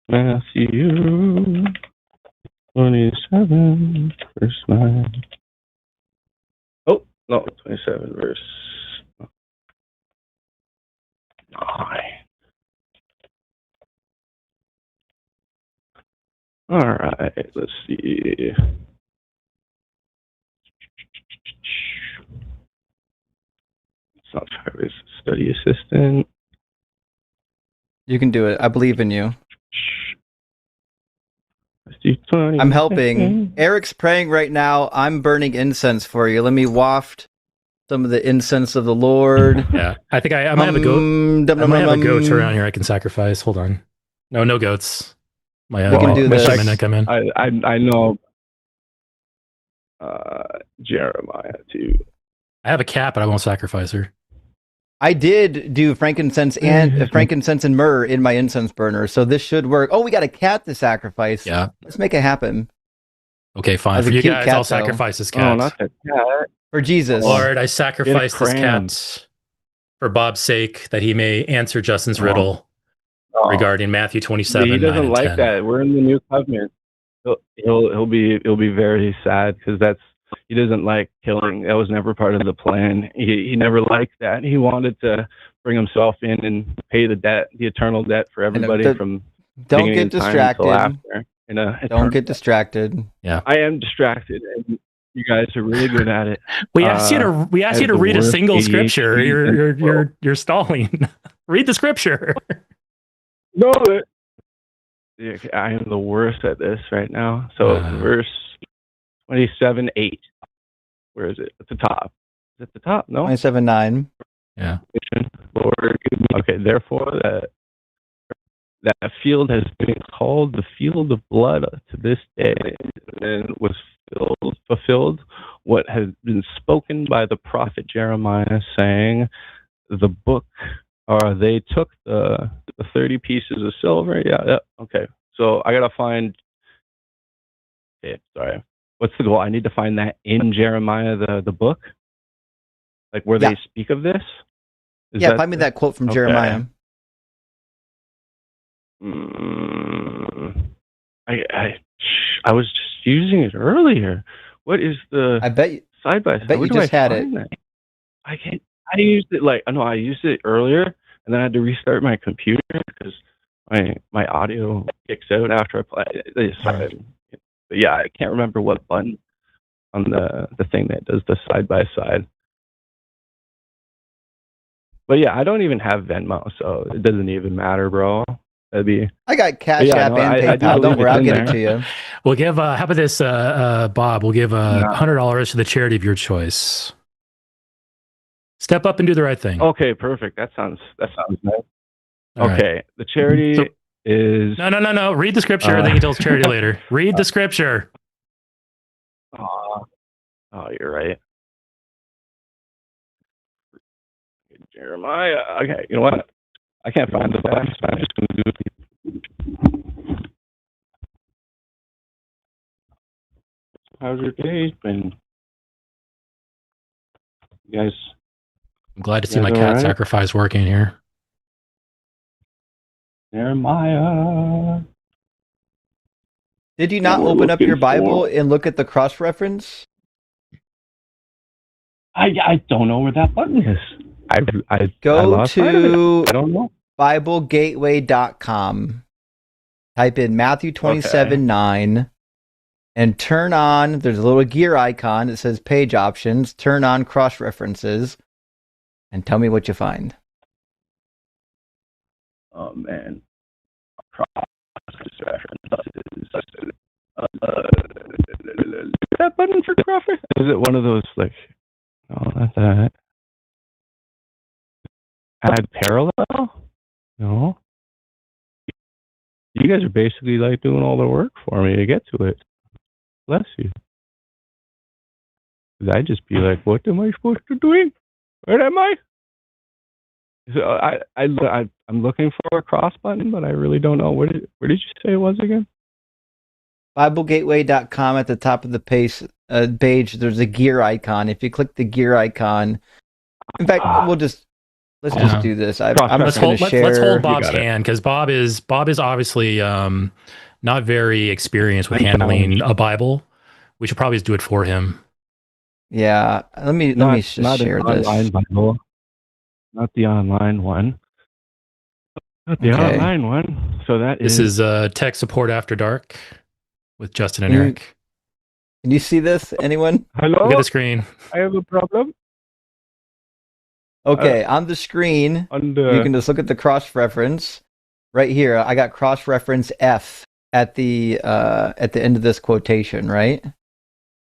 Speaker 6: Matthew 27, verse 9. Oh, no, 27, verse 9. All right, let's see. It's not Travis, study assistant.
Speaker 1: You can do it. I believe in you. I'm helping. Eric's praying right now. I'm burning incense for you. Let me waft some of the incense of the Lord.
Speaker 2: Yeah, I think I might have a goat. I might have a goat around here I can sacrifice. Hold on. No goats. My shaman come in.
Speaker 6: I know Jeremiah too.
Speaker 2: I have a cat, but I won't sacrifice her.
Speaker 1: I did do frankincense and myrrh in my incense burner, so this should work. Oh, we got a cat to sacrifice.
Speaker 2: Yeah,
Speaker 1: let's make it happen.
Speaker 2: Okay, fine. For you guys, I'll sacrifice this cat.
Speaker 6: Oh, not the cat.
Speaker 1: For Jesus,
Speaker 2: Lord, I sacrifice this cat for Bob's sake, that he may answer Justin's riddle regarding Matthew 27.
Speaker 6: He doesn't like
Speaker 2: 10.
Speaker 6: that. We're in the new covenant. He'll be very sad because he doesn't like killing. That was never part of the plan. He never liked that. He wanted to bring himself in and pay the debt, the eternal debt for everybody from.
Speaker 1: Don't get distracted. Don't get distracted.
Speaker 2: Yeah,
Speaker 6: I am distracted, and you guys are really good at it.
Speaker 2: We asked you to read a single scripture. You're stalling. Read the scripture.
Speaker 6: No, I am the worst at this right now. So verse 27:8. Where is it? At the top. Is it at the top? No.
Speaker 1: 27:9.
Speaker 2: Yeah.
Speaker 6: Lord, okay. Therefore, that field has been called the field of blood to this day, and was fulfilled what had been spoken by the prophet Jeremiah, saying, "The book." Or they took the 30 pieces of silver. Yeah. Okay. So I gotta find. Okay. Sorry. What's the goal? I need to find that in Jeremiah, the book, like where they speak of this.
Speaker 1: Find me that quote from Jeremiah.
Speaker 6: I was just using it earlier. What is the?
Speaker 1: I bet you.
Speaker 6: Side by side.
Speaker 1: I bet you just had it.
Speaker 6: I can't. I used it I used it earlier, and then I had to restart my computer because my audio kicks out after I play it. Sorry. But yeah, I can't remember what button on the thing that does the side by side. But yeah, I don't even have Venmo, so it doesn't even matter, bro.
Speaker 1: I got Cash App and PayPal. Don't worry, I'll get it to you.
Speaker 2: We'll give. How about this, Bob? We'll give $100 to the charity of your choice. Step up and do the right thing.
Speaker 6: Okay, perfect. That sounds nice. Okay, right. The charity is...
Speaker 2: No. Read the scripture, then you tell us charity later. Read the scripture.
Speaker 6: Oh, you're right. Jeremiah. Okay, you know what? I can't find the text. I'm just going to do it. How's your day been? You guys...
Speaker 2: I'm glad to see my cat sacrifice working here.
Speaker 6: Jeremiah.
Speaker 1: Did you not open up your Bible and look at the cross-reference?
Speaker 6: I don't know where that button is. I
Speaker 1: go to
Speaker 6: I don't know.
Speaker 1: BibleGateway.com. Type in Matthew 27:9 and turn on. There's a little gear icon that says Page Options. Turn on cross-references. And tell me what you find.
Speaker 6: Oh, man. That button for cross? Is it one of those, like... No, not that. Add parallel? No. You guys are basically, like, doing all the work for me to get to it. Bless you. I'd just be like, what am I supposed to do? Where am I? So I'm looking for a cross button, but I really don't know. Where did you say it was again?
Speaker 1: BibleGateway.com. At the top of the page, there's a gear icon. If you click the gear icon, in fact, we'll just let's just do this. I'm just going to share.
Speaker 2: Let's hold Bob's hand, because Bob is obviously not very experienced with handling a Bible. We should probably just do it for him.
Speaker 1: Yeah, let me just share this.
Speaker 6: Online Bible, not the online one. Not the online one. So
Speaker 2: this is tech support after dark with Justin and Eric.
Speaker 1: Can you see this? Anyone?
Speaker 6: Hello.
Speaker 2: Look at the screen.
Speaker 6: I have a problem.
Speaker 1: Okay, on the screen, you can just look at the cross-reference right here. I got cross-reference F at the end of this quotation, right?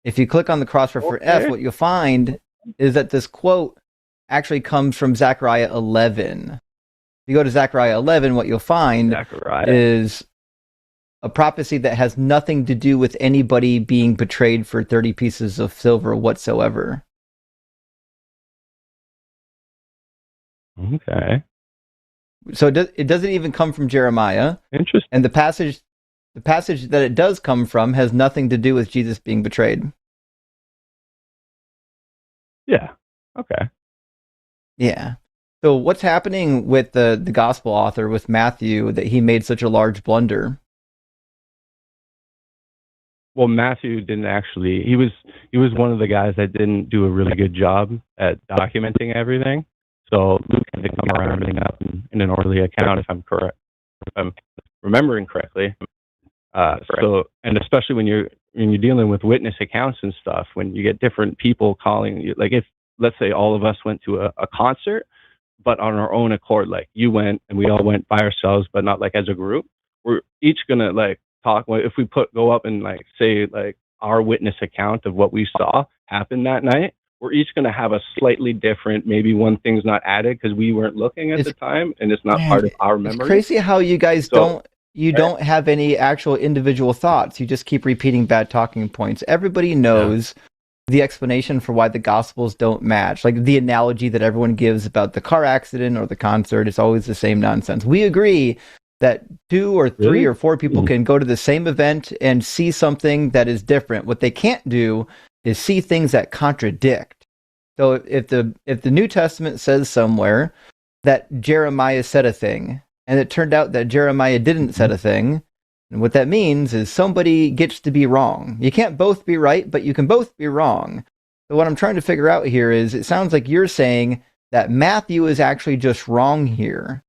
Speaker 1: If you click on the cross-reference F, what you'll find is that this quote actually comes from Zechariah 11. If you go to Zechariah 11, what you'll find is a prophecy that has nothing to do with anybody being betrayed for 30 pieces of silver whatsoever.
Speaker 6: Okay.
Speaker 1: So it doesn't even come from Jeremiah.
Speaker 6: Interesting.
Speaker 1: And the passage that it does come from has nothing to do with Jesus being betrayed.
Speaker 6: Yeah. Okay.
Speaker 1: Yeah. So what's happening with the gospel author, with Matthew, that he made such a large blunder?
Speaker 6: Well, Matthew didn't actually. He was one of the guys that didn't do a really good job at documenting everything. So Luke had to come around and up in an orderly account, if I'm correct, if I'm remembering correctly. So, and especially when you're dealing with witness accounts and stuff, when you get different people calling you, like if let's say all of us went to a concert, but on our own accord, like you went and we all went by ourselves, but not like as a group. We're each gonna like talk. If we go up and like say like our witness account of what we saw happen that night, we're each going to have a slightly different, maybe one thing's not added because we weren't looking at the time and it's not part of our memory.
Speaker 1: It's crazy how you guys don't have any actual individual thoughts. You just keep repeating bad talking points. Everybody knows the explanation for why the gospels don't match. Like the analogy that everyone gives about the car accident or the concert, it's always the same nonsense. We agree that 2 or 3 or 4 people can go to the same event and see something that is different. What they can't do is see things that contradict. So if the New Testament says somewhere that Jeremiah said a thing, and it turned out that Jeremiah didn't said a thing, and what that means is somebody gets to be wrong. You can't both be right, but you can both be wrong. So what I'm trying to figure out here is, it sounds like you're saying that Matthew is actually just wrong here.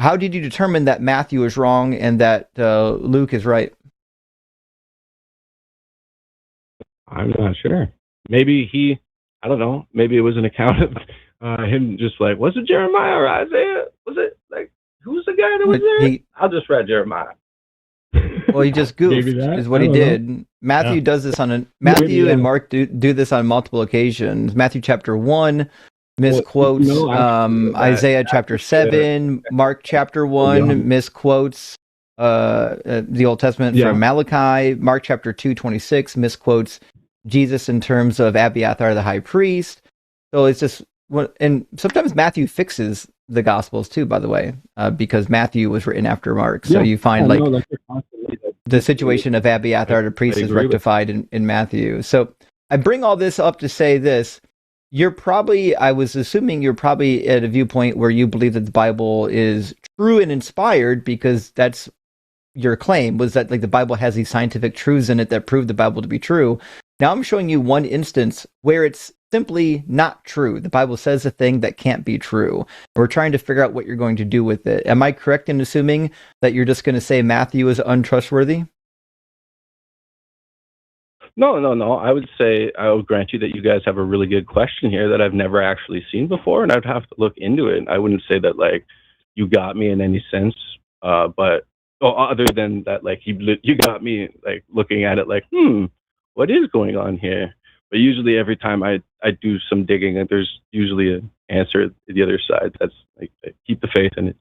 Speaker 1: How did you determine that Matthew is wrong and that Luke is right?
Speaker 6: I'm not sure. Maybe I don't know. Maybe it was an account of him just like, was it Jeremiah or Isaiah? Was it like, who's the guy that was there? I'll just read Jeremiah.
Speaker 1: Well, he just goofed, is what he did. Matthew does this Matthew and Mark do this on multiple occasions. Matthew chapter 1 misquotes Isaiah chapter 7. Mark chapter 1 misquotes the Old Testament from Malachi. Mark chapter 2:26 misquotes Jesus in terms of Abiathar the high priest. So it's just, and sometimes Matthew fixes the Gospels too, by the way, because Matthew was written after Mark. So you find the situation of Abiathar the priest is rectified in Matthew. So I bring all this up to say this. I was assuming you're probably at a viewpoint where you believe that the Bible is true and inspired, because that's your claim, was that like the Bible has these scientific truths in it that prove the Bible to be true. Now I'm showing you one instance where it's simply not true. The Bible says a thing that can't be true. We're trying to figure out what you're going to do with it. Am I correct in assuming that you're just going to say Matthew is untrustworthy?
Speaker 6: No. I would grant you that you guys have a really good question here that I've never actually seen before, and I'd have to look into it. I wouldn't say that like you got me in any sense, but other than that, like you got me like looking at it like, what is going on here? But usually every time I do some digging, there's usually an answer at the other side. That's like, I keep the faith, and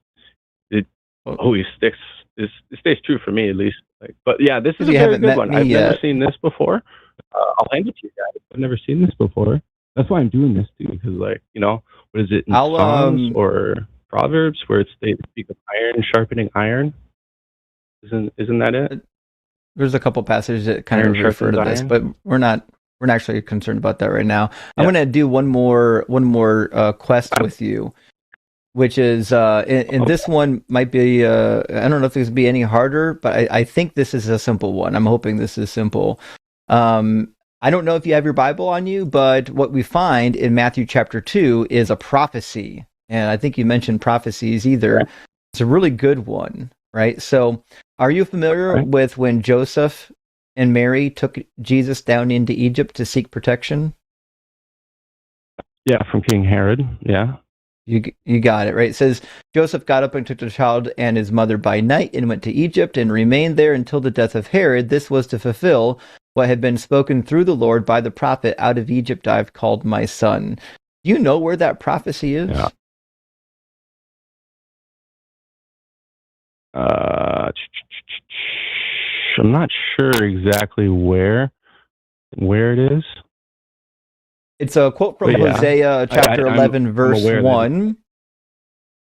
Speaker 6: it always sticks. It stays true for me, at least. Like, but yeah, this is a very good one. I've never seen this before. I'll hand it to you guys. I've never seen this before. That's why I'm doing this too, because like, what is it in Psalms or Proverbs where they speak of iron sharpening iron? Isn't that it?
Speaker 1: There's a couple passages that kind of refer to this, but we're not actually concerned about that right now. I'm going to do one more quest with you. which is in this one might be I don't know if this would be any harder, but I think this is a simple one. I'm hoping this is simple. I don't know if you have your Bible on you, but what we find in Matthew chapter 2 is a prophecy. And I think you mentioned prophecies either. Yeah. It's a really good one, right? So are you familiar with when Joseph and Mary took Jesus down into Egypt to seek protection?
Speaker 6: Yeah, from King Herod, yeah.
Speaker 1: You got it, right? It says, Joseph got up and took the child and his mother by night and went to Egypt and remained there until the death of Herod. This was to fulfill what had been spoken through the Lord by the prophet, out of Egypt I've called my son. Do you know where that prophecy is?
Speaker 6: Yeah. I'm not sure exactly where it is.
Speaker 1: It's a quote from Hosea chapter 11, verse 1.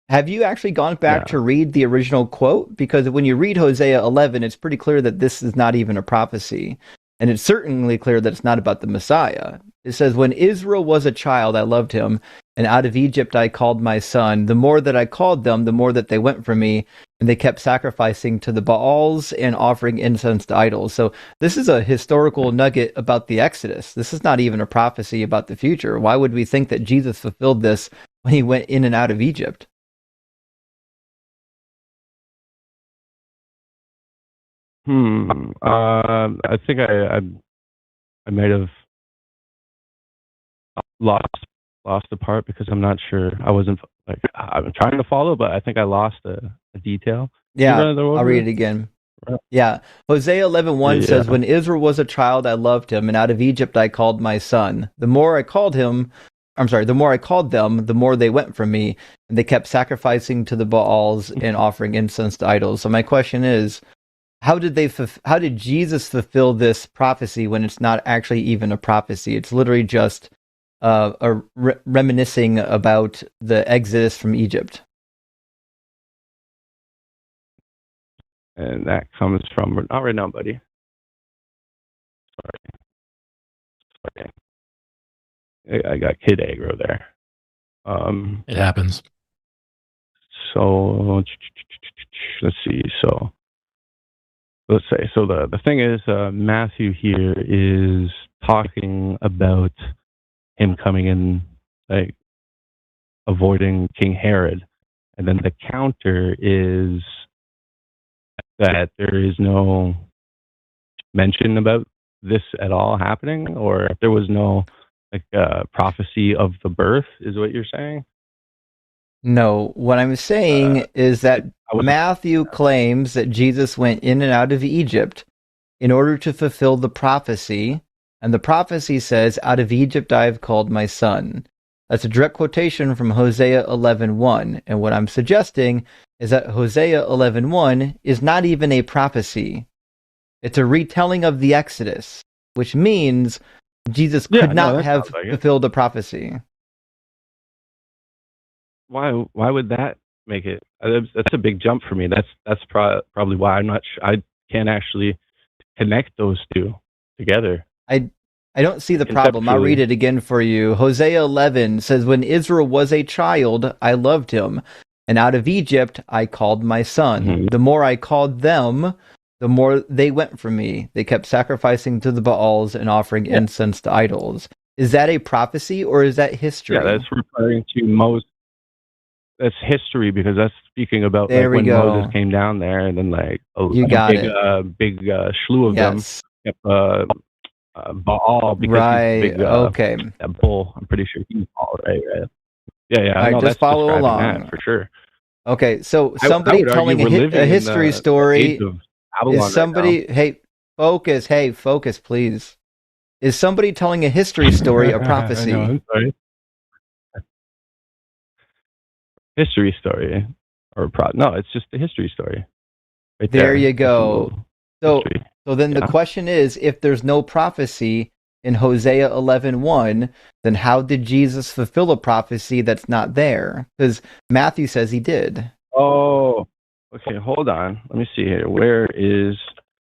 Speaker 1: Have you actually gone back to read the original quote? Because when you read Hosea 11, it's pretty clear that this is not even a prophecy. And it's certainly clear that it's not about the Messiah. It says, when Israel was a child, I loved him, and out of Egypt I called my son. The more that I called them, the more that they went from me, and they kept sacrificing to the Baals and offering incense to idols. So this is a historical nugget about the Exodus. This is not even a prophecy about the future. Why would we think that Jesus fulfilled this when he went in and out of Egypt?
Speaker 6: I think I might have lost a part because I'm not sure. I'm trying to follow, but I think I lost a detail.
Speaker 1: Yeah, I'll read it again. Yeah, Hosea 11:1 says, when Israel was a child, I loved him, and out of Egypt I called my son. The more I called them, the more they went from me, and they kept sacrificing to the Baals and offering incense to idols. So my question is, how did Jesus fulfill this prophecy when it's not actually even a prophecy? It's literally just reminiscing about the exodus from Egypt.
Speaker 6: And that comes from, not right now, buddy. Sorry. I got kid aggro there.
Speaker 2: It happens.
Speaker 6: So let's see. So the thing is, Matthew here is talking about him coming in, like, avoiding King Herod, and then the counter is that there is no mention about this at all happening, or if there was no prophecy of the birth, is what you're saying?
Speaker 1: No, what I'm saying is that Matthew claims that Jesus went in and out of Egypt in order to fulfill the prophecy, and the prophecy says, out of Egypt I have called my son. That's a direct quotation from Hosea 11:1, and what I'm suggesting is that Hosea 11:1 is not even a prophecy. It's a retelling of the Exodus, which means Jesus could not have fulfilled a prophecy.
Speaker 6: Why would that make it? That's a big jump for me. That's probably why I'm not sure. I can't actually connect those two together.
Speaker 1: I don't see the problem. I'll read it again for you. Hosea 11 says, when Israel was a child, I loved him, and out of Egypt I called my son. Mm-hmm. The more I called them, the more they went from me. They kept sacrificing to the Baals and offering incense to idols. Is that a prophecy or is that history?
Speaker 6: Yeah, that's referring to that's history, because that's speaking about when Moses came down there, and then a big slew of them kept Baal, because he's big, that bull. I'm pretty sure he's Baal, right? Yeah.
Speaker 1: All right, just follow along
Speaker 6: for sure.
Speaker 1: Okay, so somebody telling a history story is somebody. Hey, focus, please. Is somebody telling a history story a prophecy?
Speaker 6: No, I'm sorry. History story or no, it's just a history story. Right
Speaker 1: there you go. So then the question is, if there's no prophecy in Hosea 11:1, then how did Jesus fulfill a prophecy that's not there? Because Matthew says he did.
Speaker 6: Oh, okay. Hold on. Let me see here. Where is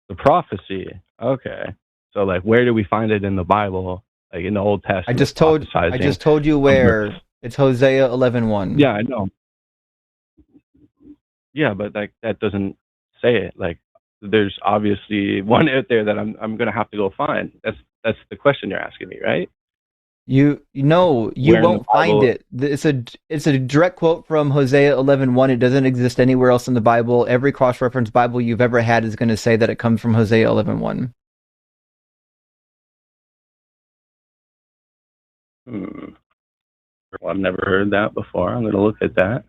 Speaker 6: the prophecy? Okay. So, where do we find it in the Bible? Like in the Old Testament?
Speaker 1: I just told you where. It's Hosea 11:1.
Speaker 6: Yeah, I know. Yeah, but like that doesn't say it. Like there's obviously one out there that I'm gonna have to go find. That's the question you're asking me, right?
Speaker 1: You won't find it. It's a direct quote from Hosea 11:1. It doesn't exist anywhere else in the Bible. Every cross-reference Bible you've ever had is going to say that it comes from Hosea 11:1.
Speaker 6: Well, I've never heard that before. I'm going to look at that.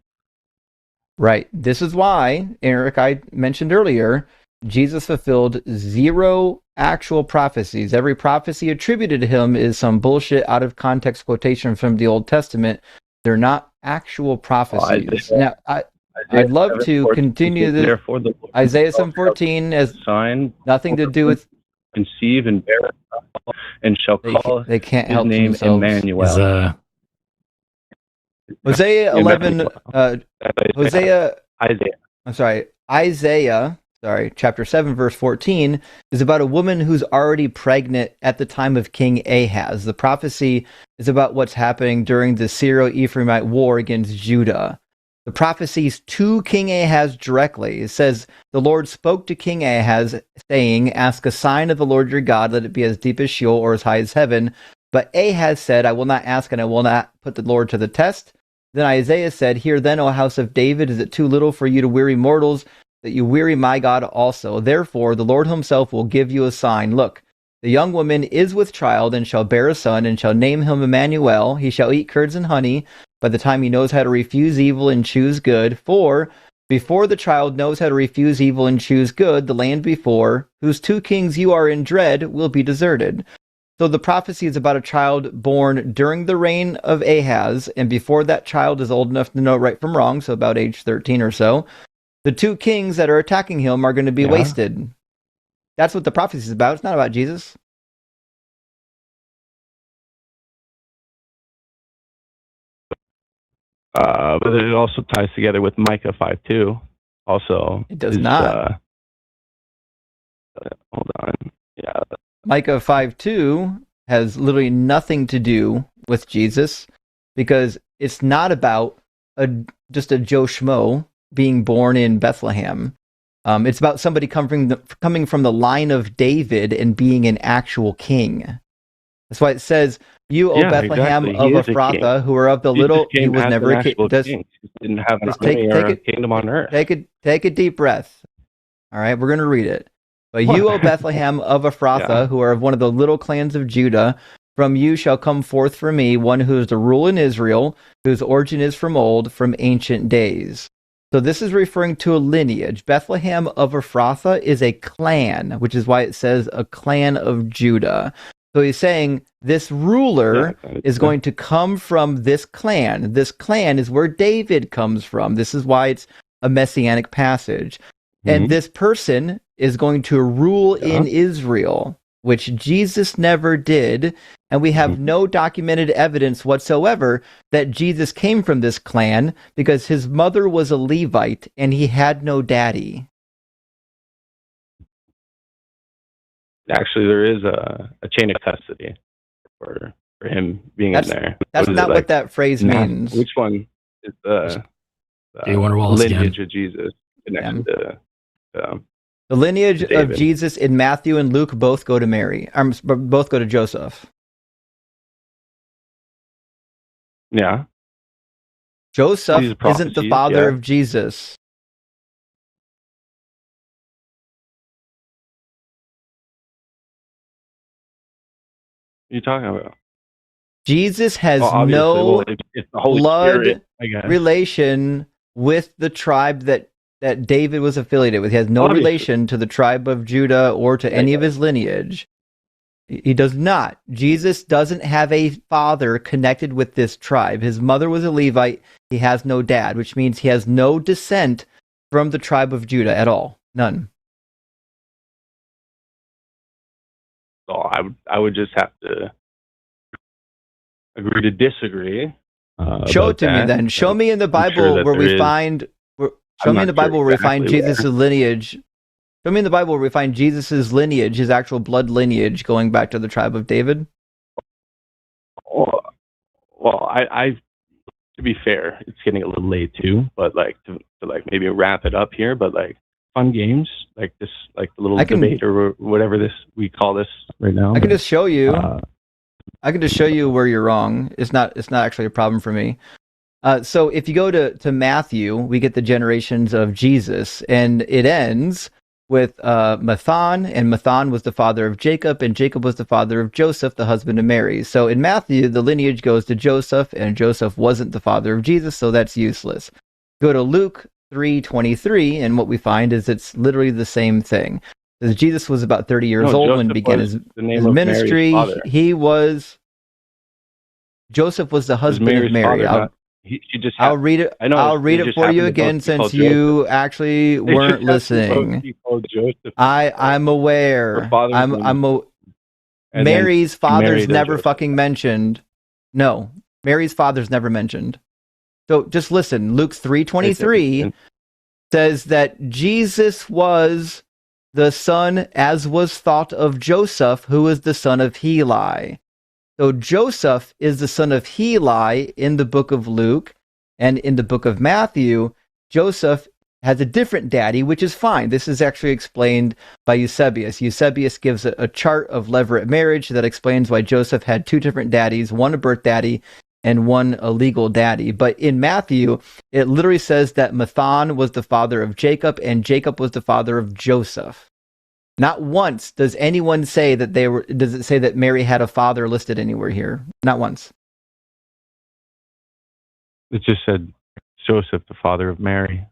Speaker 1: Right. This is why, Eric, I mentioned earlier, Jesus fulfilled 0 actual prophecies. Every prophecy attributed to him is some bullshit out of context quotation from the Old Testament. They're not actual prophecies. Now, I'd love to continue this. Isaiah 7:14 has nothing to do with
Speaker 6: conceive and bear and shall call
Speaker 1: they can't
Speaker 6: his
Speaker 1: help
Speaker 6: name
Speaker 1: themselves.
Speaker 6: Emmanuel.
Speaker 1: Hosea 11 Isaiah, chapter 7, verse 14, is about a woman who's already pregnant at the time of King Ahaz. The prophecy is about what's happening during the Syro-Ephraimite war against Judah. The prophecies to King Ahaz directly. It says, the Lord spoke to King Ahaz, saying, ask a sign of the Lord your God, let it be as deep as Sheol or as high as heaven. But Ahaz said, I will not ask and I will not put the Lord to the test. Then Isaiah said, hear then, O house of David, is it too little for you to weary mortals, that you weary my God also? Therefore, the Lord himself will give you a sign. Look, the young woman is with child and shall bear a son and shall name him Emmanuel. He shall eat curds and honey by the time he knows how to refuse evil and choose good. For before the child knows how to refuse evil and choose good, the land before, whose 2 kings you are in dread, will be deserted. So the prophecy is about a child born during the reign of Ahaz, and before that child is old enough to know right from wrong, so about age 13 or so, the 2 kings that are attacking him are going to be wasted. That's what the prophecy is about. It's not about Jesus.
Speaker 6: But it also ties together with Micah 5:2. Also,
Speaker 1: it does not.
Speaker 6: Hold on. Yeah.
Speaker 1: Micah 5:2 has literally nothing to do with Jesus, because it's not about just a Joe Schmo being born in Bethlehem. It's about somebody coming from the line of David and being an actual king. That's why it says, you, O Bethlehem of Ephrathah, who are of the little... He was never a king.
Speaker 6: He didn't have a kingdom on earth.
Speaker 1: Take a deep breath. All right, we're going to read it. But you, O Bethlehem of Ephrathah, who are of one of the little clans of Judah, from you shall come forth for me one who is to rule in Israel, whose origin is from old, from ancient days. So this is referring to a lineage. Bethlehem of Ephrathah is a clan, which is why it says a clan of Judah. So he's saying this ruler is going to come from this clan. This clan is where David comes from. This is why it's a messianic passage. And this person is going to rule in Israel, which Jesus never did. And we have no documented evidence whatsoever that Jesus came from this clan, because his mother was a Levite and he had no daddy.
Speaker 6: Actually, there is a chain of custody for him being in there.
Speaker 1: That's not what that phrase means.
Speaker 6: Which one is the lineage of Jesus connected to...
Speaker 1: the lineage of Jesus in Matthew and Luke both go to Mary. Both go to Joseph.
Speaker 6: Yeah.
Speaker 1: Joseph isn't the father of Jesus.
Speaker 6: What are you talking about?
Speaker 1: Jesus has no blood relation with the tribe that David was affiliated with. He has no relation to the tribe of Judah or to any of his lineage. He does not. Jesus doesn't have a father connected with this tribe. His mother was a Levite. He has no dad, which means he has no descent from the tribe of Judah at all. None.
Speaker 6: So I would just have to agree to disagree.
Speaker 1: Show it to me then. Show me in the Bible where we find... Show me in the Bible where we find Jesus' lineage. Show me in the Bible where we find Jesus' lineage, his actual blood lineage, going back to the tribe of David.
Speaker 6: Well, to be fair, it's getting a little late too, but like to like maybe wrap it up here, but like fun games like this, like the little debate or whatever we call this right now.
Speaker 1: I can just show you. I can just show you where you're wrong. It's not actually a problem for me. So if you go to Matthew, we get the generations of Jesus, and it ends with Mathan, and Mathan was the father of Jacob, and Jacob was the father of Joseph, the husband of Mary. So in Matthew, the lineage goes to Joseph, and Joseph wasn't the father of Jesus, so that's useless. Go to Luke 3:23, and what we find is it's literally the same thing. Because Jesus was about 30 years old when he began his ministry. Joseph was the husband of Mary. I'll read it. I'll read it for you again, since you actually weren't listening. I'm aware. Mary's father's never fucking mentioned. No, Mary's father's never mentioned. So just listen. Luke 3:23 says that Jesus was the son, as was thought, of Joseph, who is the son of Heli. So Joseph is the son of Heli in the book of Luke, and in the book of Matthew, Joseph has a different daddy, which is fine. This is actually explained by Eusebius. Eusebius gives a chart of levirate marriage that explains why Joseph had two different daddies, one a birth daddy and one a legal daddy. But in Matthew, it literally says that Mathan was the father of Jacob, and Jacob was the father of Joseph. Not once does anyone say that does it say that Mary had a father listed anywhere here? Not once.
Speaker 6: It just said Joseph, the father of Mary.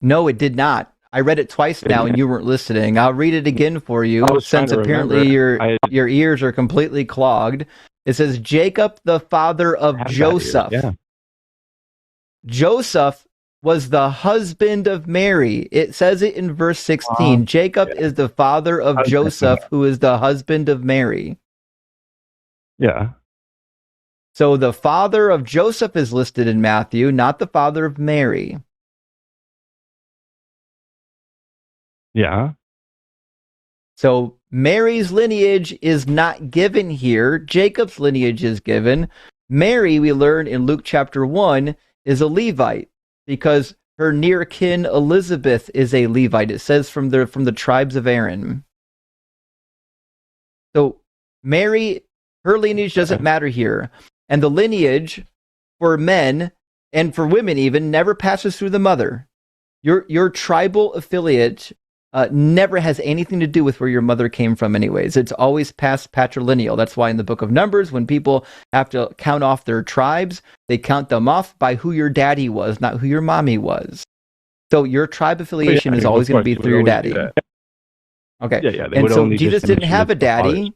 Speaker 1: No, it did not. I read it twice now and you weren't listening. I'll read it again for you, since apparently your ears are completely clogged. It says Jacob, the father of Joseph.
Speaker 6: Yeah.
Speaker 1: Joseph was the husband of Mary. It says it in verse 16. Jacob is the father of Joseph, who is the husband of Mary.
Speaker 6: Yeah.
Speaker 1: So the father of Joseph is listed in Matthew, not the father of Mary.
Speaker 6: Yeah.
Speaker 1: So Mary's lineage is not given here. Jacob's lineage is given. Mary, we learn in Luke chapter 1, is a Levite, because her near kin Elizabeth is a Levite. It says from the tribes of Aaron. So Mary, her lineage doesn't matter here. And the lineage for men and for women even never passes through the mother. Your tribal affiliate never has anything to do with where your mother came from anyways. It's always past patrilineal. That's why in the book of Numbers, when people have to count off their tribes, they count them off by who your daddy was, not who your mommy was. So your tribe affiliation is always going to be through your daddy. Okay.
Speaker 6: Yeah,
Speaker 1: and so Jesus didn't have a daddy,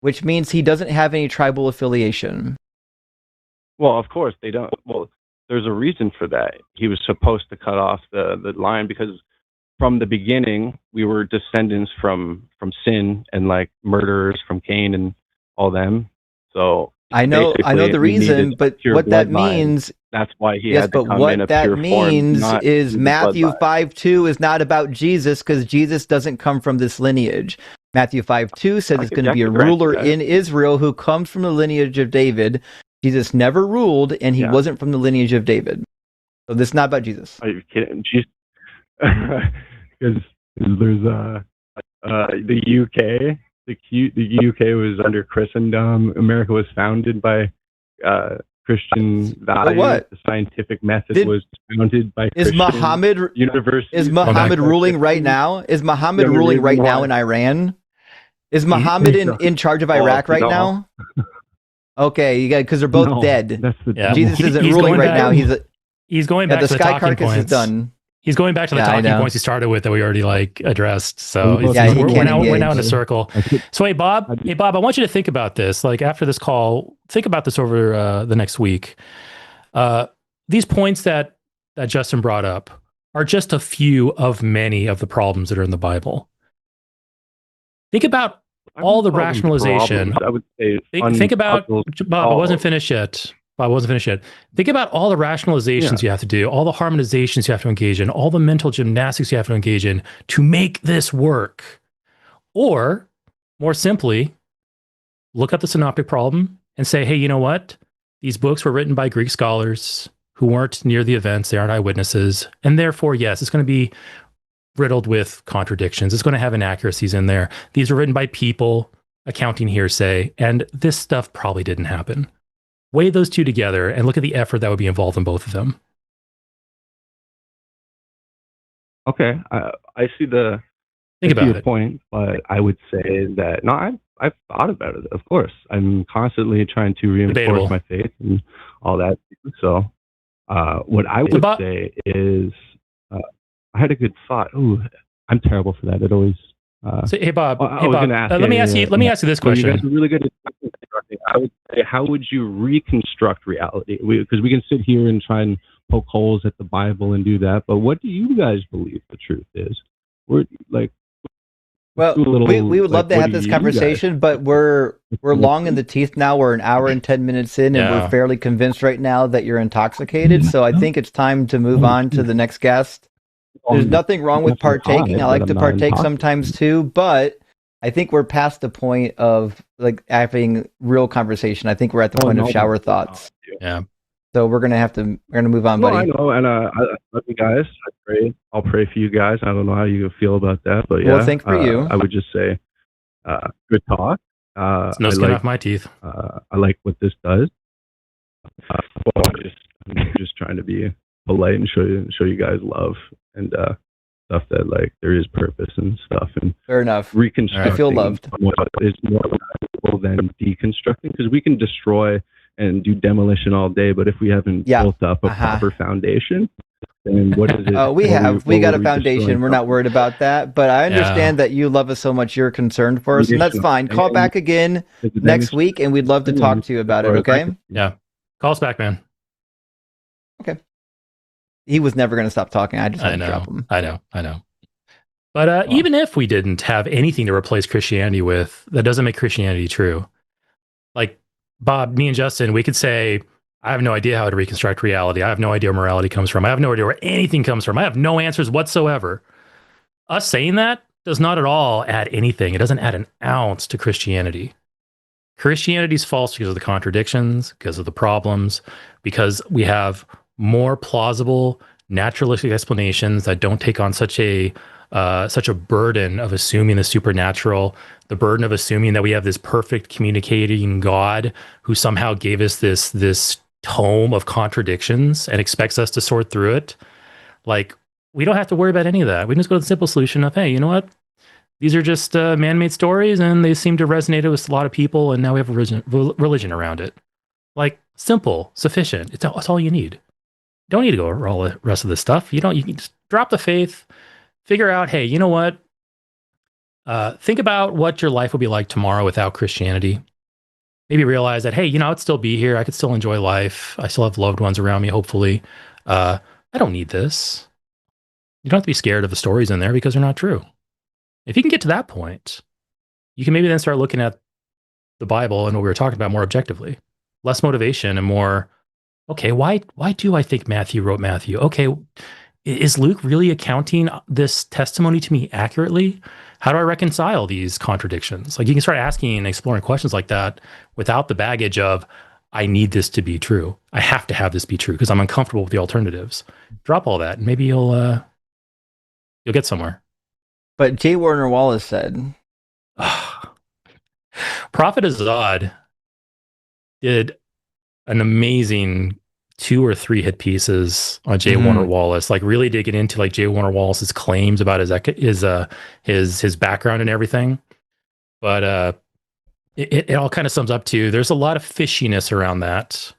Speaker 1: which means he doesn't have any tribal affiliation.
Speaker 6: Well, of course they don't. Well, there's a reason for that. He was supposed to cut off the line, because from the beginning, we were descendants from sin and like murderers from Cain and all them. So
Speaker 1: I know the reason, but what that means,
Speaker 6: that's why he had to come in a pure form.
Speaker 1: Yes, but what that means is Matthew 5:2 is not about Jesus, because Jesus doesn't come from this lineage. Matthew 5:2 says it's going to be a ruler in Israel who comes from the lineage of David. Jesus never ruled, and he wasn't from the lineage of David. So this is not about Jesus.
Speaker 6: Are you kidding? Because there's the UK. The UK was under Christendom. America was founded by Christian values.
Speaker 1: What?
Speaker 6: The scientific method was founded by Christian universities.
Speaker 1: Is Muhammad ruling right now? Is Muhammad ruling right now in Iran? Is Muhammad in charge of Iraq right now? Okay, you got, because they're both dead. Jesus isn't ruling right now.
Speaker 2: He's going back to the talking points.
Speaker 1: Is done.
Speaker 2: He's going back to the talking points he started with that we already addressed. So we're now in a circle. So hey Bob, I want you to think about this. Like after this call, think about this over the next week. These points that Justin brought up are just a few of many of the problems that are in the Bible. Think about all the rationalization.
Speaker 6: I would say
Speaker 2: think about Bob. I wasn't finished yet. Think about all the rationalizations you have to do, all the harmonizations you have to engage in, all the mental gymnastics you have to engage in to make this work. Or, more simply, look up the synoptic problem and say, hey, you know what? These books were written by Greek scholars who weren't near the events. They aren't eyewitnesses. And therefore, yes, it's going to be riddled with contradictions. It's going to have inaccuracies in there. These were written by people accounting hearsay, and this stuff probably didn't happen. Weigh those two together and look at the effort that would be involved in both of them.
Speaker 6: Okay, I see the
Speaker 2: Think about
Speaker 6: your point, but I would say that no, I've thought about it. Of course, I'm constantly trying to reinforce my faith and all that. So, what I would say is, I had a good thought. Ooh, I'm terrible for that. It always.
Speaker 2: Hey Bob. Let me ask you this question.
Speaker 6: You guys are really good at constructing. I would say, how would you reconstruct reality? Because we can sit here and try and poke holes at the Bible and do that, but what do you guys believe the truth is? We're like.
Speaker 1: Well, we would love to have this conversation, but we're long in the teeth now. We're an hour and 10 minutes in, and we're fairly convinced right now that you're intoxicated. So I think it's time to move on to the next guest. There's nothing wrong with partaking. I like to partake sometimes too, but I think we're past the point of like having real conversation. I think we're at the point of shower thoughts.
Speaker 2: Yeah.
Speaker 1: So we're gonna move on, buddy.
Speaker 6: I know, and I love you guys. I'll pray for you guys. I don't know how you feel about that, but yeah.
Speaker 1: Well, thanks for you.
Speaker 6: I would just say, good talk.
Speaker 2: It's no skin off my teeth.
Speaker 6: I like what this does. I'm just trying to be polite and show you guys love and stuff that like there is purpose and stuff. And
Speaker 1: fair enough.
Speaker 6: Reconstructing.
Speaker 1: I feel loved.
Speaker 6: Is more valuable than deconstructing, because we can destroy and do demolition all day, but if we haven't built up a proper foundation, then what is it?
Speaker 1: We got a foundation. We're not worried about that, but I understand that you love us so much, you're concerned for us, and that's fine. Call back again next week, and we'd love to talk to you about it, okay?
Speaker 2: Yeah. Call us back, man.
Speaker 1: Okay. He was never going to stop talking. I just had to drop him.
Speaker 2: I know. But even if we didn't have anything to replace Christianity with, that doesn't make Christianity true. Like, Bob, me and Justin, we could say, I have no idea how to reconstruct reality. I have no idea where morality comes from. I have no idea where anything comes from. I have no answers whatsoever. Us saying that does not at all add anything. It doesn't add an ounce to Christianity. Christianity is false because of the contradictions, because of the problems, because we have more plausible, naturalistic explanations that don't take on such a burden of assuming the supernatural, the burden of assuming that we have this perfect communicating God who somehow gave us this tome of contradictions and expects us to sort through it. Like, we don't have to worry about any of that. We can just go to the simple solution of, hey, you know what? These are just man-made stories, and they seem to resonate with a lot of people, and now we have a religion around it. Like, simple, sufficient. It's all you need. You don't need to go over all the rest of this stuff. You can just drop the faith. Figure out, hey, you know what? Think about what your life would be like tomorrow without Christianity. Maybe realize that, hey, I'd still be here. I could still enjoy life. I still have loved ones around me, hopefully. I don't need this. You don't have to be scared of the stories in there because they're not true. If you can get to that point, you can maybe then start looking at the Bible and what we were talking about more objectively. Less motivation and more, okay, why do I think Matthew wrote Matthew? Okay, is Luke really accounting this testimony to me accurately? How do I reconcile these contradictions? Like, you can start asking and exploring questions like that without the baggage of, I need this to be true. I have to have this be true because I'm uncomfortable with the alternatives. Drop all that and maybe you'll get somewhere.
Speaker 1: But J. Warner Wallace said,
Speaker 2: Prophet Azad did an amazing 2 or 3 hit pieces on J. Warner Wallace, like really digging into like J. Warner Wallace's claims about his background and everything. But it all kind of sums up to, there's a lot of fishiness around that.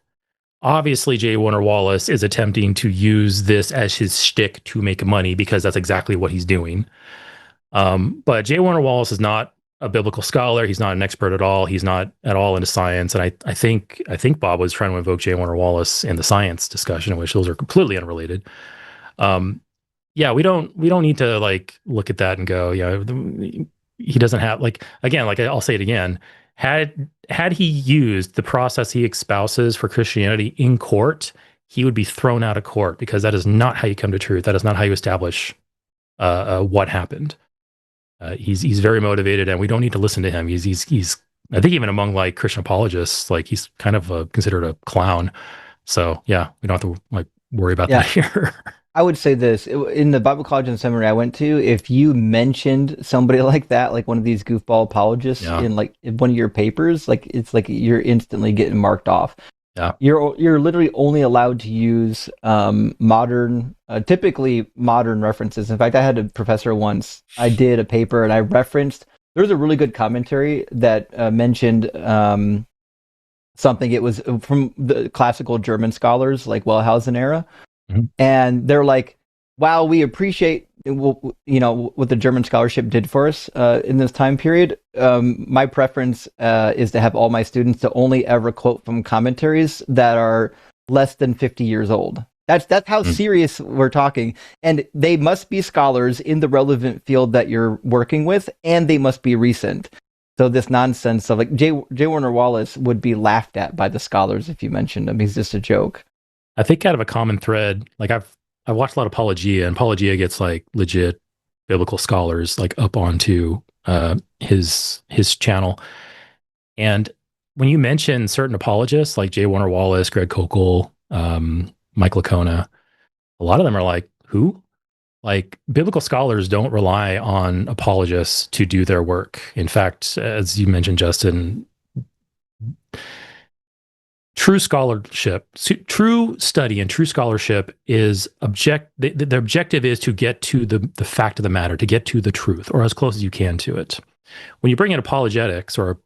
Speaker 2: Obviously, J. Warner Wallace is attempting to use this as his shtick to make money because that's exactly what he's doing. But J. Warner Wallace is not a biblical scholar. He's not an expert at all. He's not at all into science. And I think Bob was trying to invoke J. Warner Wallace in the science discussion, which those are completely unrelated. We don't need to like look at that and go, he doesn't have I'll say it again. Had he used the process he espouses for Christianity in court, he would be thrown out of court because that is not how you come to truth. That is not how you establish what happened. He's very motivated, and we don't need to listen to him. He's I think even among like Christian apologists, like he's kind of considered a clown. So yeah, we don't have to like worry about that here.
Speaker 1: I would say this in the Bible college and seminary I went to. If you mentioned somebody like that, like one of these goofball apologists in like one of your papers, like it's like you're instantly getting marked off.
Speaker 2: Yeah,
Speaker 1: you're literally only allowed to use modern, typically modern references. In fact, I had a professor once. I did a paper and I referenced. There was a really good commentary that mentioned something. It was from the classical German scholars, like Wellhausen era. And they're like, wow, we appreciate what the German scholarship did for us in this time period. My preference is to have all my students to only ever quote from commentaries that are less than 50 years old. That's how serious we're talking. And they must be scholars in the relevant field that you're working with, and they must be recent. So this nonsense of like J. Warner Wallace would be laughed at by the scholars if you mentioned him. He's just a joke.
Speaker 2: I think kind of a common thread, like I've watched a lot of Apologia, and Apologia gets like legit biblical scholars like up onto his channel. And when you mention certain apologists like J. Warner Wallace, Greg Koukl, Mike Licona, a lot of them are like, who? Like biblical scholars don't rely on apologists to do their work. In fact, as you mentioned, Justin, true scholarship, true study and true scholarship is the objective is to get to the fact of the matter, to get to the truth, or as close as you can to it. When you bring in apologetics or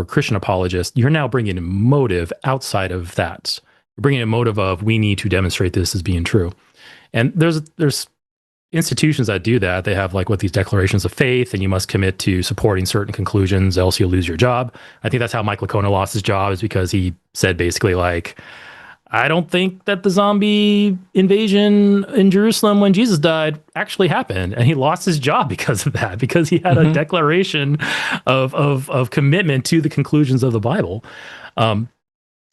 Speaker 2: Christian apologist, you're now bringing in motive outside of that. You're bringing in a motive of, we need to demonstrate this as being true. And there's institutions that do that. They have like these declarations of faith, and you must commit to supporting certain conclusions, else you'll lose your job. I think that's how Mike Licona lost his job, is because he said basically like, I don't think that the zombie invasion in Jerusalem when Jesus died actually happened. And he lost his job because of that, because he had a declaration of commitment to the conclusions of the Bible.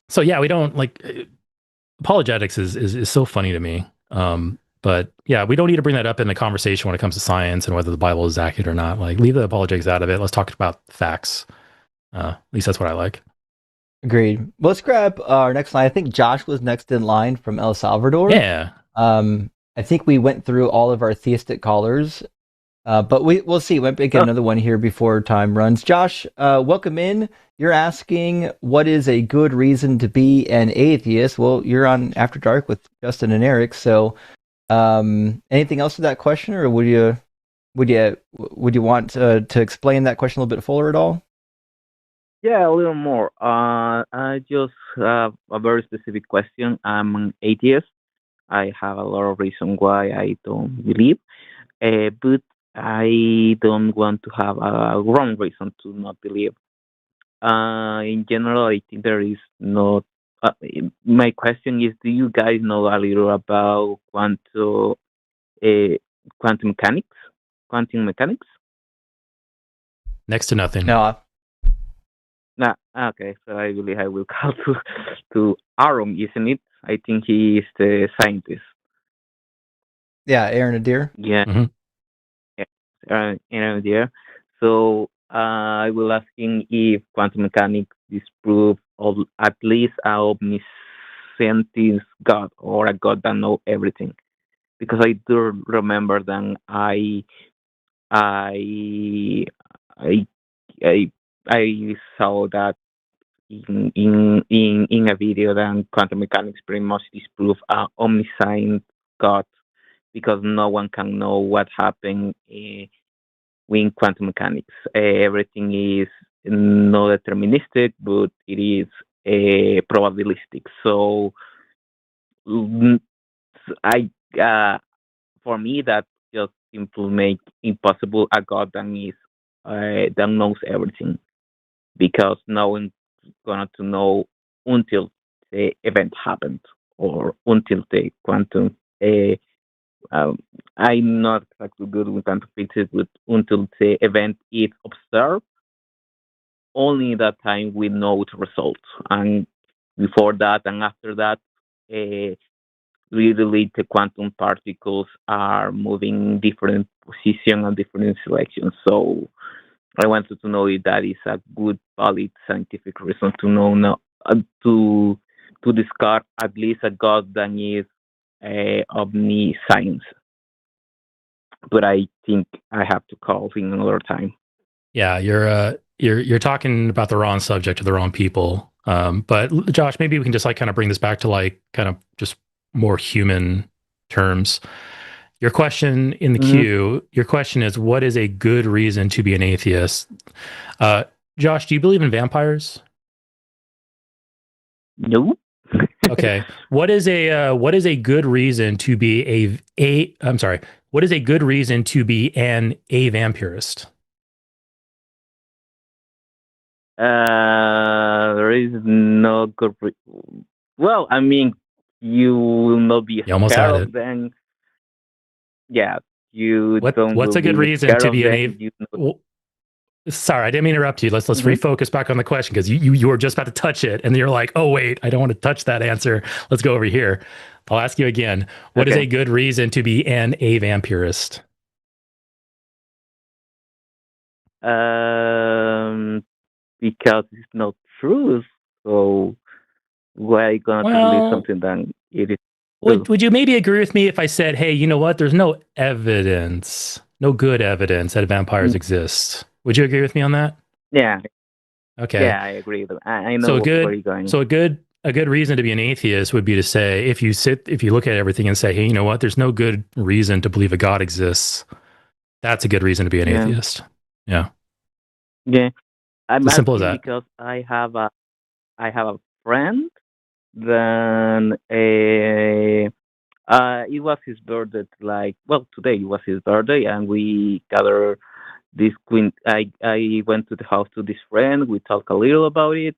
Speaker 2: So yeah, we don't like, apologetics is so funny to me. But yeah, we don't need to bring that up in the conversation when it comes to science and whether the Bible is accurate or not. Like, leave the apologetics out of it. Let's talk about facts. At least that's what I like.
Speaker 1: Agreed. Well, let's grab our next line. I think Josh was next in line from El Salvador.
Speaker 2: Yeah.
Speaker 1: I think we went through all of our theistic callers, but we'll see. We might get another one here before time runs. Josh, welcome in. You're asking, what is a good reason to be an atheist? Well, you're on After Dark with Justin and Eric, so anything else to that question, or would you want to explain that question a little bit fuller at all?
Speaker 7: Yeah, a little more. I just have a very specific question. I'm an atheist. I have a lot of reasons why I don't believe, but I don't want to have a wrong reason to not believe. In general, I think there is not. My question is: do you guys know a little about quantum mechanics? Quantum mechanics?
Speaker 2: Next to nothing.
Speaker 1: No.
Speaker 7: Nah, okay, so I believe I will call to Aaron, isn't it? I think he is the scientist.
Speaker 1: Yeah, Aaron Adair.
Speaker 7: Yeah, Aaron Adair. So I will asking if quantum mechanics disprove of at least a omniscient God, or a God that knows everything. Because I do remember that I saw that in a video that quantum mechanics pretty much disprove omniscient God, because no one can know what happened with quantum mechanics. Everything is not deterministic, but it is probabilistic. So for me, that just simply make impossible a God that knows everything, because no one's gonna to know until the event happened, or until the quantum. I'm not exactly good with quantum physics, but until the event is observed, only that time we know the results. And before that and after that, literally the quantum particles are moving different position and different selections. So I wanted to know if that is a good, valid scientific reason to know now, to discard at least a god that is omniscience. But I think I have to call in another time.
Speaker 2: Yeah, you're talking about the wrong subject to the wrong people. But Josh, maybe we can just like kind of bring this back to like kind of just more human terms. Your question in the queue, your question is, what is a good reason to be an atheist? Josh, do you believe in vampires?
Speaker 7: No.
Speaker 2: Okay. What is a good reason to be what is a good reason to be an avampirist?
Speaker 7: There is no good. Well, I mean, you will not be
Speaker 2: almost
Speaker 7: scared
Speaker 2: had
Speaker 7: of
Speaker 2: it.
Speaker 7: them. Yeah, you don't.
Speaker 2: What's a good reason to be an Sorry, I didn't mean to interrupt you. Let's refocus back on the question, because you were just about to touch it, and you're like, oh wait, I don't want to touch that answer. Let's go over here. I'll ask you again. What is a good reason to be an avampirist?
Speaker 7: Because it's not true. So why are you gonna believe something that it is?
Speaker 2: Would you maybe agree with me if I said, hey, you know what? There's no evidence, no good evidence that vampires exist. Would you agree with me on that?
Speaker 7: Yeah.
Speaker 2: Okay.
Speaker 7: Yeah, I agree. I know where you're going.
Speaker 2: So a good reason to be an atheist would be to say, if you look at everything and say, hey, you know what? There's no good reason to believe a God exists. That's a good reason to be an atheist. Yeah.
Speaker 7: Yeah. I'm
Speaker 2: as simple as that.
Speaker 7: Because I have a friend. Then it was his birthday. Today was his birthday, and we gathered this queen. I went to the house to this friend. We talked a little about it.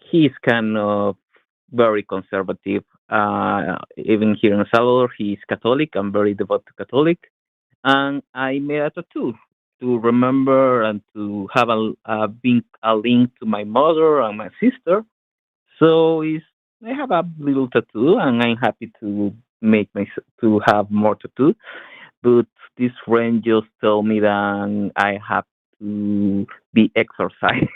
Speaker 7: He's kind of very conservative. Even here in El Salvador, he's Catholic. I'm very devout Catholic, and I made a tattoo to remember and to have a link to my mother and my sister. So I have a little tattoo, and I'm happy to to have more tattoo. But this friend just told me that I have to be exorcised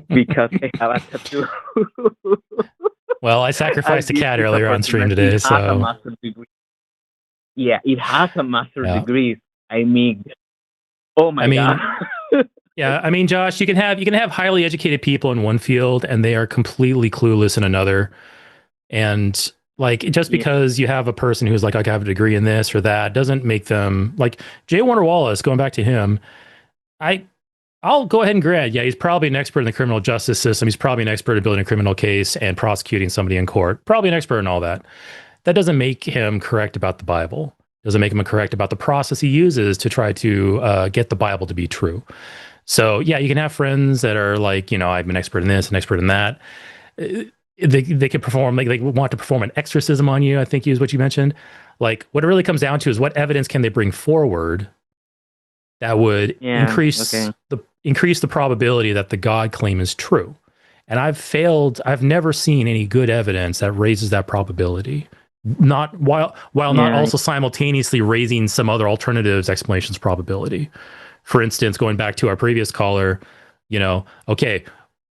Speaker 7: because I have a tattoo.
Speaker 2: Well, I sacrificed a cat earlier on stream today, so
Speaker 7: yeah, it has a master's degree. I mean, oh my god.
Speaker 2: Yeah, I mean, Josh, you can have highly educated people in one field and they are completely clueless in another. And like, just because you have a person who's like, I have a degree in this or that, doesn't make them like J. Warner Wallace. Going back to him, I'll go ahead and grant, he's probably an expert in the criminal justice system. He's probably an expert in building a criminal case and prosecuting somebody in court. Probably an expert in all that. That doesn't make him correct about the Bible. Doesn't make him correct about the process he uses to try to get the Bible to be true. So yeah, you can have friends that are like, I'm an expert in this, an expert in that. They can perform, like they want to perform an exorcism on you, I think is what you mentioned. Like what it really comes down to is what evidence can they bring forward that would increase the probability that the God claim is true. And I've never seen any good evidence that raises that probability. Not while not also simultaneously raising some other alternatives explanations probability. For instance, going back to our previous caller,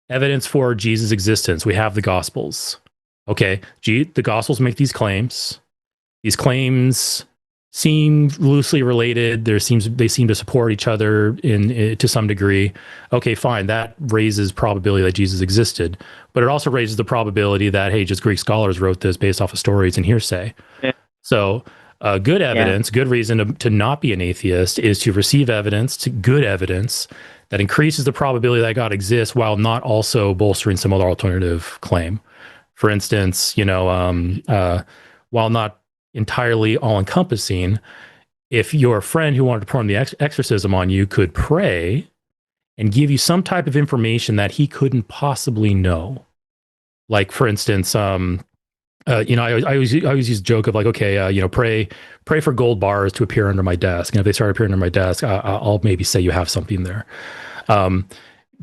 Speaker 2: evidence for Jesus' existence. We have the Gospels. Okay, the Gospels make these claims. These claims seem loosely related. They seem to support each other to some degree. Okay, fine. That raises probability that Jesus existed, but it also raises the probability that just Greek scholars wrote this based off of stories and hearsay. Yeah. So. Good evidence, good reason to not be an atheist is to receive good evidence that increases the probability that God exists while not also bolstering some other alternative claim. For instance, while not entirely all-encompassing, if your friend who wanted to perform the exorcism on you could pray and give you some type of information that he couldn't possibly know. Like, for instance, I always use a joke of like, okay, pray for gold bars to appear under my desk. And if they start appearing under my desk, I'll maybe say you have something there.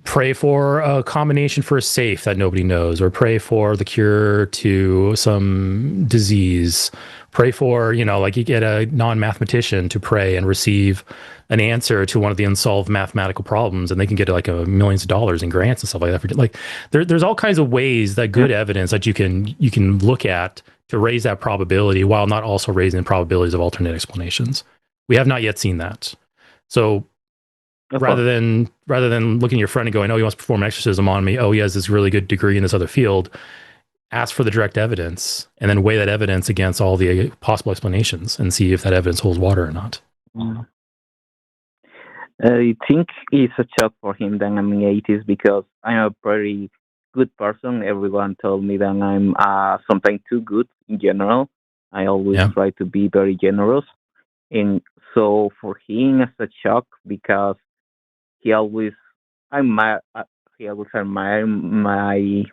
Speaker 2: pray for a combination for a safe that nobody knows, or pray for the cure to some disease. Pray for, like you get a non-mathematician to pray and receive an answer to one of the unsolved mathematical problems, and they can get like millions of dollars in grants and stuff like that. Like there's all kinds of ways that good evidence that you can look at to raise that probability while not also raising the probabilities of alternate explanations. We have not yet seen that. So rather than looking at your friend and going, oh, he wants to perform an exorcism on me, oh, he has this really good degree in this other field, ask for the direct evidence and then weigh that evidence against all the possible explanations and see if that evidence holds water or not.
Speaker 7: I think it's a shock for him that I'm in atheist because I'm a very good person. Everyone told me that I'm sometimes too good in general. I always try to be very generous. And so for him, it's a shock because he always admire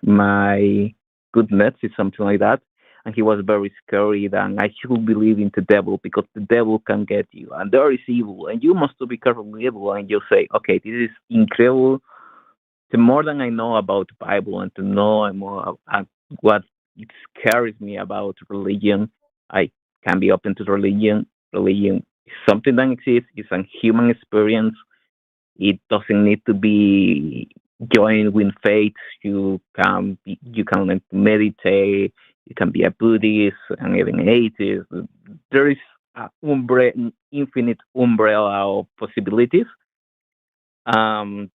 Speaker 7: my goodness, or something like that. And he was very scary that I should believe in the devil because the devil can get you. And there is evil. And you must be careful with evil. And you say, okay, this is incredible. The more than I know about the Bible and to know more what scares me about religion, I can be open to religion. Religion is something that exists. It's a human experience. It doesn't need to be joined with faith. You can meditate. You can be a Buddhist and even an atheist. There is an infinite umbrella of possibilities. And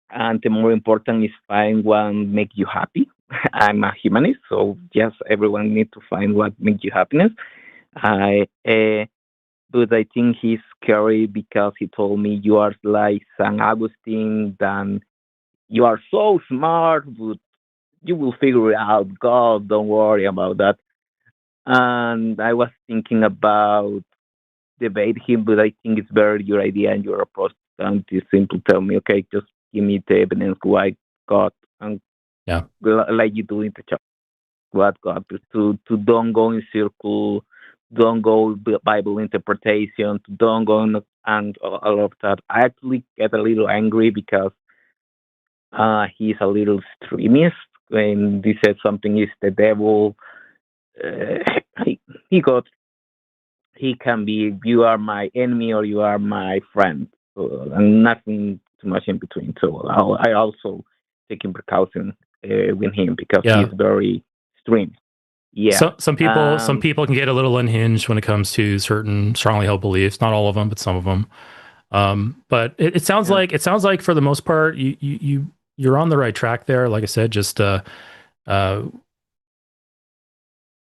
Speaker 7: the more important is find what makes you happy. I'm a humanist, so yes, everyone needs to find what makes you happiness. But I think he's scary because he told me you are like St. Augustine, then you are so smart, but you will figure it out. God, don't worry about that. And I was thinking about debate him, but I think it's better your idea and your approach than to simply tell me, okay, just give me the evidence why God, and like you do in the chat, what God, to don't go in circle, don't go Bible interpretation, don't go and all of that. I actually get a little angry because he's a little extremist. When he said something is the devil, he can be, you are my enemy or you are my friend, and nothing too much in between. So I also taking precaution with him because he's very extreme. Yeah.
Speaker 2: So, some people can get a little unhinged when it comes to certain strongly held beliefs. Not all of them, but some of them. But it sounds like for the most part, you're on the right track there. Like I said, just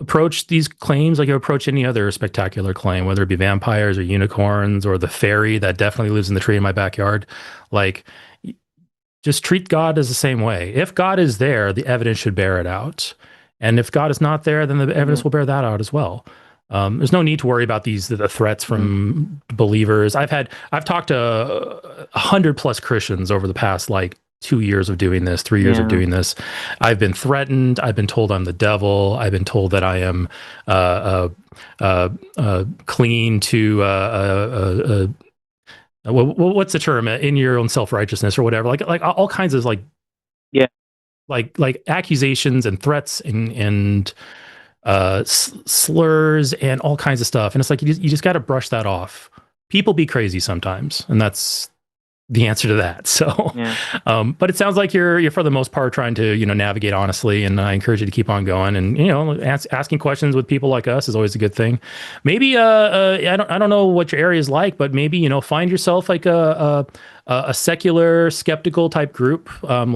Speaker 2: approach these claims like you approach any other spectacular claim, whether it be vampires or unicorns or the fairy that definitely lives in the tree in my backyard. Like, just treat God as the same way. If God is there, the evidence should bear it out. And if God is not there, then the evidence will bear that out as well. There's no need to worry about the threats from believers. I've talked to 100+ Christians over the past 2 years of doing this, 3 years of doing this. I've been threatened. I've been told I'm the devil. I've been told that I am clinging to what's the term, in your own self-righteousness or whatever. Like all kinds of like accusations and threats and slurs and all kinds of stuff. And it's like you just got to brush that off. People be crazy sometimes, and that's the answer to that. So, but it sounds like you're for the most part trying to navigate honestly, and I encourage you to keep on going. And asking questions with people like us is always a good thing. Maybe I don't know what your area is like, but maybe find yourself like a secular skeptical type group. I'm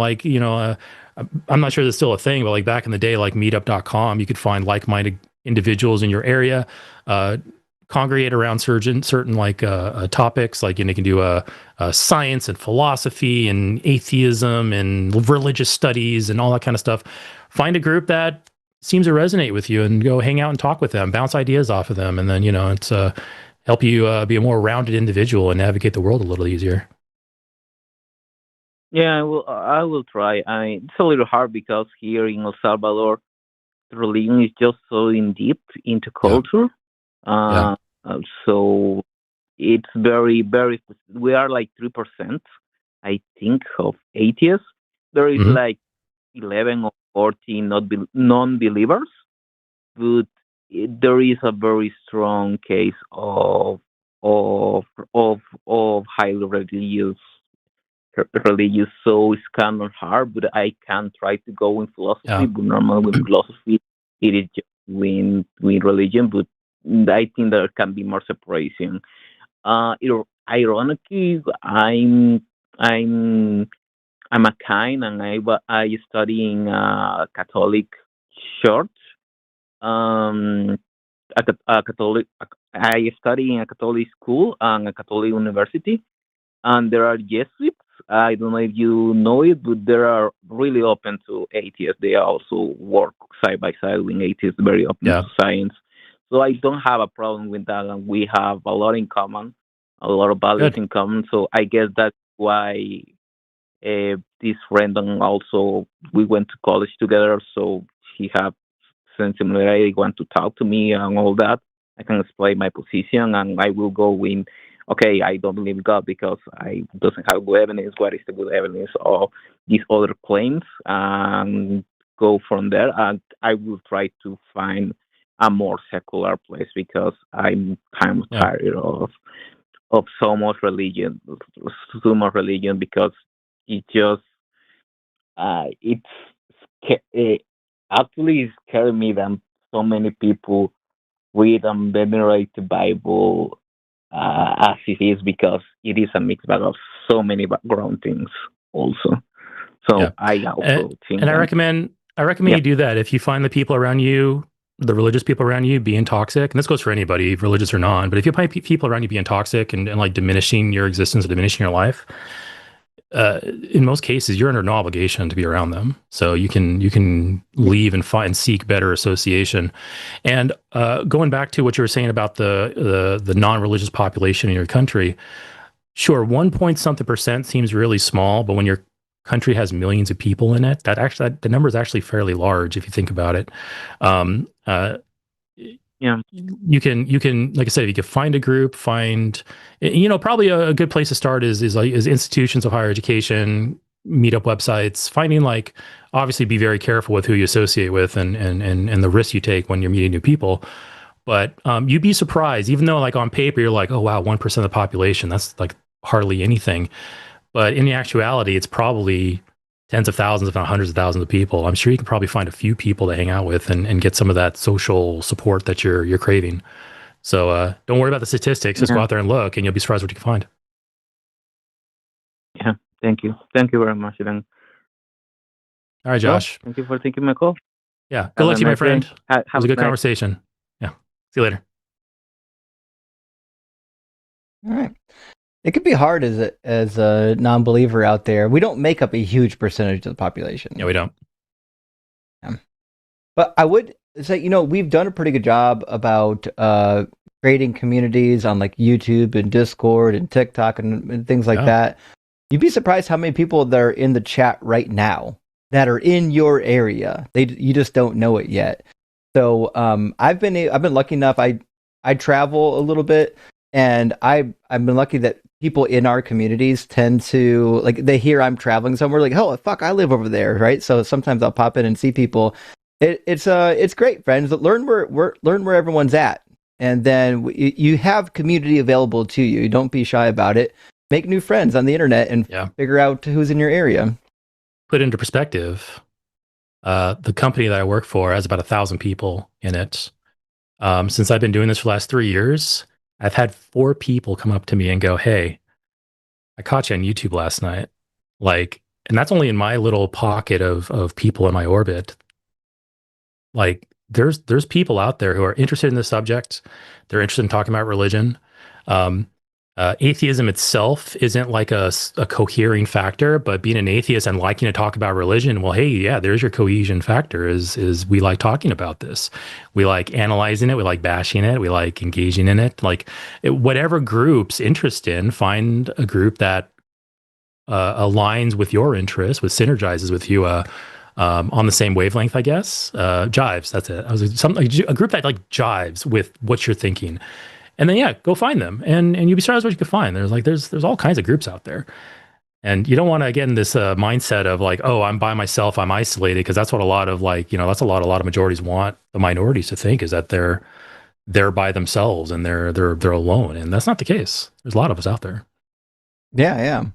Speaker 2: not sure that's still a thing, but like back in the day, like meetup.com, you could find like-minded individuals in your area, congregate around certain topics. Like, you can do science and philosophy and atheism and religious studies and all that kind of stuff. Find a group that seems to resonate with you and go hang out and talk with them, bounce ideas off of them. And then, it's help you be a more rounded individual and navigate the world a little easier.
Speaker 7: Yeah, I will try. It's a little hard because here in El Salvador, the religion is just so in deep into culture. So it's very, very. We are like 3%, I think, of atheists. There is
Speaker 2: Mhm.
Speaker 7: like 11 or 14 non-believers, but there is a very strong case of highly religious, so it's kind of hard. But I can try to go in philosophy.
Speaker 2: Yeah.
Speaker 7: But normally with philosophy, it is just with religion. But I think there can be more separation. Ironically, I'm I'm a kind, and I study in a Catholic church. Um, a Catholic. I study in a Catholic school and a Catholic university, and there are Jesuits. I don't know if you know it, but they are really open to atheists. They also work side by side with atheists, very open
Speaker 2: Yeah.
Speaker 7: to science. So I don't have a problem with that, and we have a lot in common, a lot of values
Speaker 2: Good.
Speaker 7: in common. So I guess that's why this friend, and also we went to college together. So he have sense similarity, want to talk to me and all that. I can explain my position, and I will go in. Okay, I don't believe in God because I doesn't have good evidence. What is the good evidence of these other claims? And go from there. And I will try to find a more secular place because I'm kind of tired of so much religion, because it just it's actually it's scaring me that so many people read and memorize the Bible as it is, because it is a mixed bag of so many background things also. So
Speaker 2: Yeah.
Speaker 7: I also think
Speaker 2: And I
Speaker 7: that,
Speaker 2: recommend
Speaker 7: yeah.
Speaker 2: you do that. If you find the people around you, the religious people around you being toxic, and this goes for anybody, religious or non, but if you find people around you being toxic and like diminishing your existence or diminishing your life, in most cases, you're under no obligation to be around them. So you can leave and seek better association. And going back to what you were saying about the non-religious population in your country, sure, 1 point something% seems really small, but when your country has millions of people in it, the number is actually fairly large if you think about it.
Speaker 7: Yeah.
Speaker 2: You can, like I said, if you can find a group, probably a good place to start is institutions of higher education, meetup websites, finding, like, obviously be very careful with who you associate with and the risks you take when you're meeting new people. But you'd be surprised, even though, like, on paper you're like, oh wow, 1% of the population, that's like hardly anything. But in the actuality, it's probably tens of thousands, if not hundreds of thousands of people. I'm sure you can probably find a few people to hang out with and get some of that social support that you're craving. So don't worry about the statistics. Just go out there and look, and you'll be surprised what you can find.
Speaker 7: Yeah. Thank you. Thank you very much, then.
Speaker 2: All right, Josh.
Speaker 7: Well, thank you for taking my call.
Speaker 2: Yeah. Good luck to you, my friend. It was a good conversation. Yeah. See you later.
Speaker 1: All right. It could be hard as a non-believer out there. We don't make up a huge percentage of the population.
Speaker 2: Yeah, we don't.
Speaker 1: Yeah. But I would say, we've done a pretty good job about creating communities on, like, YouTube and Discord and TikTok and things like that. You'd be surprised how many people that are in the chat right now that are in your area. You just don't know it yet. So I've been lucky enough. I travel a little bit, and I've been lucky that people in our communities tend to, like, they hear I'm traveling somewhere, like, oh fuck, I live over there, right? So sometimes I'll pop in and see people. It's great, friends. Learn where everyone's at, and then you have community available to you. Don't be shy about it. Make new friends on the internet and figure out who's in your area.
Speaker 2: Put into perspective, the company that I work for has about 1,000 people in it. Since I've been doing this for the last 3 years, I've had 4 people come up to me and go, "Hey, I caught you on YouTube last night." Like, and that's only in my little pocket of people in my orbit. Like, there's people out there who are interested in the subject. They're interested in talking about religion. Atheism itself isn't like a cohering factor, but being an atheist and liking to talk about religion, well, hey, yeah, there's your cohesion factor. Is we like talking about this, we like analyzing it, we like bashing it, we like engaging in it. Like, whatever group's interest in, find a group that aligns with your interests, synergizes with you. On the same wavelength, I guess. Jives, that's it. A group that, like, jives with what you're thinking. And then, go find them, and you'll be surprised what you can find. There's all kinds of groups out there. And you don't want to get in this mindset of like, oh, I'm by myself, I'm isolated, because that's what a lot of that's a lot of majorities want the minorities to think, is that they're by themselves and they're alone, and that's not the case. There's a lot of us out there.
Speaker 1: Yeah.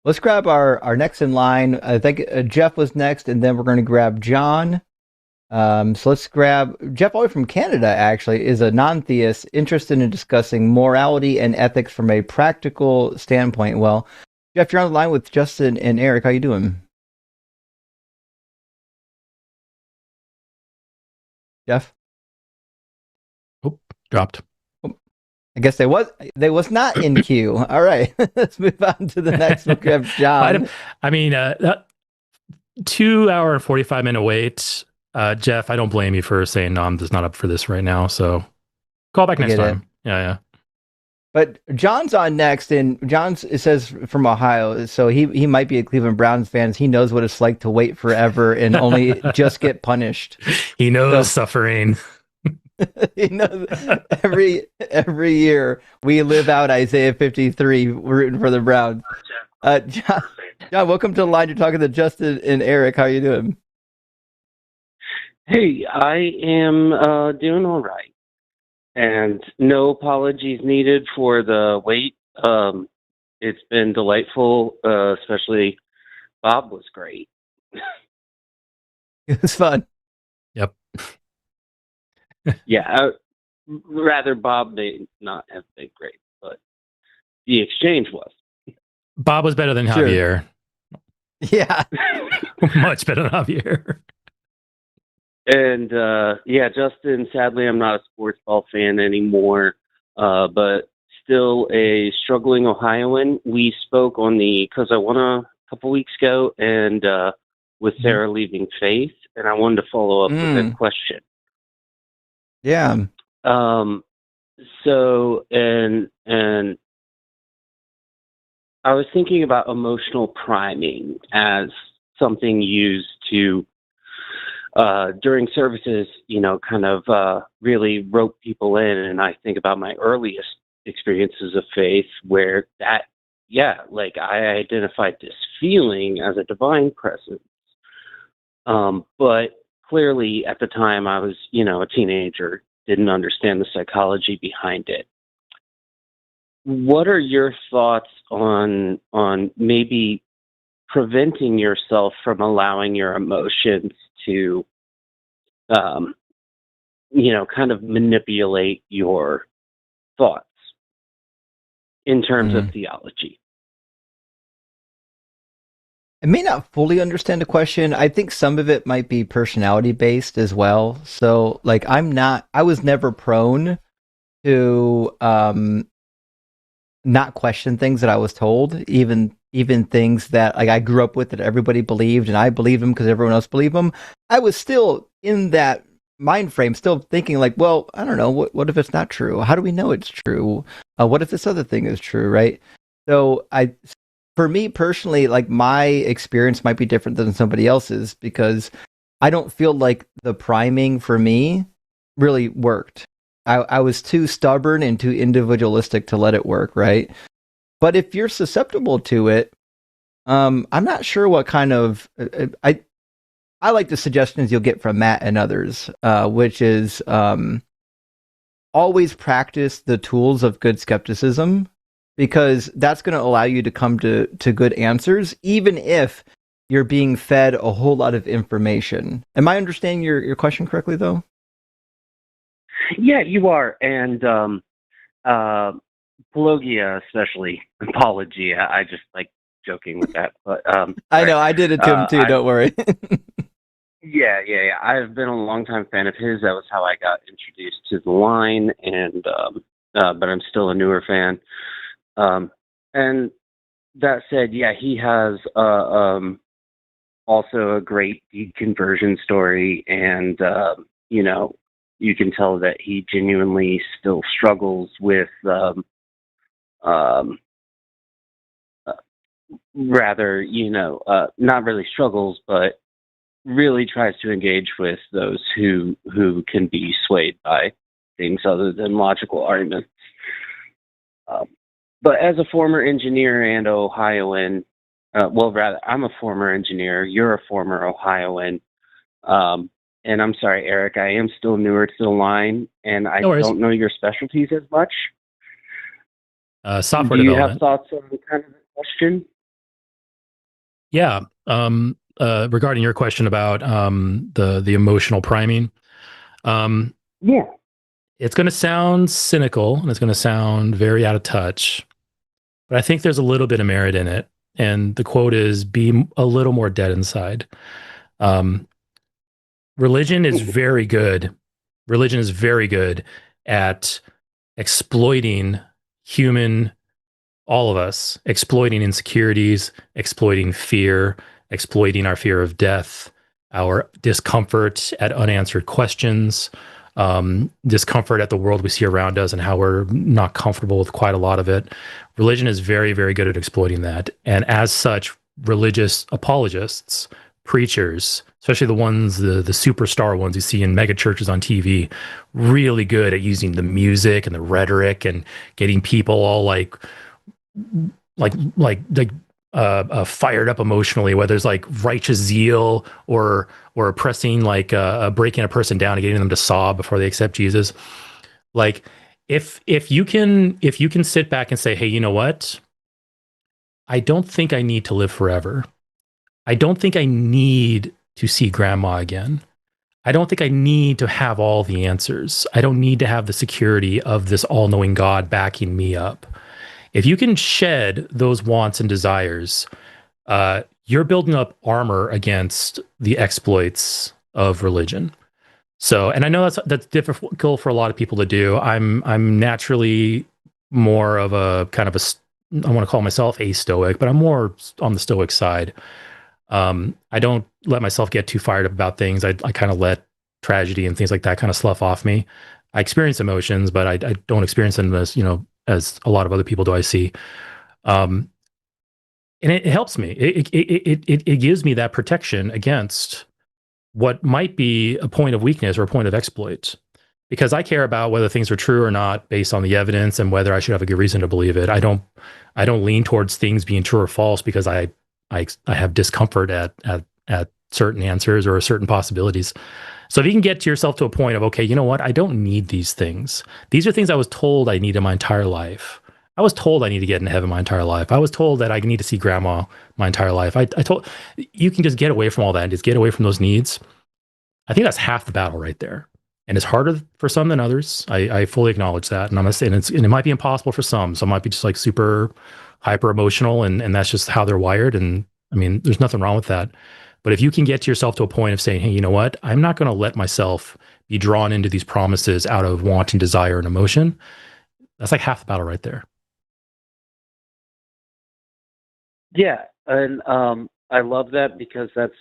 Speaker 1: Let's grab our next in line. I think Jeff was next, and then we're going to grab John. So let's grab Jeff, all the way from Canada, actually, is a non-theist interested in discussing morality and ethics from a practical standpoint. Well, Jeff, you're on the line with Justin and Eric. How you doing? Jeff?
Speaker 2: Oh, dropped.
Speaker 1: I guess they was not in queue. All right, let's move on to the next one. Grab John.
Speaker 2: I mean, 2 hour and 45-minute wait. Jeff, I don't blame you for saying no, I'm just not up for this right now. So call back next time. Yeah.
Speaker 1: But John's on next, and it says from Ohio, so he might be a Cleveland Browns fan. He knows what it's like to wait forever and only just get punished.
Speaker 2: He knows suffering.
Speaker 1: You know, every year we live out Isaiah 53, rooting for the Browns. John, welcome to the line. You're talking to Justin and Eric. How are you doing?
Speaker 8: Hey, I am doing all right, and no apologies needed for the wait. It's been delightful, especially Bob was great.
Speaker 1: It was fun.
Speaker 2: Yep.
Speaker 8: Yeah, rather Bob may not have been great, but the exchange was.
Speaker 2: Bob was better than Javier.
Speaker 1: Yeah.
Speaker 2: Much better than Javier.
Speaker 8: And yeah, Justin, sadly, I'm not a sports ball fan anymore, but still a struggling Ohioan. We spoke on the Cus I Wanna a couple weeks ago, and with Sarah leaving Faith, and I wanted to follow up with a question.
Speaker 1: Yeah.
Speaker 8: So, and I was thinking about emotional priming as something used to, during services, kind of really rope people in. And I think about my earliest experiences of faith where that, I identified this feeling as a divine presence. But clearly at the time I was, a teenager, didn't understand the psychology behind it. What are your thoughts on maybe preventing yourself from allowing your emotions to, kind of manipulate your thoughts in terms of theology?
Speaker 1: I may not fully understand the question. I think some of it might be personality based as well. So I was never prone to not question things that I was told, even things that I grew up with that everybody believed and I believed them because everyone else believed them. I was still in that mind frame, still thinking well, I don't know, what if it's not true? How do we know it's true? What if this other thing is true, right? So for me personally, my experience might be different than somebody else's because I don't feel like the priming for me really worked. I was too stubborn and too individualistic to let it work, right? But if you're susceptible to it, I'm not sure what kind of... I like the suggestions you'll get from Matt and others, which is always practice the tools of good skepticism, because that's going to allow you to come to good answers, even if you're being fed a whole lot of information. Am I understanding your question correctly, though?
Speaker 8: Yeah, you are. And Pelagia, especially, apologia. I just like joking with that. But
Speaker 1: I know, I did it to him too, don't worry.
Speaker 8: Yeah. I've been a longtime fan of his. That was how I got introduced to the line, and but I'm still a newer fan. And that said, yeah, he has also a great deconversion story, and you can tell that he genuinely still struggles with rather, not really struggles, but really tries to engage with those who can be swayed by things other than logical arguments. But as a former engineer and Ohioan, well, rather, I'm a former engineer. You're a former Ohioan. And I'm sorry, Eric, I am still newer to the line, and I don't know your specialties as much.
Speaker 2: Software
Speaker 8: Do you
Speaker 2: development.
Speaker 8: have thoughts on kind of the question?
Speaker 2: Yeah. Regarding your question about the emotional priming.
Speaker 8: Yeah.
Speaker 2: It's going to sound cynical and it's going to sound very out of touch, but I think there's a little bit of merit in it. And the quote is, be a little more dead inside. Religion is very good. Religion is very good at exploiting all of us, exploiting insecurities, exploiting fear, exploiting our fear of death, our discomfort at unanswered questions, discomfort at the world we see around us and how we're not comfortable with quite a lot of it. Religion is very, very good at exploiting that. And as such, religious apologists, preachers, especially the ones, the superstar ones you see in mega churches on TV, really good at using the music and the rhetoric and getting people all fired up emotionally, whether it's like righteous zeal or oppressing, breaking a person down and getting them to sob before they accept Jesus. Like if you can sit back and say, hey, you know what? I don't think I need to live forever. I don't think I need to see grandma again. I don't think I need to have all the answers. I don't need to have the security of this all-knowing God backing me up. If you can shed those wants and desires, you're building up armor against the exploits of religion. So, and I know that's difficult for a lot of people to do. I'm naturally more of a kind of I want to call myself a stoic, but I'm more on the stoic side. I don't let myself get too fired up about things. I kind of let tragedy and things like that kind of slough off me. I experience emotions, but I don't experience them as a lot of other people do I see. And it helps me. It gives me that protection against what might be a point of weakness or a point of exploit, because I care about whether things are true or not based on the evidence and whether I should have a good reason to believe it. I don't lean towards things being true or false because I have discomfort at certain answers or certain possibilities. So if you can get to yourself to a point of, okay, you know what? I don't need these things. These are things I was told I need in my entire life. I was told I need to get into heaven my entire life. I was told that I need to see grandma my entire life. I told you can just get away from all that and just get away from those needs. I think that's half the battle right there. And it's harder for some than others. I fully acknowledge that. And I'm not saying it might be impossible for some. Some might be just like super hyper emotional and that's just how they're wired. And I mean, there's nothing wrong with that. But if you can get to yourself to a point of saying, hey, you know what? I'm not going to let myself be drawn into these promises out of want and desire and emotion. That's like half the battle right there.
Speaker 8: Yeah. And I love that because that's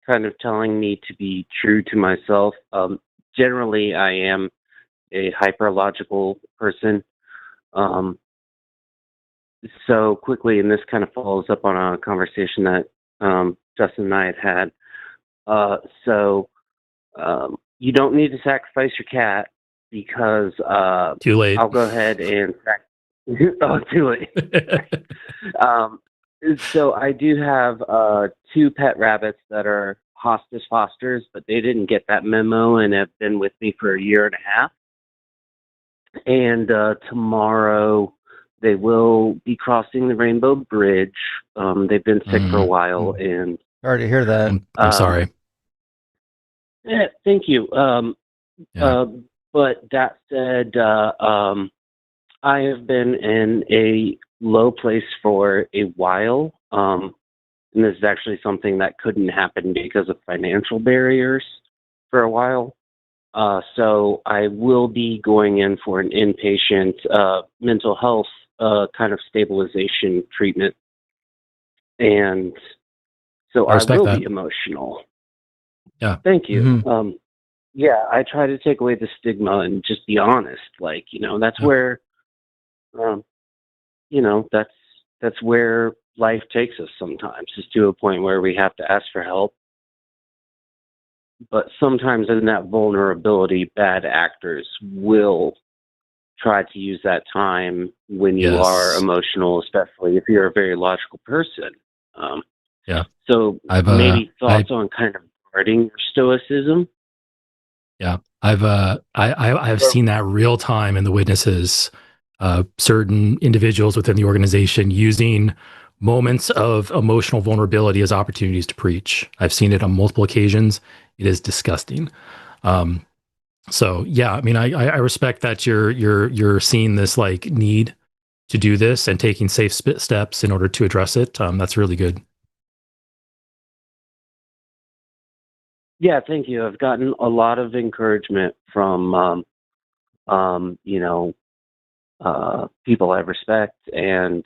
Speaker 8: kind of telling me to be true to myself. Generally, I am a hyperlogical person. So quickly, and this kind of follows up on a conversation that Justin and I had. So you don't need to sacrifice your cat because
Speaker 2: too late.
Speaker 8: I'll go ahead and too late. So I do have 2 pet rabbits that are hospice fosters, but they didn't get that memo and have been with me for a year and a half. And tomorrow they will be crossing the Rainbow Bridge. They've been sick for a while, and
Speaker 1: sorry to hear that.
Speaker 2: I'm sorry.
Speaker 8: Yeah, thank you. But that said, I have been in a low place for a while. And this is actually something that couldn't happen because of financial barriers for a while. So I will be going in for an inpatient mental health kind of stabilization treatment. And so I will be emotional.
Speaker 2: Yeah.
Speaker 8: Thank you. Mm-hmm. Yeah, I try to take away the stigma and just be honest. Like, that's where, that's where life takes us sometimes, is to a point where we have to ask for help. But sometimes in that vulnerability, bad actors will try to use that time when you are emotional, especially if you're a very logical person. So maybe thoughts on kind of guarding your stoicism.
Speaker 2: Yeah, I've seen that real time in the witnesses. Certain individuals within the organization using moments of emotional vulnerability as opportunities to preach. I've seen it on multiple occasions. It is disgusting. So yeah, I mean, I respect that you're seeing this like need to do this and taking safe steps in order to address it. That's really good.
Speaker 8: Yeah, thank you. I've gotten a lot of encouragement from, people I respect and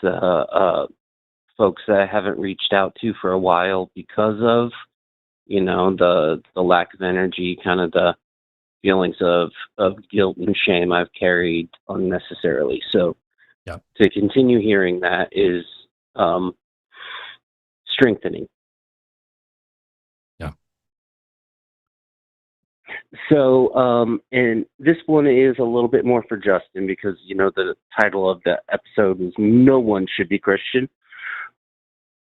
Speaker 8: folks that I haven't reached out to for a while because of, the lack of energy, kind of the feelings of guilt and shame I've carried unnecessarily. So to continue hearing that is strengthening. So, and this one is a little bit more for Justin because, the title of the episode is No One Should Be Christian.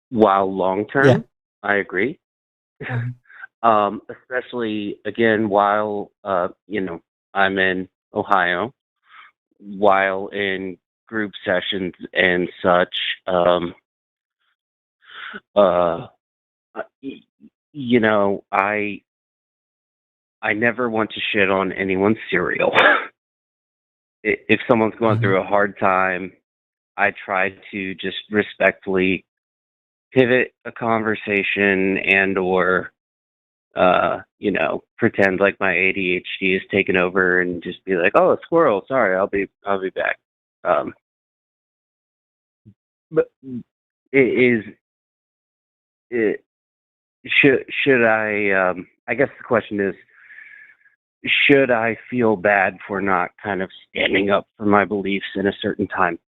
Speaker 8: While long-term, I agree. Especially, again, while, I'm in Ohio, while in group sessions and such, I never want to shit on anyone's cereal. If someone's going through a hard time, I try to just respectfully pivot a conversation and or, pretend like my ADHD is taken over and just be like, oh, a squirrel. Sorry, I'll be back. But should I, I guess the question is, should I feel bad for not kind of standing up for my beliefs in a certain time?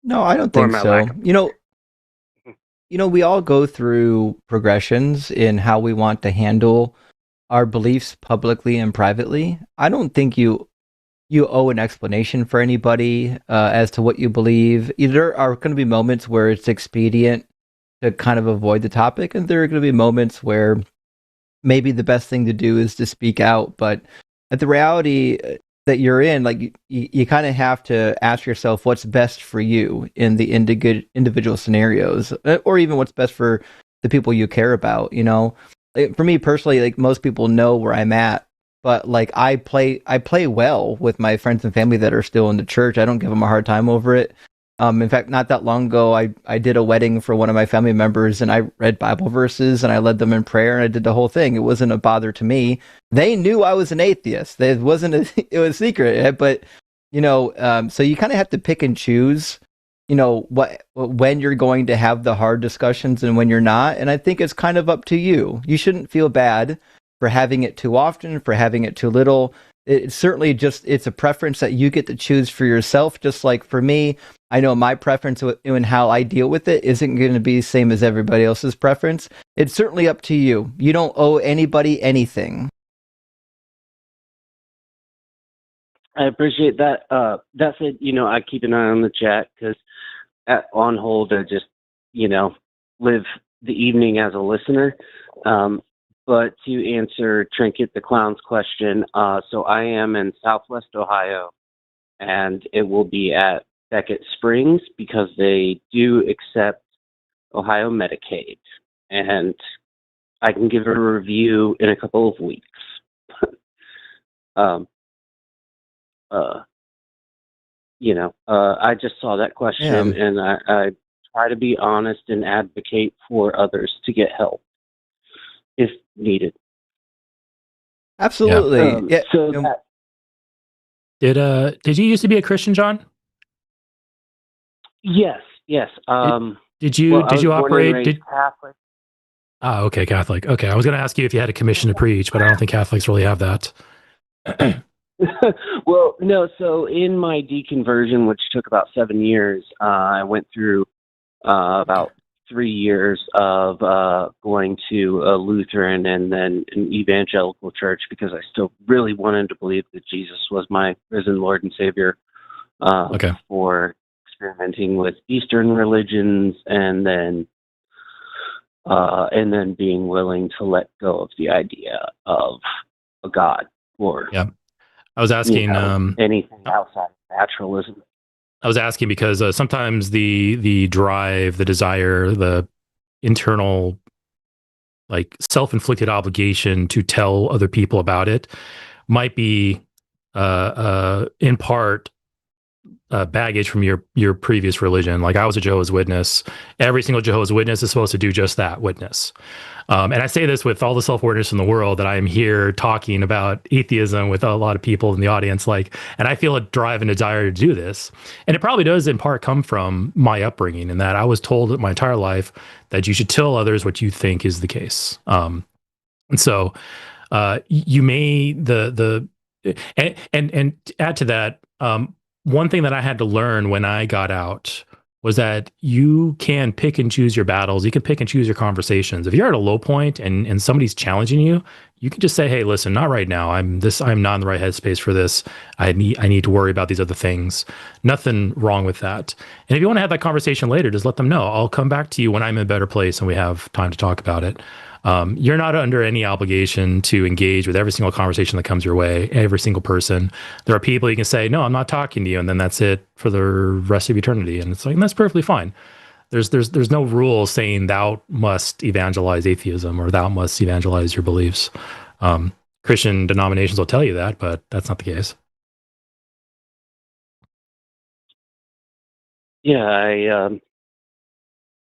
Speaker 1: No, I don't think so. We all go through progressions in how we want to handle our beliefs publicly and privately. I don't think you owe an explanation for anybody as to what you believe. There are going to be moments where it's expedient to kind of avoid the topic, and there are going to be moments where maybe the best thing to do is to speak out. But at the reality that you're in, like you kind of have to ask yourself what's best for you in the individual scenarios, or even what's best for the people you care about. For me personally, like most people know where I'm at, but like I play well with my friends and family that are still in the church. I don't give them a hard time over it. In fact, not that long ago, I did a wedding for one of my family members, and I read Bible verses, and I led them in prayer, and I did the whole thing. It wasn't a bother to me. They knew I was an atheist. It wasn't it was secret, but so you kind of have to pick and choose, when you're going to have the hard discussions and when you're not. And I think it's kind of up to you. You shouldn't feel bad for having it too often, for having it too little. It's certainly it's a preference that you get to choose for yourself. Just like for me, I know my preference and how I deal with it isn't going to be the same as everybody else's preference. It's certainly up to you. You don't owe anybody anything.
Speaker 8: I appreciate that. That said, I keep an eye on the chat because on hold, I just, live the evening as a listener. But to answer Trinket the Clown's question, so I am in Southwest Ohio, and it will be at Beckett Springs because they do accept Ohio Medicaid, and I can give a review in a couple of weeks. I just saw that question, and I try to be honest and advocate for others to get help if needed.
Speaker 1: Absolutely.
Speaker 8: So
Speaker 2: did you used to be a Christian, John?
Speaker 8: Yes.
Speaker 2: Did you operate?
Speaker 8: Catholic.
Speaker 2: Oh, okay, Catholic. Okay, I was going to ask you if you had a commission to preach, but I don't think Catholics really have that.
Speaker 8: Well, no. So in my deconversion, which took about 7 years, I went through about 3 years of going to a Lutheran and then an evangelical church because I still really wanted to believe that Jesus was my risen Lord and Savior for experimenting with Eastern religions, and then being willing to let go of the idea of a god or
Speaker 2: I was asking
Speaker 8: anything outside of naturalism.
Speaker 2: I was asking because sometimes the drive, the desire, the internal like self-inflicted obligation to tell other people about it might be in part baggage from your previous religion. Like I was a Jehovah's Witness. Every single Jehovah's Witness is supposed to do just that, witness. And I say this with all the self-awareness in the world that I am here talking about atheism with a lot of people in the audience. Like, and I feel a drive and desire to do this. And it probably does in part come from my upbringing, in that I was told my entire life that you should tell others what you think is the case. And so you may and add to that, one thing that I had to learn when I got out was that you can pick and choose your battles. You can pick and choose your conversations. If you're at a low point and somebody's challenging you, you can just say, "Hey, listen, not right now. I'm not in the right headspace for this. I need to worry about these other things." Nothing wrong with that. And if you want to have that conversation later, just let them know. I'll come back to you when I'm in a better place and we have time to talk about it. You're not under any obligation to engage with every single conversation that comes your way, every single person. There are people you can say, "No, I'm not talking to you," and then that's it for the rest of eternity. And it's like, and that's perfectly fine. There's no rule saying thou must evangelize atheism or thou must evangelize your beliefs. Christian denominations will tell you that, but that's not the case.
Speaker 8: Yeah, I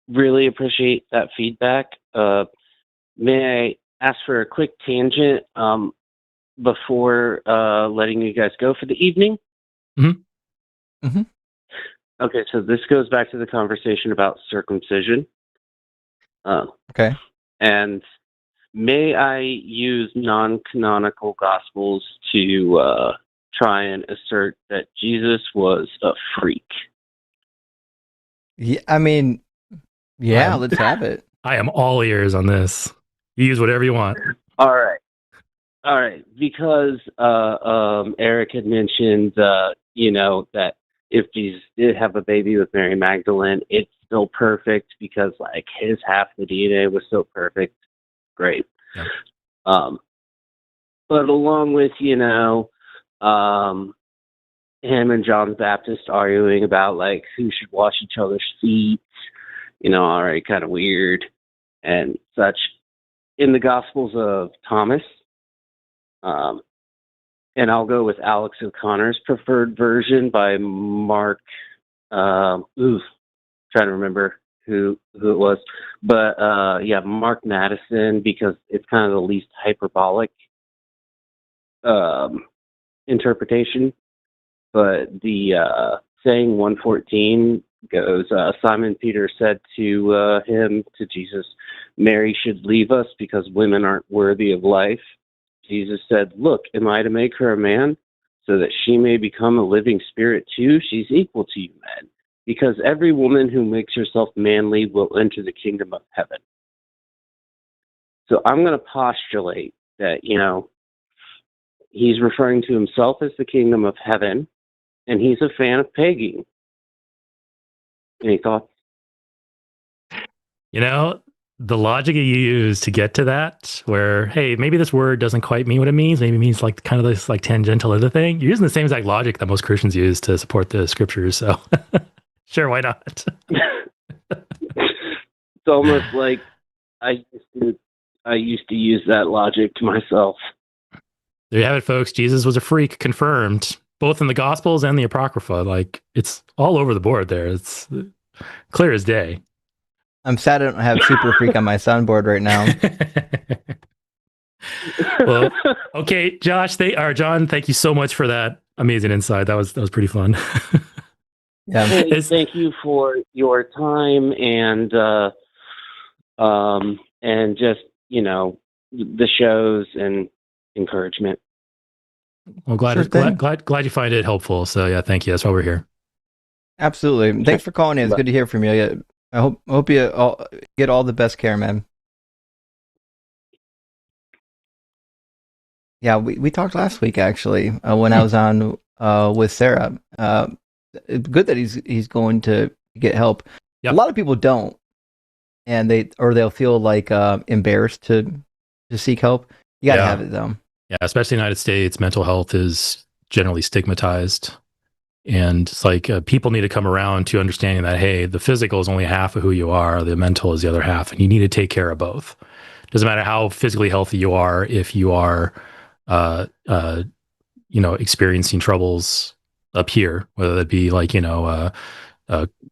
Speaker 8: really appreciate that feedback. May I ask for a quick tangent before letting you guys go for the evening?
Speaker 2: Mm-hmm. Mm-hmm.
Speaker 8: Okay, so this goes back to the conversation about circumcision.
Speaker 1: Okay.
Speaker 8: And may I use non-canonical gospels to try and assert that Jesus was a freak?
Speaker 1: Yeah, I mean, yeah, let's have it.
Speaker 2: I am all ears on this. You use whatever you want.
Speaker 8: All right. Because Eric had mentioned, that if Jesus did have a baby with Mary Magdalene, it's still perfect because like his half the DNA was so perfect. Great.
Speaker 2: Yeah.
Speaker 8: But along with, him and John the Baptist arguing about like who should wash each other's feet, all right, kind of weird and such. In the Gospels of Thomas, and I'll go with Alex O'Connor's preferred version by Mark. Trying to remember who it was, but Mark Madison, because it's kind of the least hyperbolic interpretation. But the saying 114 goes, Simon Peter said to Jesus, "Mary should leave us because women aren't worthy of life." Jesus said, "Look, am I to make her a man so that she may become a living spirit too? She's equal to you men, because every woman who makes herself manly will enter the kingdom of heaven." So I'm going to postulate that, he's referring to himself as the kingdom of heaven, and he's a fan of pegging. Any thoughts?
Speaker 2: The logic you use to get to that, where, hey, maybe this word doesn't quite mean what it means. Maybe it means like kind of this like tangential other thing. You're using the same exact logic that most Christians use to support the scriptures. So sure, why not?
Speaker 8: It's almost like I used to use that logic to myself.
Speaker 2: There you have it, folks. Jesus was a freak, confirmed, both in the Gospels and the Apocrypha. Like, it's all over the board there. It's clear as day.
Speaker 1: I'm sad I don't have Super Freak on my soundboard right now.
Speaker 2: Well, okay, John, thank you so much for that amazing insight. That was pretty fun.
Speaker 1: Yeah.
Speaker 8: Hey, thank you for your time and just, the shows and encouragement.
Speaker 2: Well, glad you find it helpful. So yeah, thank you. That's why we're here.
Speaker 1: Absolutely. Thanks for calling in. It's good to hear from you. Yeah, I hope you all get all the best care, man. Yeah, we talked last week actually when I was on with Sarah. good that he's going to get help.
Speaker 2: Yep.
Speaker 1: A lot of people don't, and they'll feel like embarrassed to seek help. You gotta have it though.
Speaker 2: Yeah, especially in the United States, mental health is generally stigmatized. And it's like people need to come around to understanding that, hey, the physical is only half of who you are. The mental is the other half. And you need to take care of both. Doesn't matter how physically healthy you are if you are, experiencing troubles up here, whether that be like,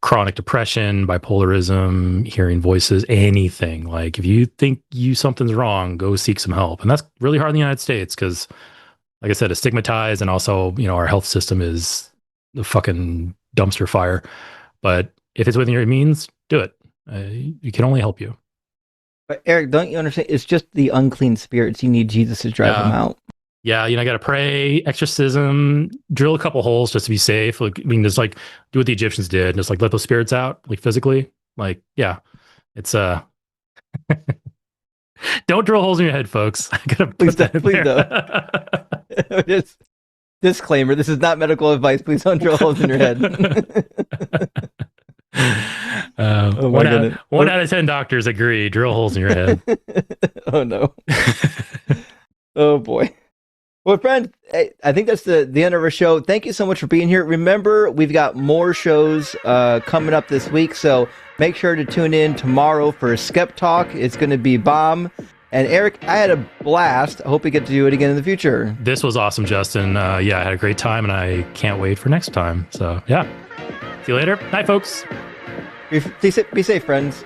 Speaker 2: chronic depression, bipolarism, hearing voices, anything. Like if you think something's wrong, go seek some help. And that's really hard in the United States because, like I said, it's stigmatized, and also, our health system is the fucking dumpster fire. But if it's within your means, do it. It can only help you.
Speaker 1: But Eric, don't you understand? It's just the unclean spirits. You need Jesus to drive them out.
Speaker 2: Yeah, I got to pray, exorcism, drill a couple holes just to be safe. Like, just like do what the Egyptians did, just like let those spirits out, like physically. Like, yeah, it's don't drill holes in your head, folks. I gotta
Speaker 1: please don't. Just disclaimer: this is not medical advice. Please don't drill holes in your head.
Speaker 2: One out of 10 doctors agree. Drill holes in your head.
Speaker 1: Oh no. Oh boy. Well, friend, I think that's the end of our show. Thank you so much for being here. Remember, we've got more shows coming up this week, so make sure to tune in tomorrow for Skeptalk. It's going to be bomb. And Eric, I had a blast. I hope we get to do it again in the future.
Speaker 2: This was awesome, Justin. I had a great time, and I can't wait for next time. So, yeah. See you later. Night, folks.
Speaker 1: Be safe, friends.